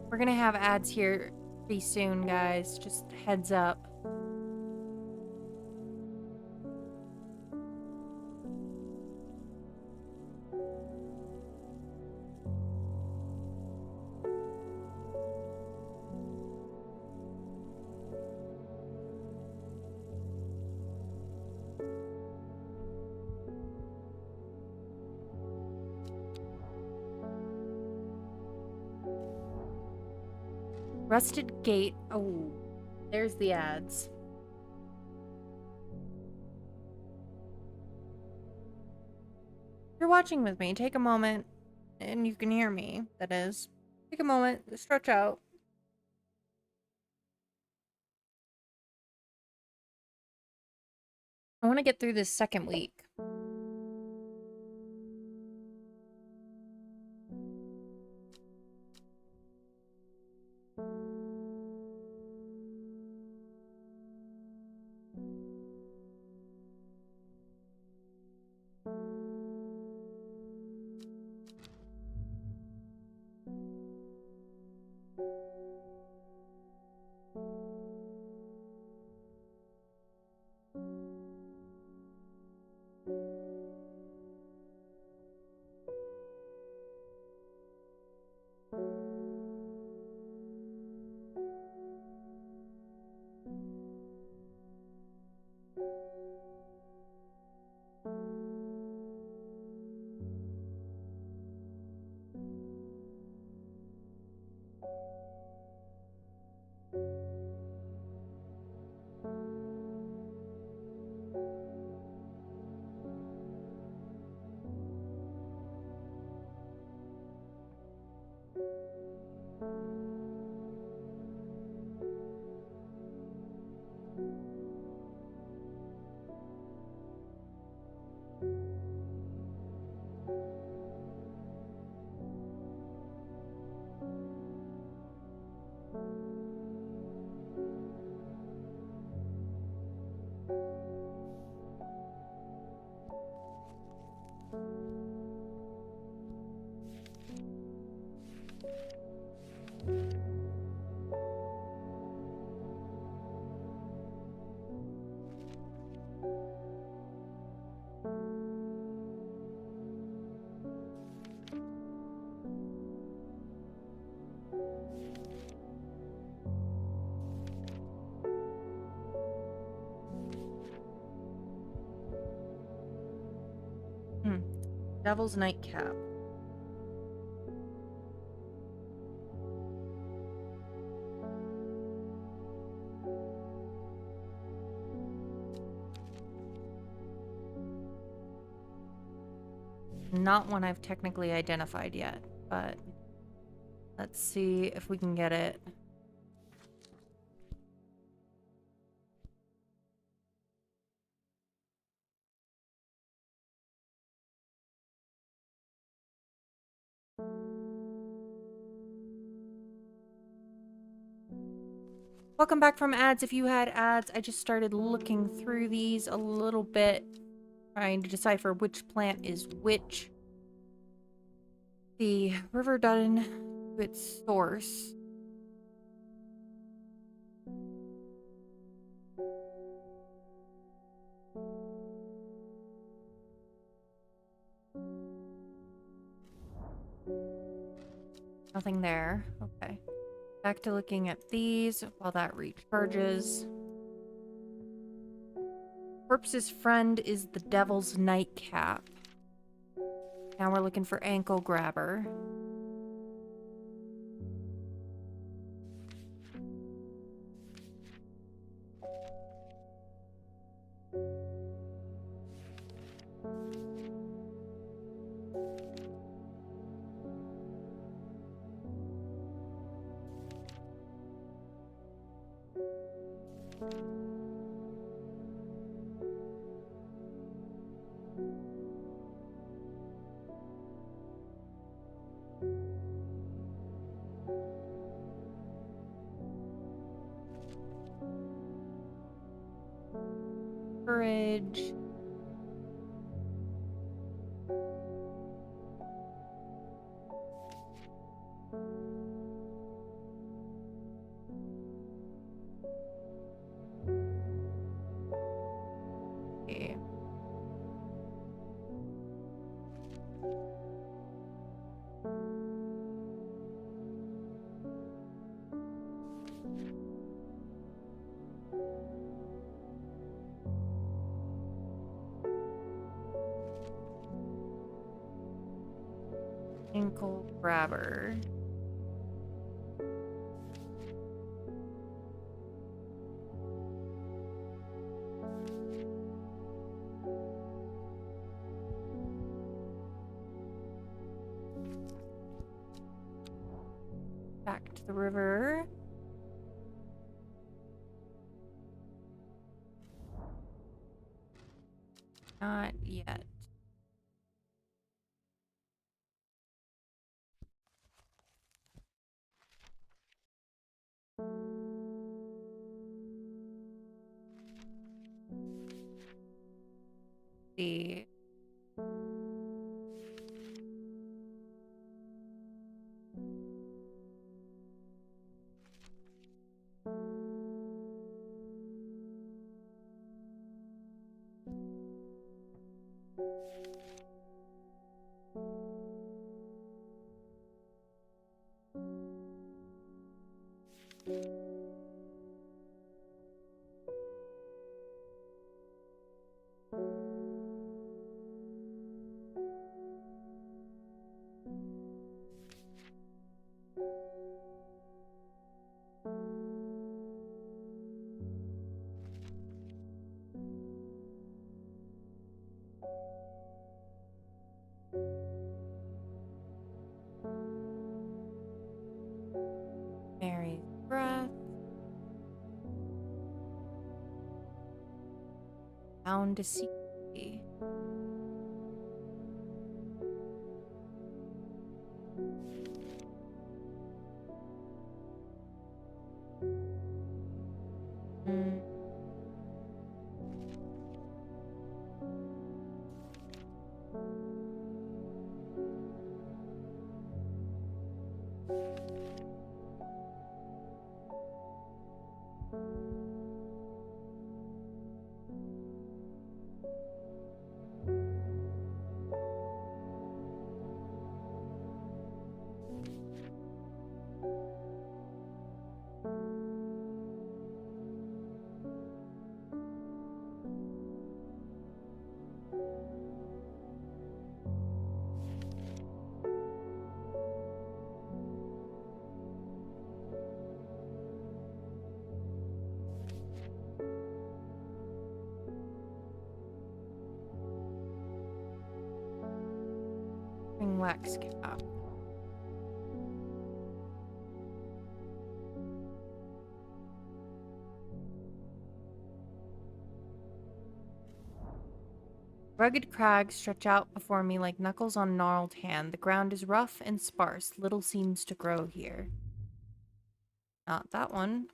We're gonna have ads here pretty soon, guys. Just heads up. Rusted Gate. Oh, there's the ads. If you're watching with me, take a moment, and you can hear me, that is. Take a moment, stretch out. I want to get through this second week. Devil's Nightcap. Not one I've technically identified yet, but let's see if we can get it. Welcome back from ads. If you had ads, I just started looking through these a little bit, trying to decipher which plant is which. The river done to its source. Nothing there. Okay. Back to looking at these while that recharges. Corpse's friend is the Devil's Nightcap. Now we're looking for Ankle Grabber. Courage. Okay. Ankle Grabber. Back to the river. Not yet. See. Mary's breath. Bound to see. Mm. wax cap. Rugged crags stretch out before me like knuckles on gnarled hand. The ground is rough and sparse. Little seems to grow here. Not that one.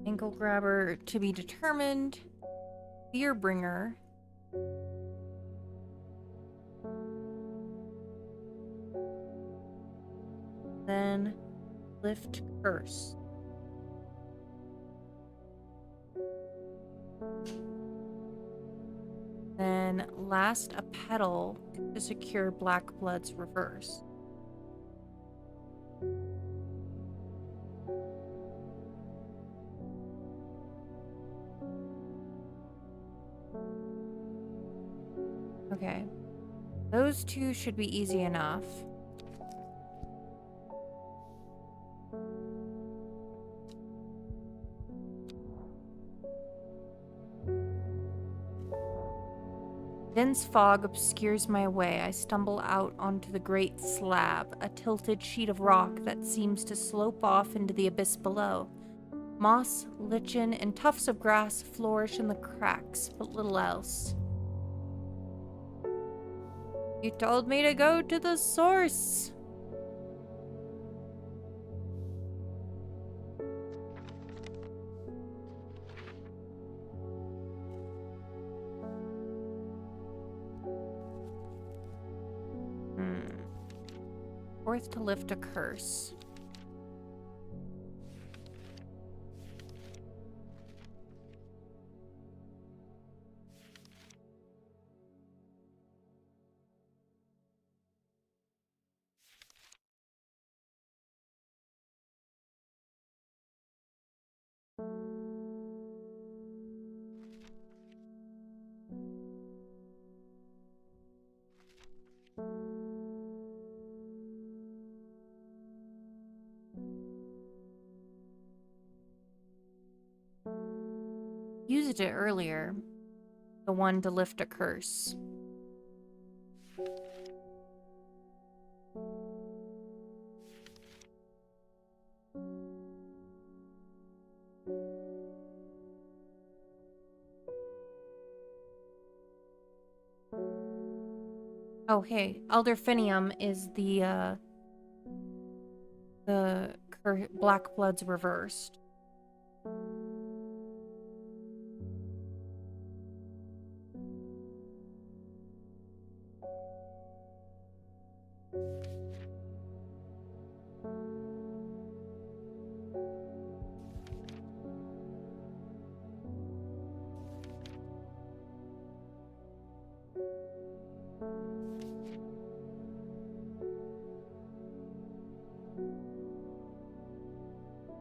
Ankle grabber to be determined. Fear bringer. Then lift curse. Then last a petal to secure Black Blood's reverse. Okay. Those two should be easy enough. Dense fog obscures my way. I stumble out onto the great slab, a tilted sheet of rock that seems to slope off into the abyss below. Moss, lichen, and tufts of grass flourish in the cracks, but little else. You told me to go to the source. Fourth to lift a curse. Used it earlier. The one to lift a curse. Oh, hey, Elderfinium is the Black Blood's reversed.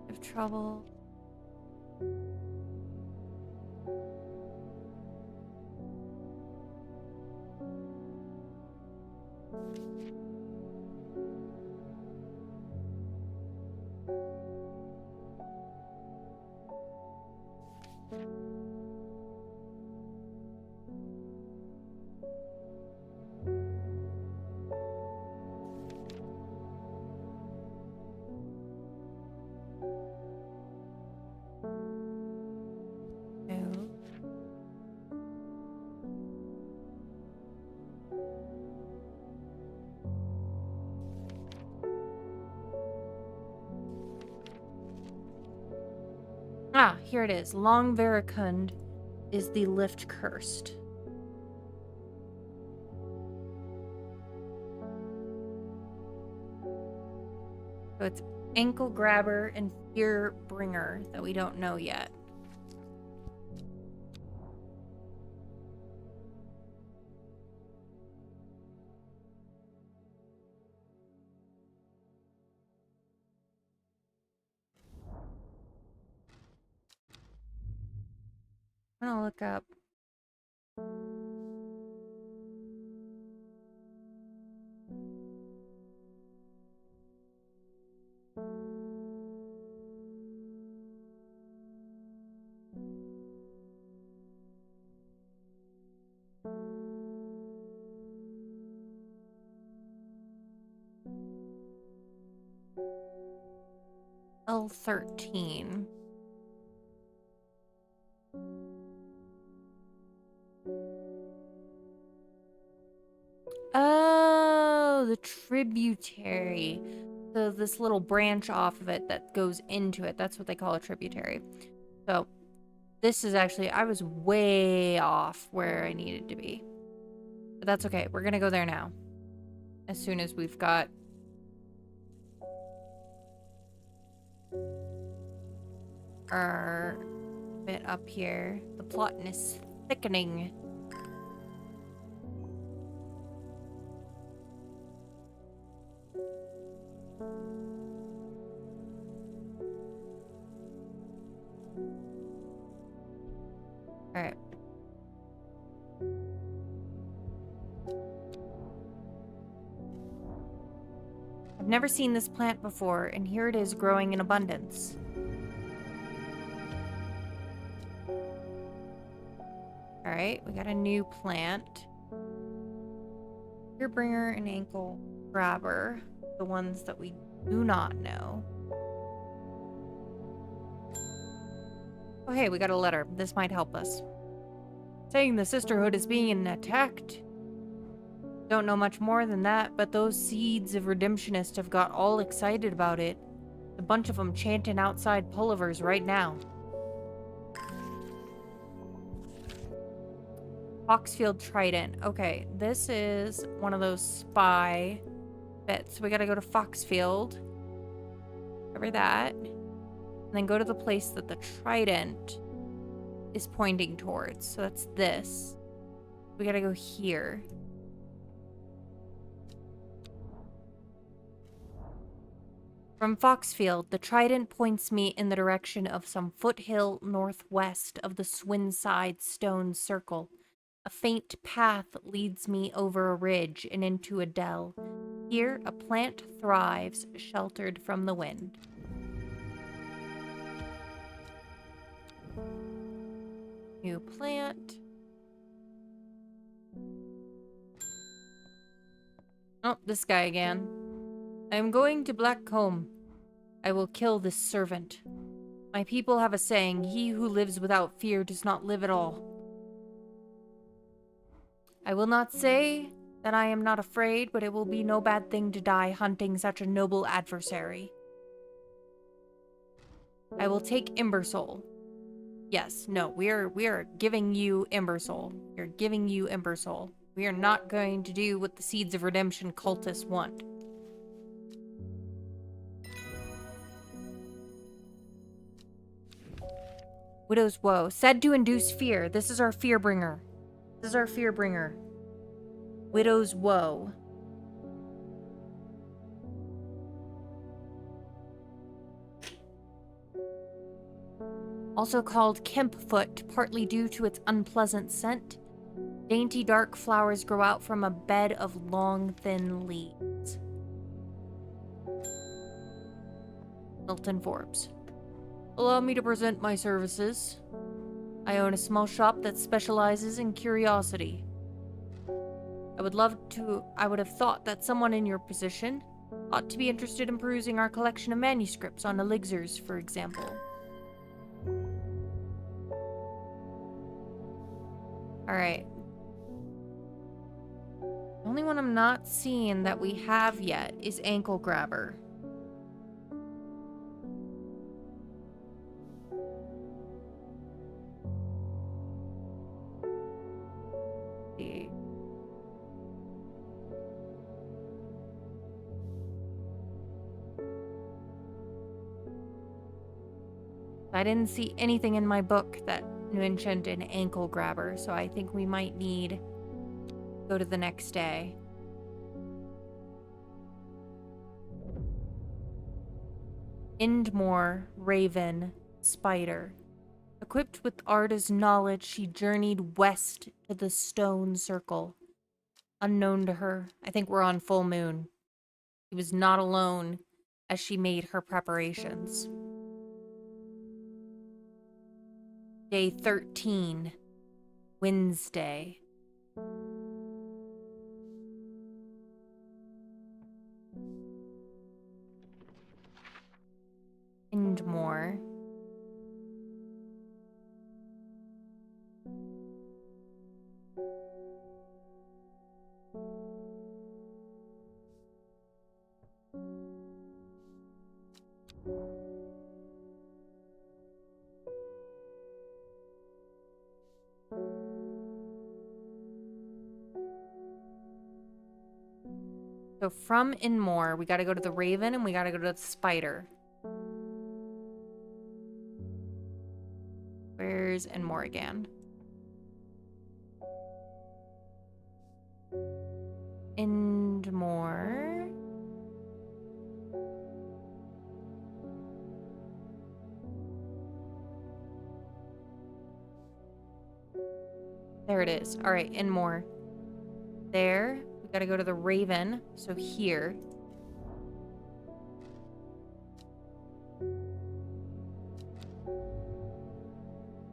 Of trouble. No. Ah, here it is. Long Veracund is the lift cursed. So it's ankle grabber and fear bringer that we don't know yet. I'm gonna look up. L13. Oh, the tributary. So this little branch off of it that goes into it. That's what they call a tributary. So this is actually, I was way off where I needed to be. But that's okay. We're going to go there now. As soon as we've got our bit up here. The plot is thickening. Alright. I've never seen this plant before, and here it is growing in abundance. Alright, we got a new plant. Earbringer and ankle grabber. The ones that we do not know. Oh hey, we got a letter. This might help us. Saying the Sisterhood is being attacked. Don't know much more than that, but those seeds of redemptionist have got all excited about it. A bunch of them chanting outside Pulliver's right now. Foxfield Trident. Okay, this is one of those spy bits. We gotta go to Foxfield. Cover that. And then go to the place that the trident is pointing towards. So that's this. We gotta go here. From Foxfield, the trident points me in the direction of some foothill northwest of the Swinside Stone Circle. A faint path leads me over a ridge and into a dell. Here, a plant thrives, sheltered from the wind. New plant. Oh, this guy again. I am going to Blackcomb. I will kill this servant. My people have a saying, he who lives without fear does not live at all. I will not say that I am not afraid, but it will be no bad thing to die hunting such a noble adversary. I will take Embersoul. Yes, no, we are giving you Embersoul. We're giving you Embersoul. We are not going to do what the Seeds of Redemption cultists want. Widow's Woe. Said to induce fear. This is our fear bringer. This is our fear bringer. Widow's Woe. Also called Kempfoot, partly due to its unpleasant scent. Dainty dark flowers grow out from a bed of long, thin leaves. Milton Forbes. Allow me to present my services. I own a small shop that specializes in curiosity. I would have thought that someone in your position ought to be interested in perusing our collection of manuscripts on elixirs, for example. Alright. The only one I'm not seeing that we have yet is Ankle Grabber. see. I didn't see anything in my book that mentioned an ankle grabber, so I think we might need to go to the next day. Indmore, Raven, Spider. Equipped with Arda's knowledge, she journeyed west to the stone circle. Unknown to her, I think we're on full moon. She was not alone as she made her preparations. Day 13, Wednesday. Indmore. So from Inmore, we gotta go to the Raven and we gotta go to the Spider. Where's Inmore again? Indmore. There it is. All right, Inmore. There. We gotta go to the Raven. So here.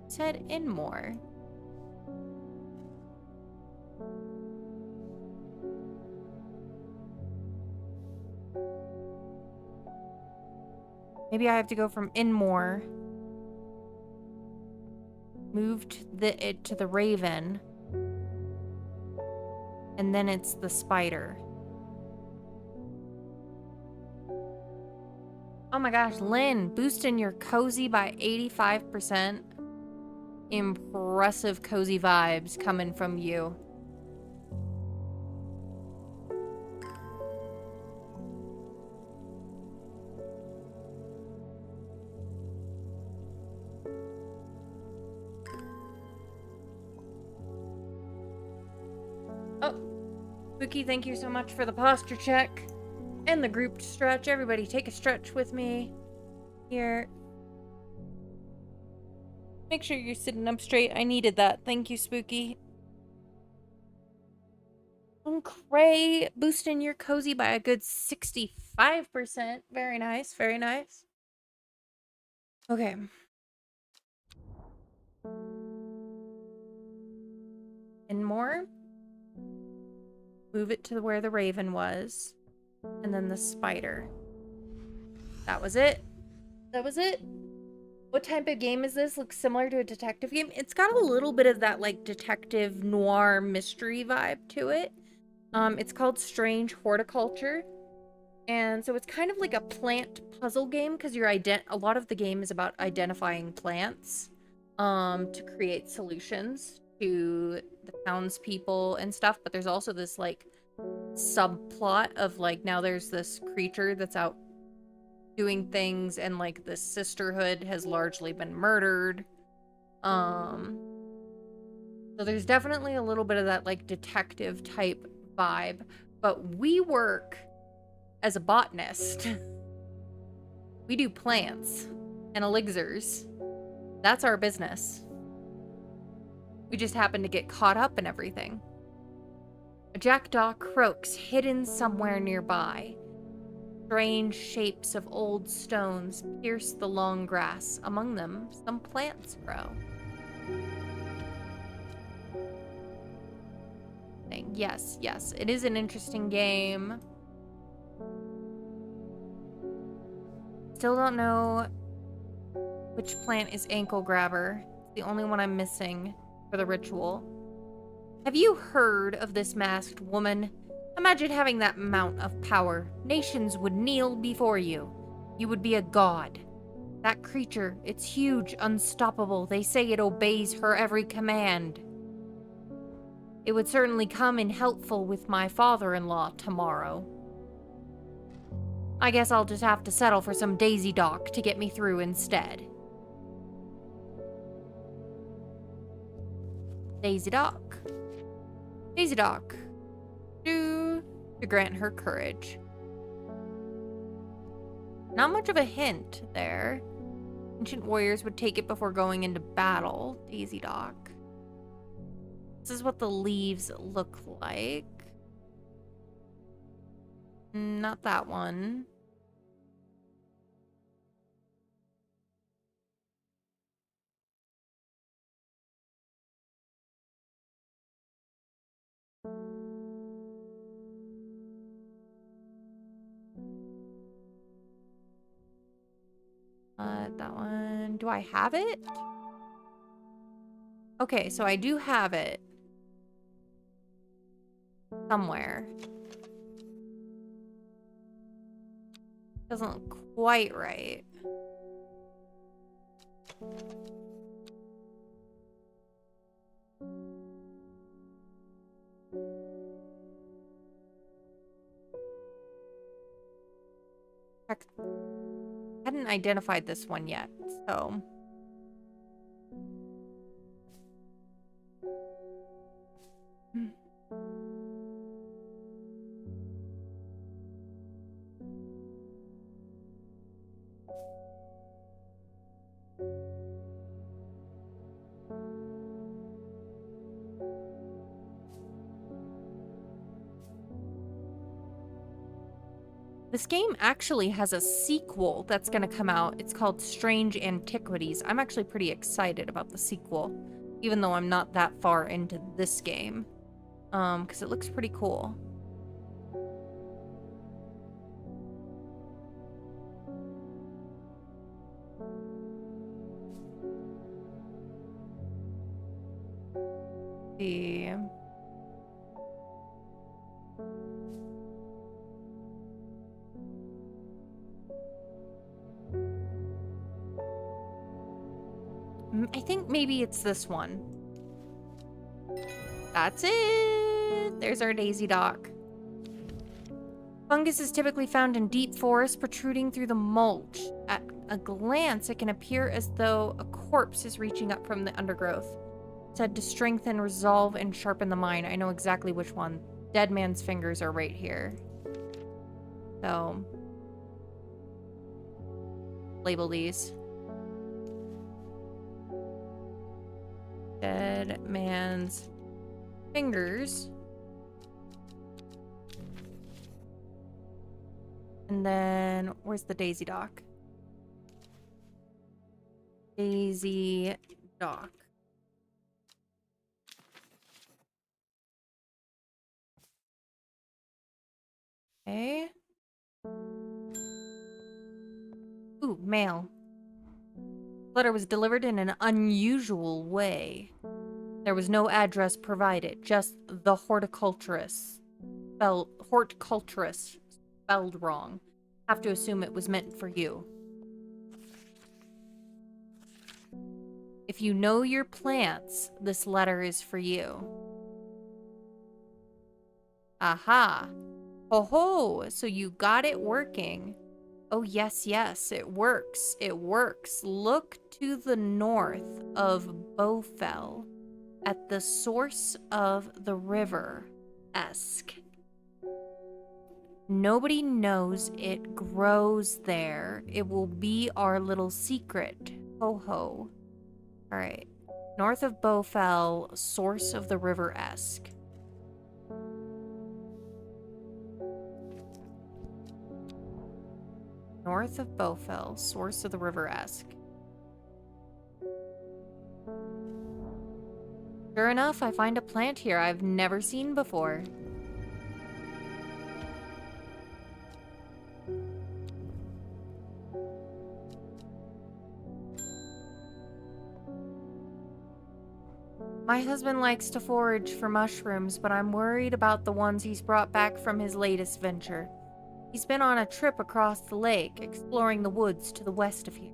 Said Inmore. Maybe I have to go from Inmore. Moved it to the Raven. And then it's the Spider. Oh my gosh, Lynn, boosting your cozy by 85%. Impressive cozy vibes coming from you. Oh, Spooky, thank you so much for the posture check and the group stretch. Everybody take a stretch with me here. Make sure you're sitting up straight. I needed that. Thank you, Spooky. And Cray, boosting your cozy by a good 65%. Very nice, very nice. Okay. And more. Move it to where the Raven was. And then the Spider. That was it. That was it. What type of game is this? Looks similar to a detective game. It's got a little bit of that like detective noir mystery vibe to it. It's called Strange Horticulture. And so it's kind of like a plant puzzle game because a lot of the game is about identifying plants to create solutions to the townspeople and stuff. But there's also this like subplot of like now there's this creature that's out doing things and like the sisterhood has largely been murdered. So there's definitely a little bit of that like detective type vibe, but we work as a botanist. We do plants and elixirs. That's our business. We just happen to get caught up in everything. A jackdaw croaks hidden somewhere nearby. Strange shapes of old stones pierce the long grass. Among them, some plants grow. Yes, yes, it is an interesting game. Still don't know which plant is ankle grabber. It's the only one I'm missing for the ritual. Have you heard of this masked woman? Imagine having that amount of power. Nations would kneel before you. You would be a god. That creature, it's huge, unstoppable. They say it obeys her every command. It would certainly come in helpful with my father-in-law tomorrow. I guess I'll just have to settle for some Daisy Dock to get me through instead. Daisy Dock. Daisy Dock. To grant her courage. Not much of a hint there. Ancient warriors would take it before going into battle. Daisy Dock. This is what the leaves look like. Not that one. That one. Do I have it? Okay, so I do have it. Somewhere. Doesn't look quite right. Heck, I hadn't identified this one yet, so... This game actually has a sequel that's going to come out. It's called Strange Antiquities. I'm actually pretty excited about the sequel, even though I'm not that far into this game, because it looks pretty cool. See. I think maybe it's this one. That's it. There's our Daisy Dock. Fungus is typically found in deep forests protruding through the mulch. At a glance, it can appear as though a corpse is reaching up from the undergrowth. Said to strengthen, resolve, and sharpen the mind. I know exactly which one. Dead man's fingers are right here. So, label these. Dead man's fingers. And then, where's the Daisy Dock? Daisy Dock. Okay. Ooh, mail. Letter was delivered in an unusual way. There was no address provided, just the horticulturist. Horticulturist spelled wrong. Have to assume it was meant for you. If you know your plants, this letter is for you. Aha. Ho ho, so you got it working. Oh, yes, yes, it works. It works. Look to the north of Bowfell, at the source of the river. Esk. Nobody knows it grows there. It will be our little secret. Ho ho. All right. North of Bowfell, source of the river Esk. North of Bowfell, source of the river Esk. Sure enough, I find a plant here I've never seen before. My husband likes to forage for mushrooms, but I'm worried about the ones he's brought back from his latest venture. He's been on a trip across the lake, exploring the woods to the west of here.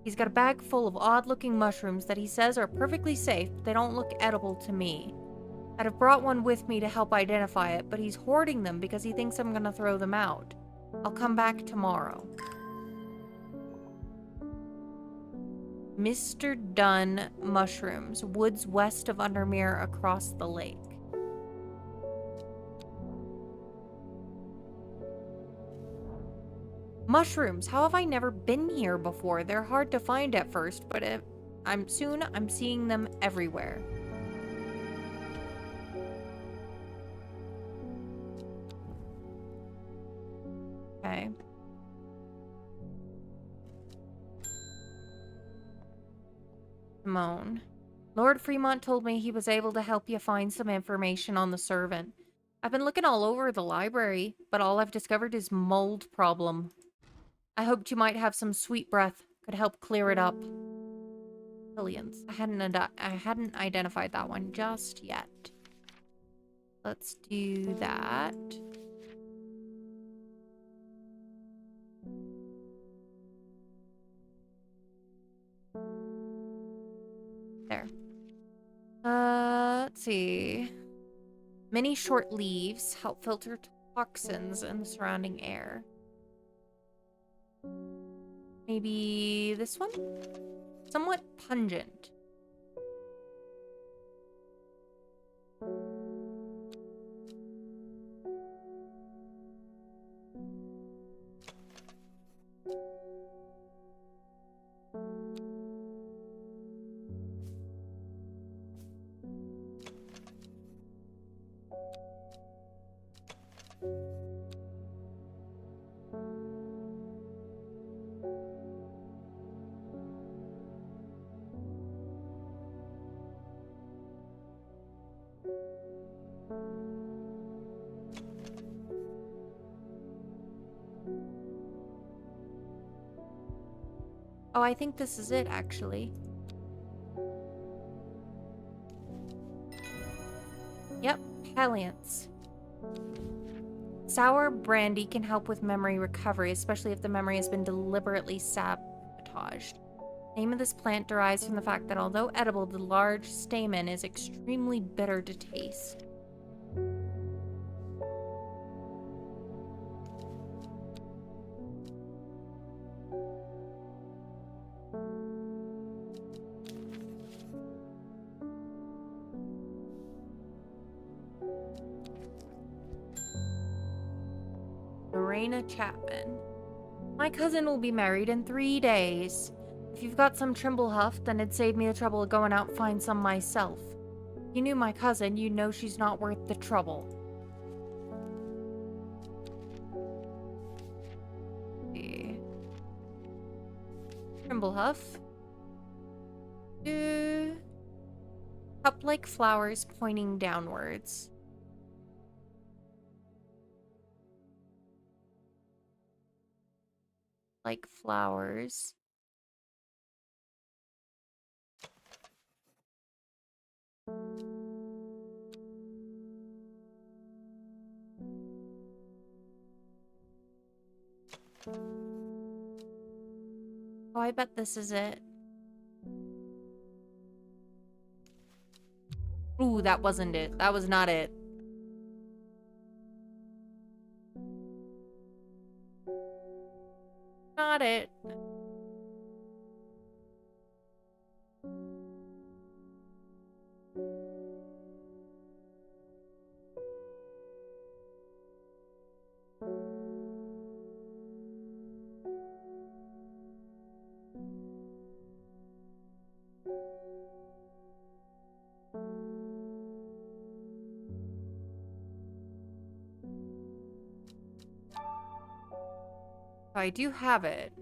He's got a bag full of odd-looking mushrooms that he says are perfectly safe, but they don't look edible to me. I'd have brought one with me to help identify it, but he's hoarding them because he thinks I'm gonna throw them out. I'll come back tomorrow. Mr. Dunn Mushrooms, woods west of Undermere across the lake. Mushrooms, how have I never been here before? They're hard to find at first, but I'm seeing them everywhere. Okay. Simone. Lord Fremont told me he was able to help you find some information on the servant. I've been looking all over the library, but all I've discovered is mold problem. I hoped you might have some sweet breath, could help clear it up. Billions. I hadn't identified that one just yet. Let's do that. There. Let's see. Many short leaves help filter toxins in the surrounding air. Maybe this one? Somewhat pungent. Oh, I think this is it, actually. Yep, Palliance. Sour brandy can help with memory recovery, especially if the memory has been deliberately sabotaged. The name of this plant derives from the fact that although edible, the large stamen is extremely bitter to taste. Lorena Chapman. My cousin will be married in 3 days. If you've got some Trimblehuff, then it'd save me the trouble of going out and find some myself. If you knew my cousin, you'd know she's not worth the trouble. See. Trimblehuff. Cup-like flowers pointing downwards. Like flowers. Oh, I bet this is it. Ooh, that wasn't it. That was not it. Not it. Oh, I do have it.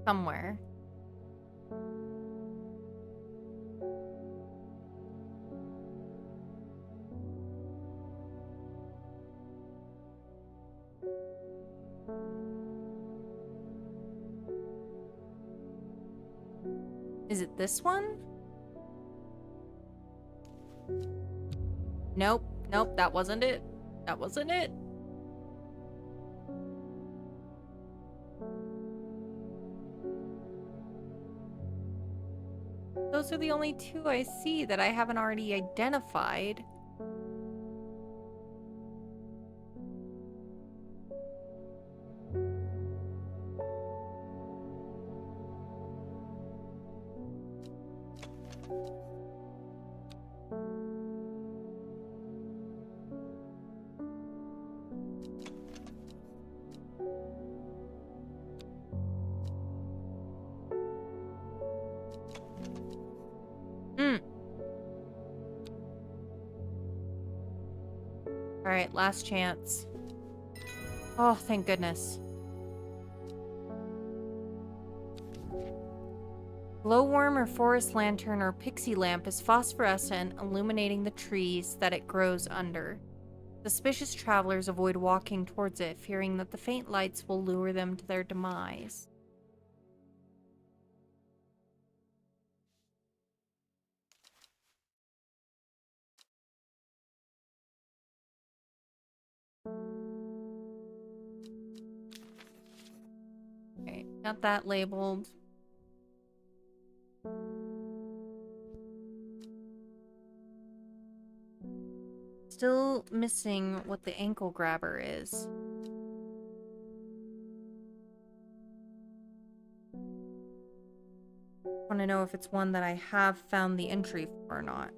Somewhere. Is it this one? Nope. Nope, that wasn't it. That wasn't it. Those are the only two I see that I haven't already identified. Alright, last chance. Oh, thank goodness. Glowworm or forest lantern or pixie lamp is phosphorescent, illuminating the trees that it grows under. Suspicious travelers avoid walking towards it, fearing that the faint lights will lure them to their demise. Okay, got that labeled. Still missing what the ankle grabber is. Want to know if it's one that I have found the entry for or not.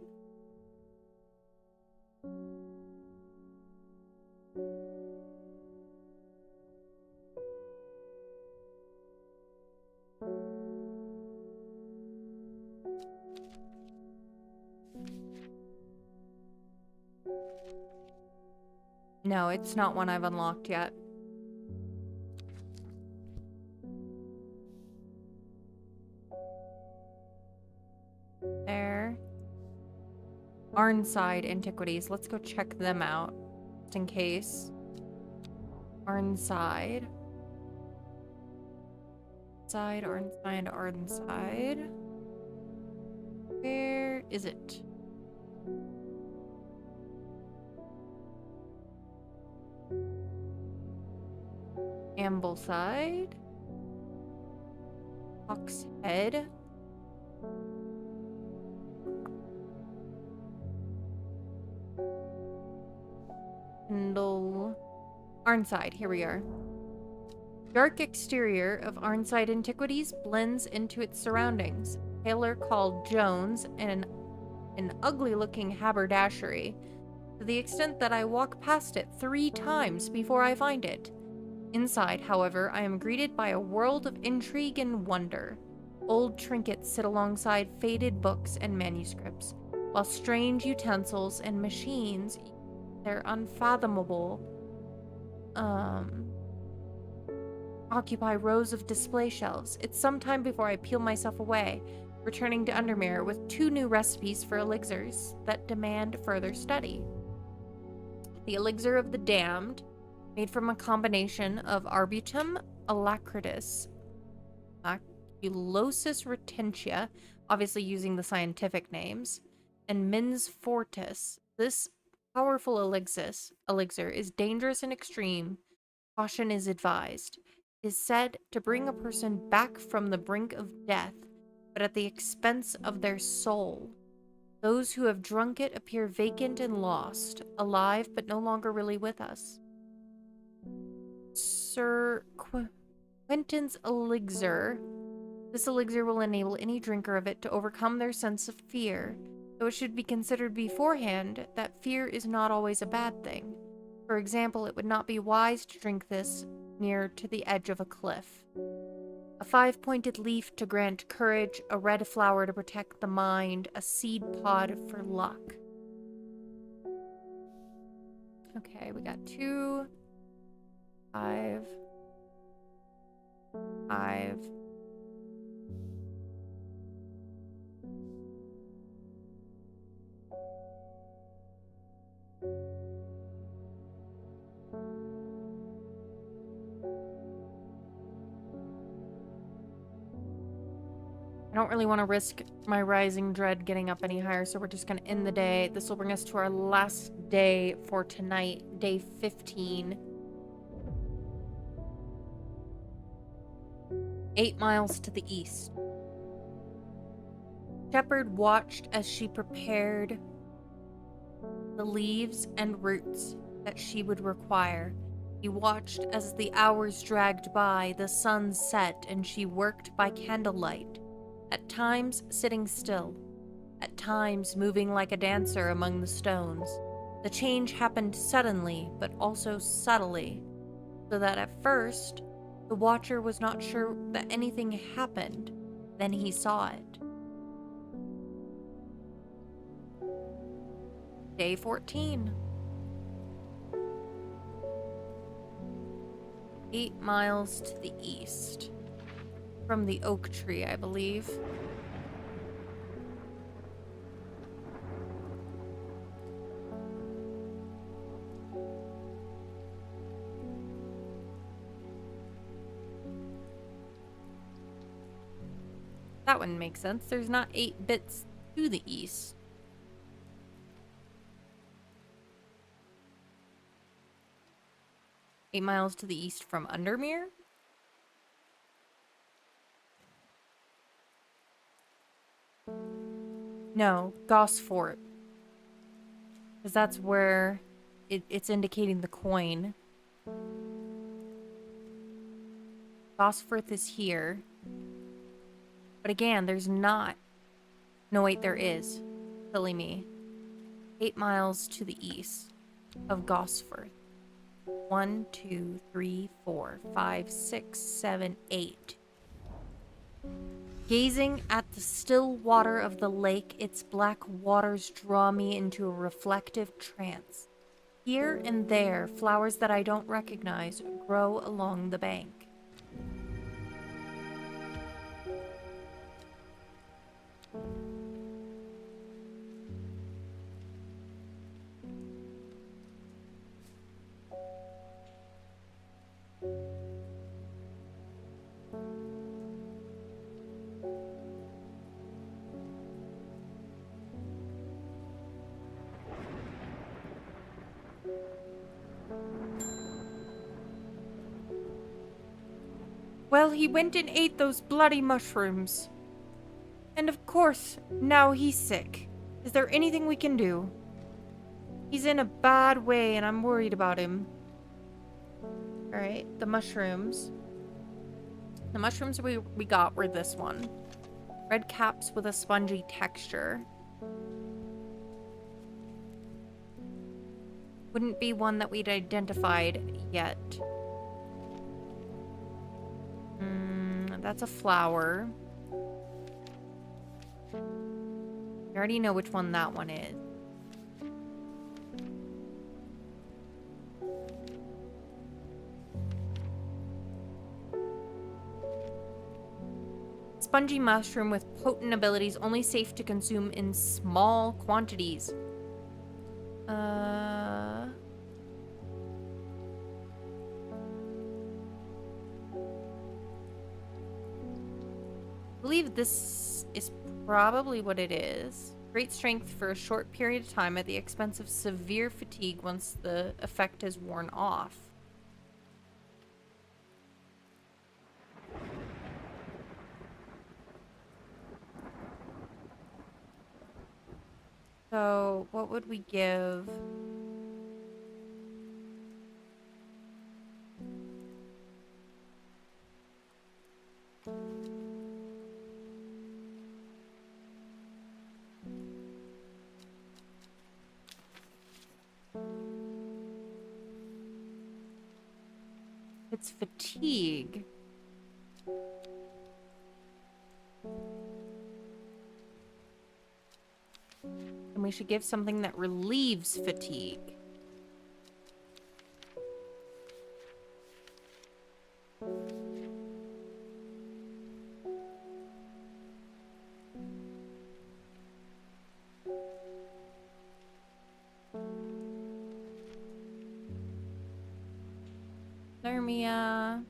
No, it's not one I've unlocked yet. There. Arnside Antiquities. Let's go check them out. Just in case. Arnside. Arnside. Where is it? Ambleside. Hawkshead. Kendall. Arnside, here we are. Dark exterior of Arnside Antiquities blends into its surroundings. A tailor called Jones and an ugly-looking haberdashery, to the extent that I walk past it 3 times before I find it. Inside, however, I am greeted by a world of intrigue and wonder. Old trinkets sit alongside faded books and manuscripts, while strange utensils and machines, they're unfathomable, occupy rows of display shelves. It's some time before I peel myself away, returning to Undermere with 2 new recipes for elixirs that demand further study. The elixir of the damned, made from a combination of Arbutum alacritus, Maculosus retentia, obviously using the scientific names, and Mins fortis. This powerful elixir is dangerous and extreme. Caution is advised. It is said to bring a person back from the brink of death, but at the expense of their soul. Those who have drunk it appear vacant and lost, alive but no longer really with us. Sir Quentin's elixir. This elixir will enable any drinker of it to overcome their sense of fear, though it should be considered beforehand that fear is not always a bad thing. For example, it would not be wise to drink this near to the edge of a cliff. A 5-pointed leaf to grant courage, a red flower to protect the mind, a seed pod for luck. Okay, we got 2, 5, 5. I don't really want to risk my rising dread getting up any higher, so we're just going to end the day. This will bring us to our last day for tonight, day 15. 8 miles to the east. Shepherd watched as she prepared the leaves and roots that she would require. He watched as the hours dragged by, the sun set, and she worked by candlelight. At times sitting still, at times moving like a dancer among the stones. The change happened suddenly, but also subtly, so that at first, the watcher was not sure that anything happened. Then he saw it. Day 14. 8 miles to the east. From the oak tree, I believe. That wouldn't make sense. There's not 8 bits to the east. Eight miles to the east from Undermere? No, Gosfort. Because that's where it's indicating the coin. Gosforth is here. But again, there's not. No, wait, there is. Silly me. 8 miles to the east of Gosforth. 1, 2, 3, 4, 5, 6, 7, 8. Gazing at the still water of the lake, its black waters draw me into a reflective trance. Here and there, flowers that I don't recognize grow along the bank. Well, he went and ate those bloody mushrooms. And of course, now he's sick. Is there anything we can do? He's in a bad way and I'm worried about him. Alright, the mushrooms. The mushrooms we got were this one. Red caps with a spongy texture. Wouldn't be one that we'd identified yet. That's a flower. I already know which one that one is. Spongy mushroom with potent abilities, only safe to consume in small quantities. I believe this is probably what it is. Great strength for a short period of time at the expense of severe fatigue once the effect is worn off. So, what would we give? It's fatigue. And we should give something that relieves fatigue. Thermia.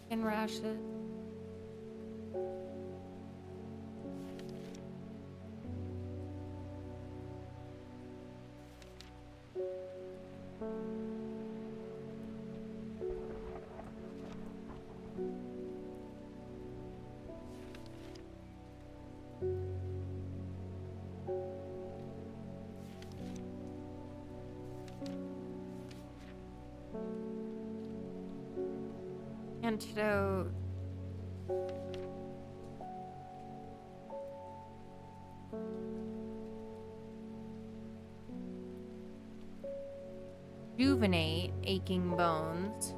Skin rashes. Antidote. Rejuvenate aching bones.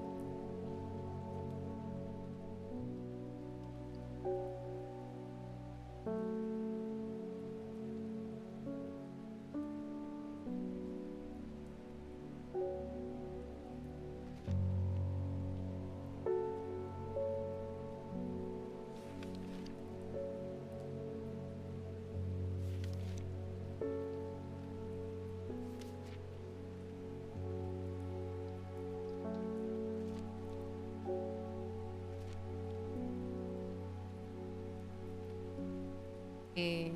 see.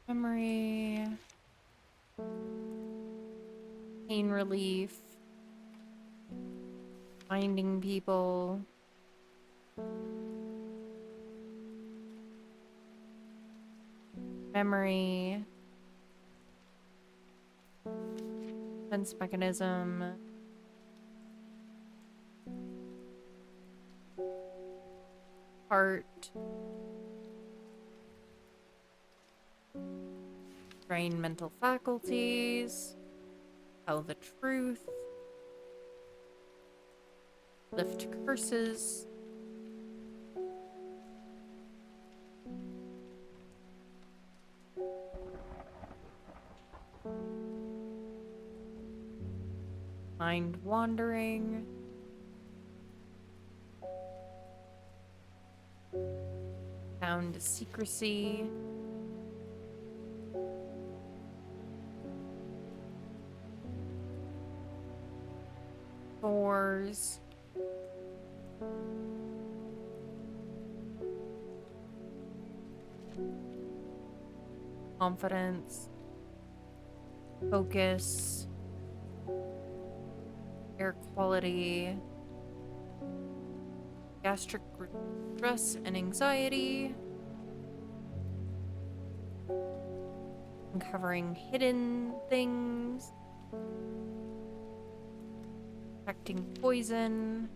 Memory. Pain relief. Finding people. Memory. Defense mechanism. Heart. Drain mental faculties. Tell the truth. Lift curses. Mind wandering. Found secrecy. Fours. Confidence. Focus. Air quality. Gastric stress and anxiety. Uncovering hidden things. Detecting poison.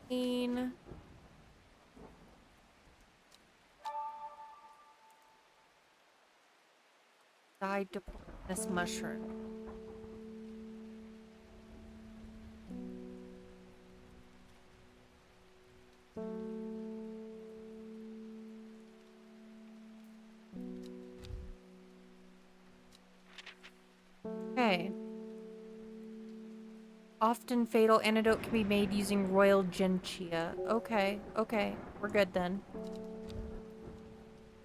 Pain. Died to this mushroom. Okay. Often fatal antidote can be made using royal gentian. Okay, okay. We're good then.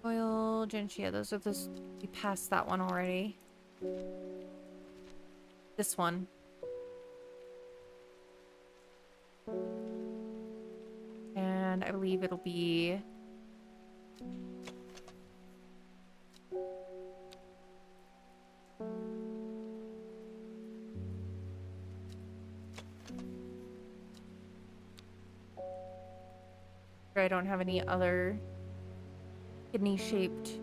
Royal gentian. Those are this. We passed that one already. This one. And I believe it'll be... I don't have any other kidney-shaped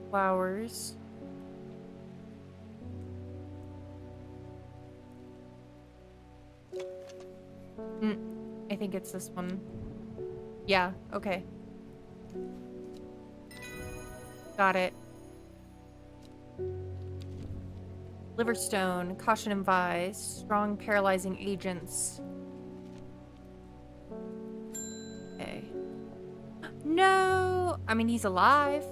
flowers. I think it's this one. Yeah, okay. Got it. Liverstone, caution advised, strong paralyzing agents. Okay. No! I mean, he's alive.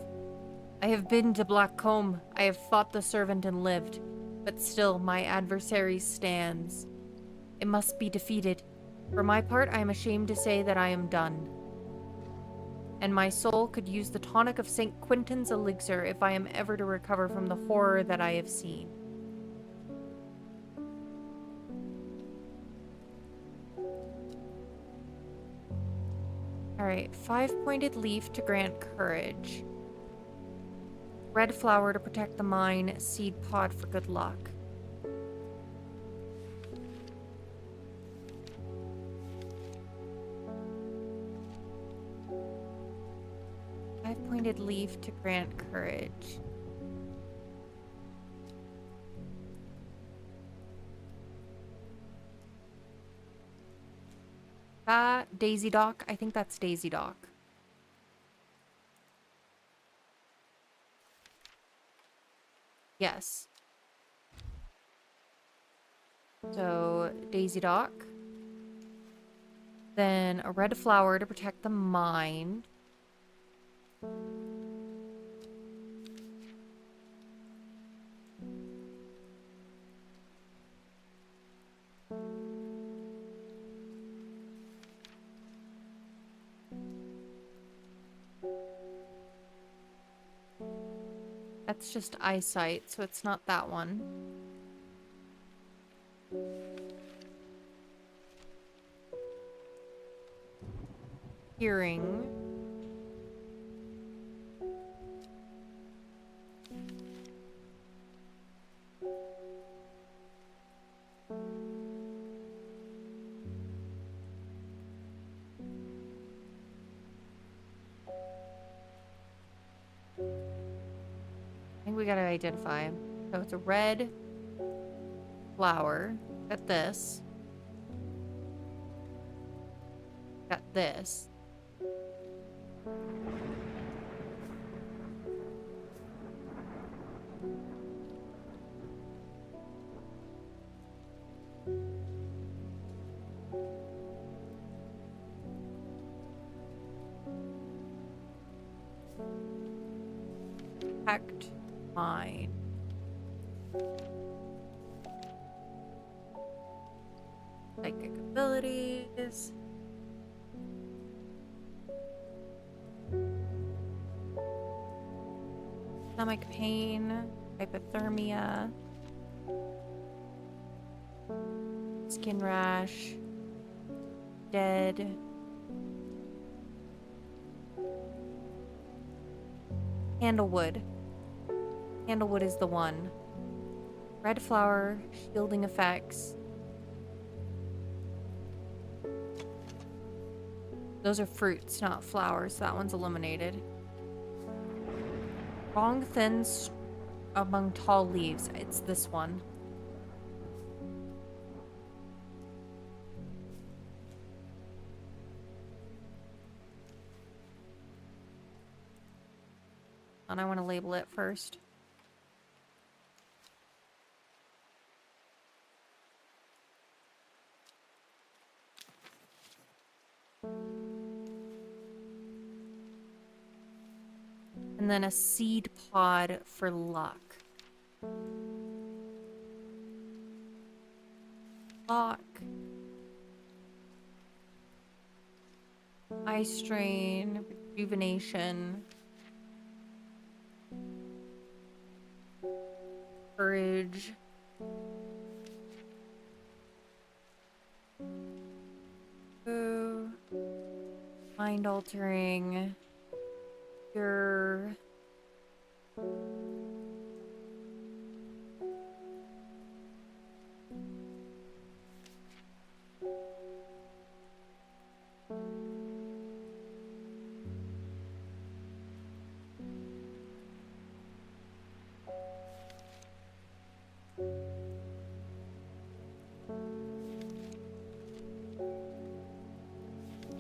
I have been to Blackcomb. I have fought the servant and lived. But still, my adversary stands. It must be defeated. For my part, I am ashamed to say that I am done. And my soul could use the tonic of St. Quentin's elixir if I am ever to recover from the horror that I have seen. Alright, 5-pointed leaf to grant courage. Red flower to protect the mind, seed pod for good luck. . Pointed leaf to grant courage. That Daisy Dock? I think that's Daisy Dock. Yes. So, Daisy Dock. Then a red flower to protect the mind. That's just eyesight, so it's not that one. Hearing. I think we gotta identify. So it's a red flower. Got this. Got this. Protect mine. Psychic abilities. Stomach pain. Hypothermia. Skin rash. Dead. Candlewood. Candlewood is the one. Red flower, shielding effects. Those are fruits, not flowers. That one's eliminated. Long thin among tall leaves. It's this one. And I want to label it first. And then a seed pod for luck. Lock. Eye strain. Rejuvenation. Courage. Ooh. Mind altering. Cure.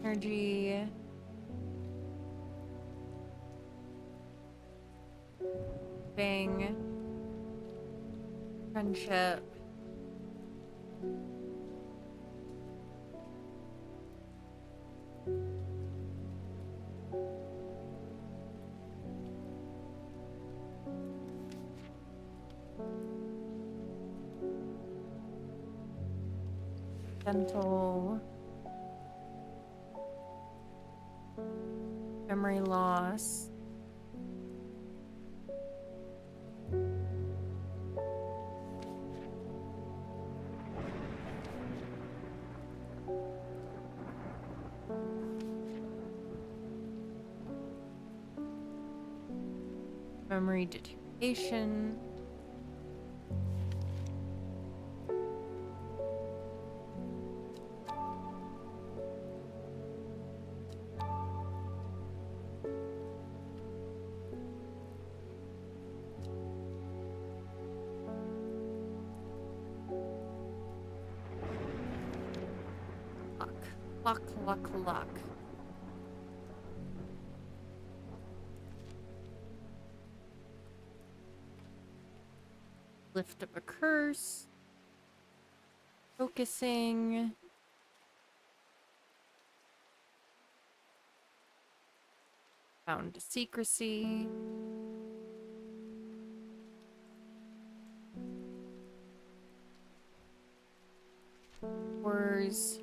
Energy. Bang. Friendship. Dental. Memory loss. Memory deterioration. Luck, luck, luck. Lift up a curse. Focusing. Bound to secrecy. Wars.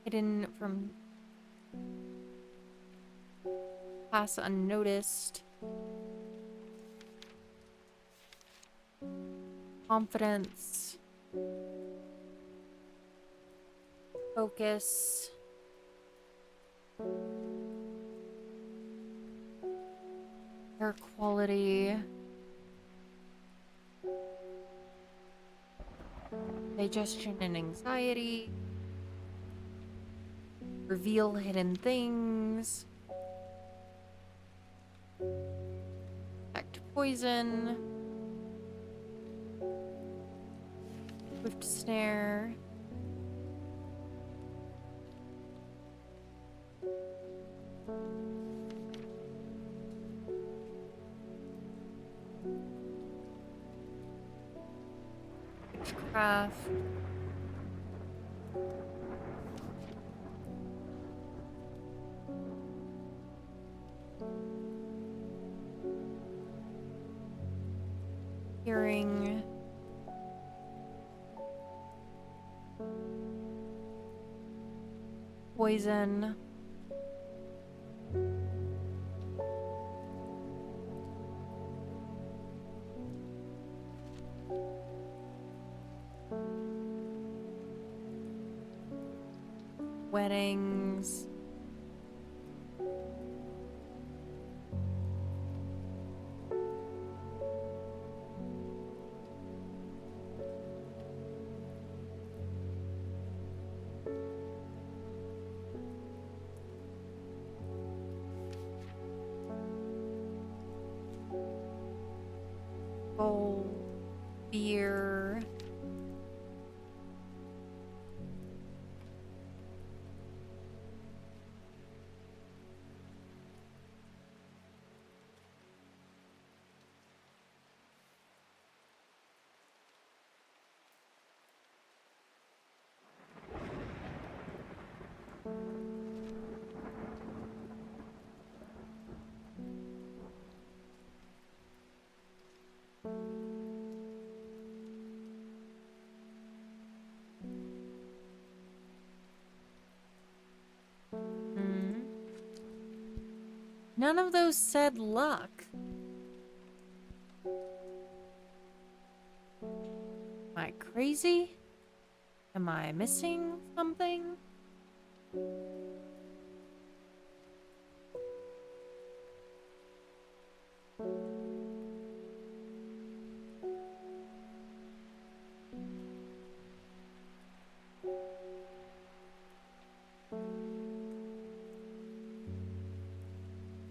Hidden from pass unnoticed. Confidence. Focus. Air quality. Digestion and anxiety. Reveal hidden things. Detect poison. Swift snare. Witchcraft. Hearing. Poison. Weddings. Gold. Beer. None of those said luck. Am I crazy? Am I missing something?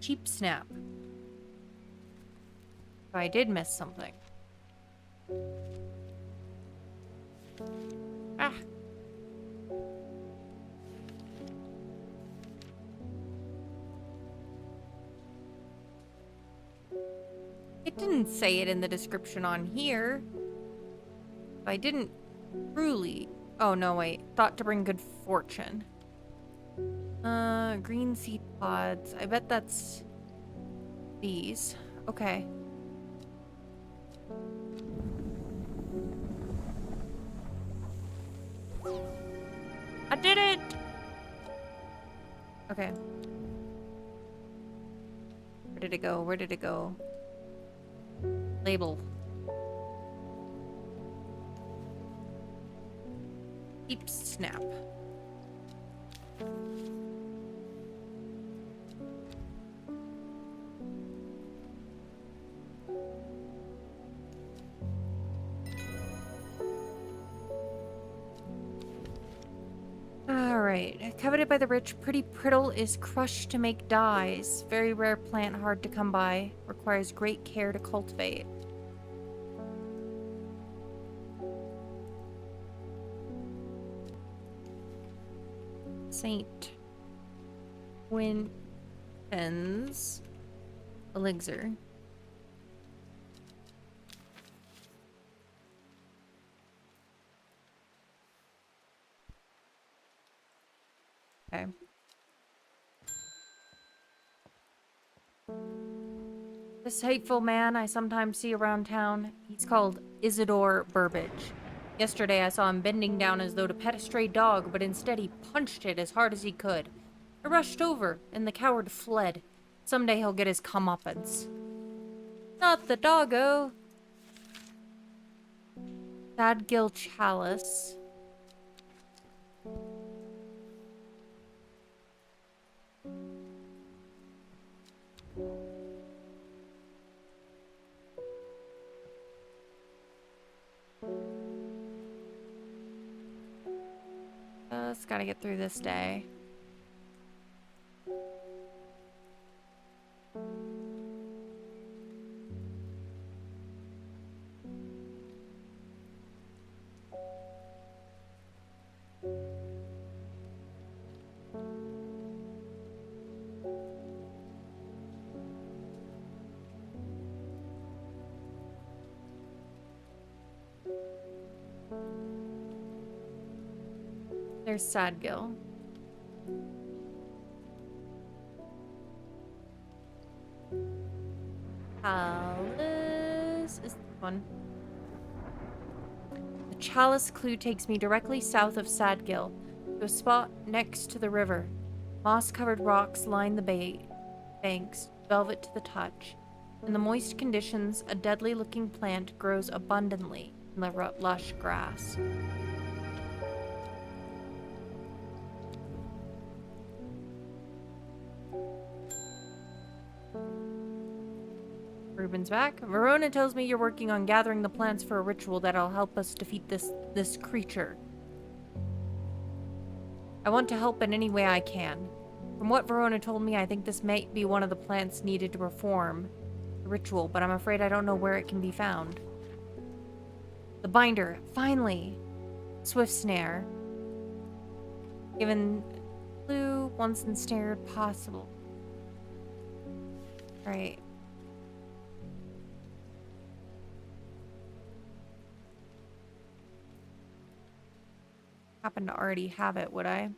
Cheap snap. If I did miss something. Ah. It didn't say it in the description on here. I didn't truly... Oh, no, wait. Thought to bring good fortune. Green seed pods. I bet that's these. Okay. I did it! Okay. Where did it go? Where did it go? Label. Keep snap. All Alright. Coveted by the rich, pretty priddle is crushed to make dyes. Very rare plant, hard to come by. Requires great care to cultivate. Saint Quintin's elixir. Okay. This hateful man I sometimes see around town, he's called Isidore Burbage. Yesterday I saw him bending down as though to pet a stray dog, but instead he punched it as hard as he could. I rushed over, and the coward fled. Someday he'll get his comeuppance. Not the doggo. Sadgil Chalice. Just gotta get through this day. There's Sadgil. Chalice is this one. The Chalice clue takes me directly south of Sadgil, to a spot next to the river. Moss-covered rocks line the banks, velvet to the touch. In the moist conditions, a deadly-looking plant grows abundantly in the lush grass. Ruben's back. Verona tells me you're working on gathering the plants for a ritual that'll help us defeat this creature. I want to help in any way I can. From what Verona told me, I think this might be one of the plants needed to perform the ritual, but I'm afraid I don't know where it can be found. The binder. Finally! Swift snare. Given clue once ensnared possible. Alright. Happen to already have it, would I?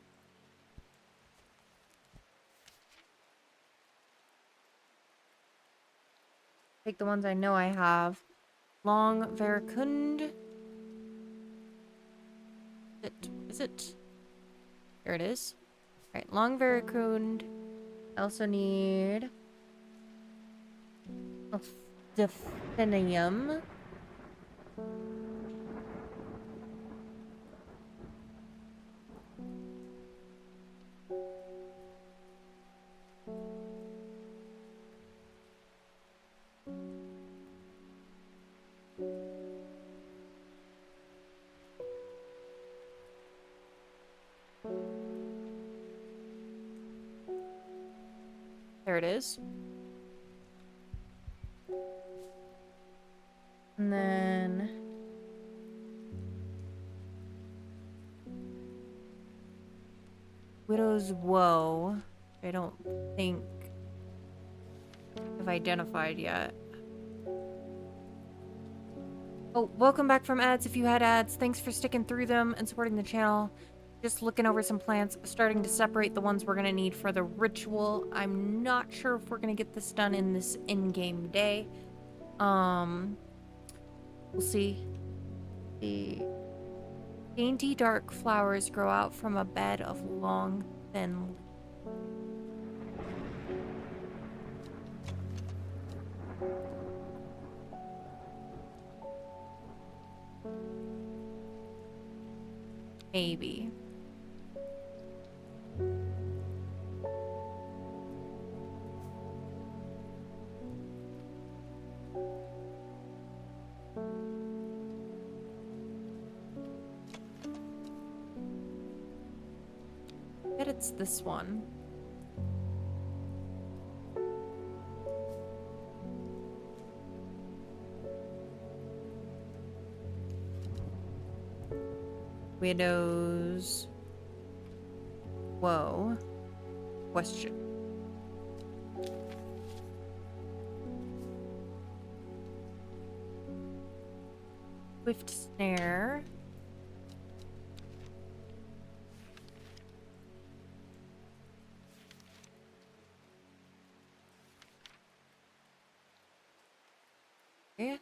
Take the ones I know I have. Long Veracund. Is it? There it is. Alright, Long Veracund. I also need a Definium. There it is. And then Widow's Woe. I don't think I've identified yet. Oh, welcome back from ads if you had ads. Thanks for sticking through them and supporting the channel. Just looking over some plants, starting to separate the ones we're going to need for the ritual. I'm not sure if we're going to get this done in this in-game day. We'll see. The dainty dark flowers grow out from a bed of long, thin leaves. Maybe. bet it's this one. Widows. Whoa. Question. Swift snare. Okay.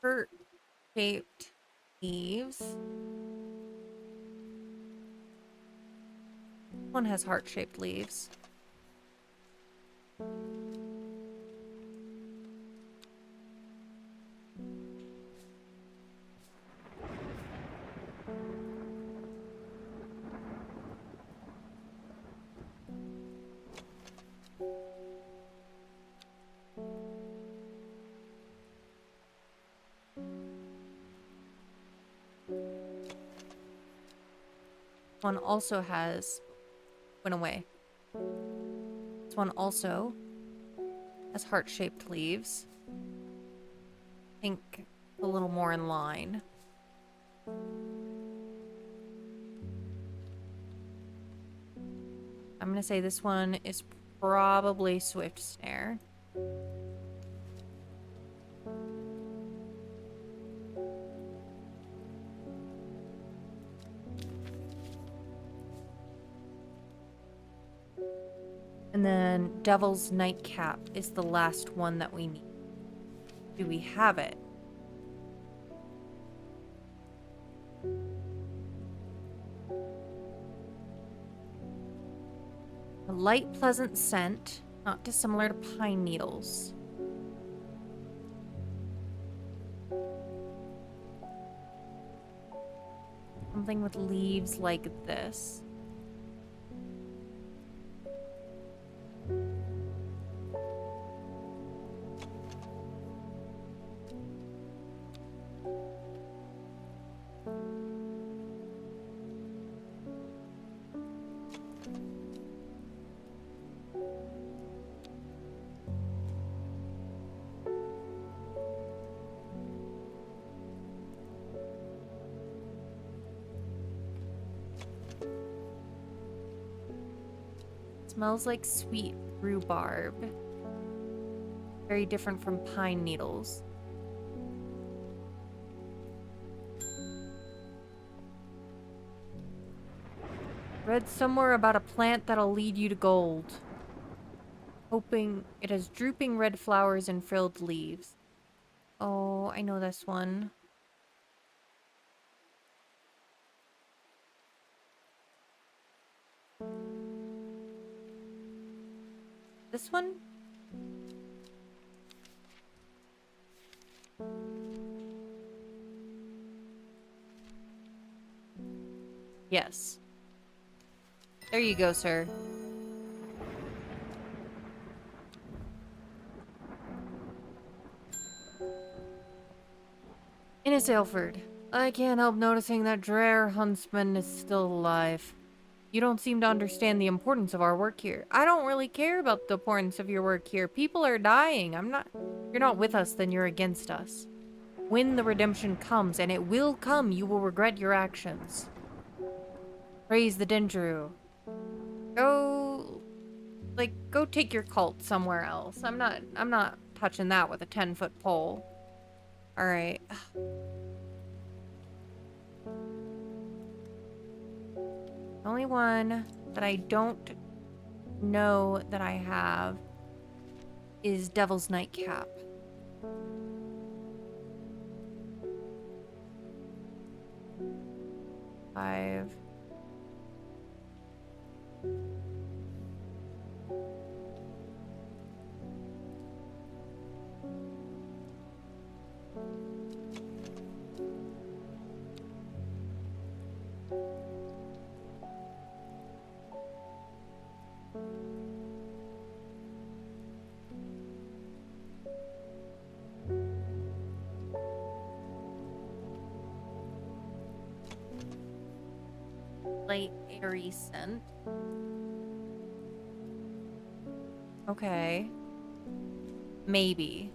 Heart-shaped leaves. One has heart-shaped leaves. One also has... went away. This one also has heart-shaped leaves. I think a little more in line. I'm gonna say this one is probably Swift Snare. And then Devil's Nightcap is the last one that we need. Do we have it? A light, pleasant scent, not dissimilar to pine needles. Something with leaves like this. Smells like sweet rhubarb. Very different from pine needles. Read somewhere about a plant that'll lead you to gold. Hoping it has drooping red flowers and frilled leaves. Oh, I know this one. This one? Yes. There you go, sir. Innes Aylford. I can't help noticing that Dreher Huntsman is still alive. You don't seem to understand the importance of our work here. I don't really care about the importance of your work here. People are dying. You're not with us, then you're against us. When the redemption comes, and it will come, you will regret your actions. Praise the Dendru. Go take your cult somewhere else. I'm not touching that with a 10-foot pole. Alright. The only one that I don't know that I have is Devil's Nightcap. Five. light airy scent. Okay. Maybe.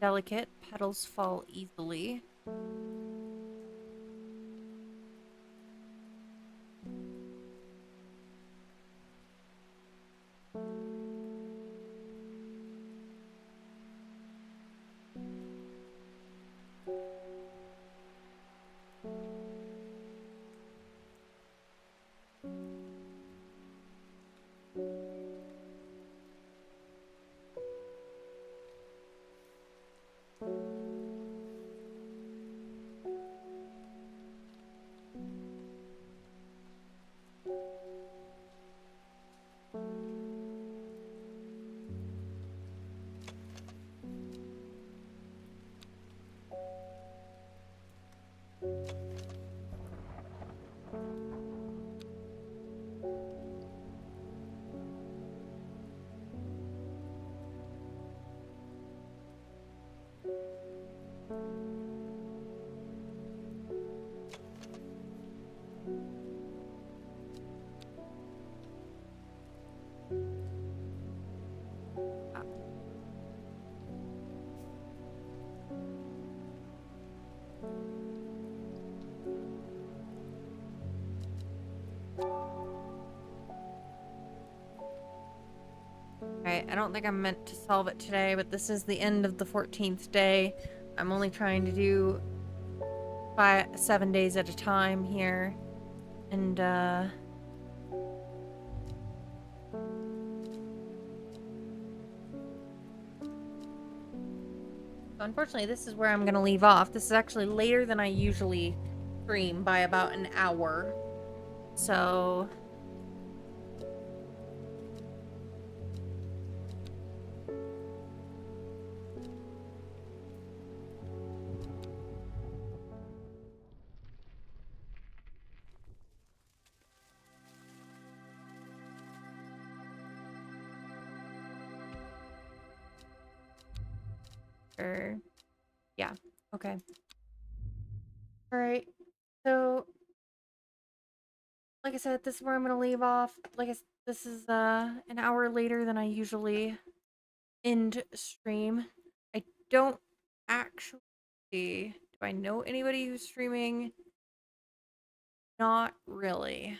Delicate, petals fall easily. Alright, I don't think I'm meant to solve it today, but this is the end of the 14th day. I'm only trying to do 7 days at a time here. And, unfortunately, this is where I'm gonna leave off. This is actually later than I usually stream by about an hour. So... yeah, okay. Alright, so... Like I said, this is where I'm gonna leave off. This is, an hour later than I usually end stream. I don't actually... Do I know anybody who's streaming? Not really.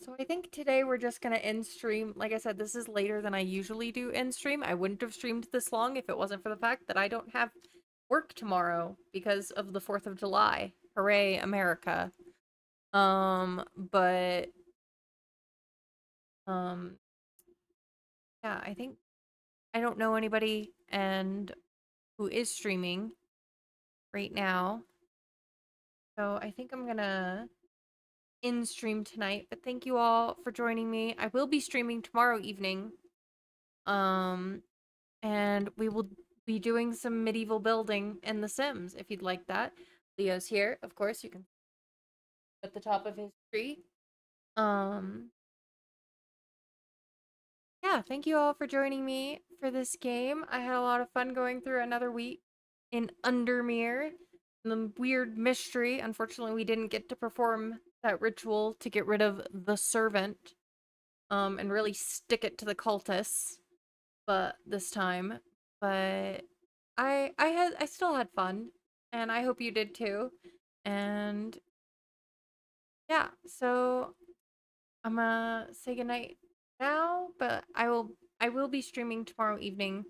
So I think today we're just gonna end stream. Like I said, this is later than I usually do end stream. I wouldn't have streamed this long if it wasn't for the fact that I don't have work tomorrow because of the 4th of July. Hooray, America. But um yeah, I think I don't know anybody and who is streaming right now. So I think I'm gonna in stream tonight, but thank you all for joining me. I will be streaming tomorrow evening. And we will be doing some medieval building in The Sims if you'd like that. Leo's here, of course, you can at the top of his tree. Um yeah, thank you all for joining me for this game. I had a lot of fun going through another week in Undermere. The weird mystery. Unfortunately, we didn't get to perform that ritual to get rid of the servant. And really stick it to the cultists. But this time. But I still had fun. And I hope you did too. And yeah, so I'm gonna say goodnight now, but I will be streaming tomorrow evening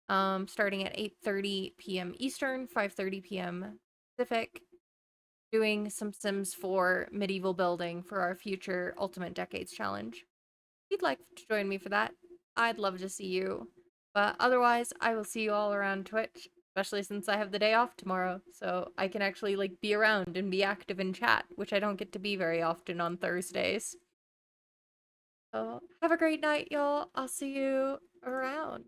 starting at 8:30 p.m. Eastern, 5:30 p.m. Pacific, doing some Sims 4 medieval building for our future Ultimate Decades challenge. If you'd like to join me for that, I'd love to see you. But otherwise, I will see you all around Twitch, especially since I have the day off tomorrow, so I can actually like be around and be active in chat, which I don't get to be very often on Thursdays. So have a great night, y'all. I'll see you around.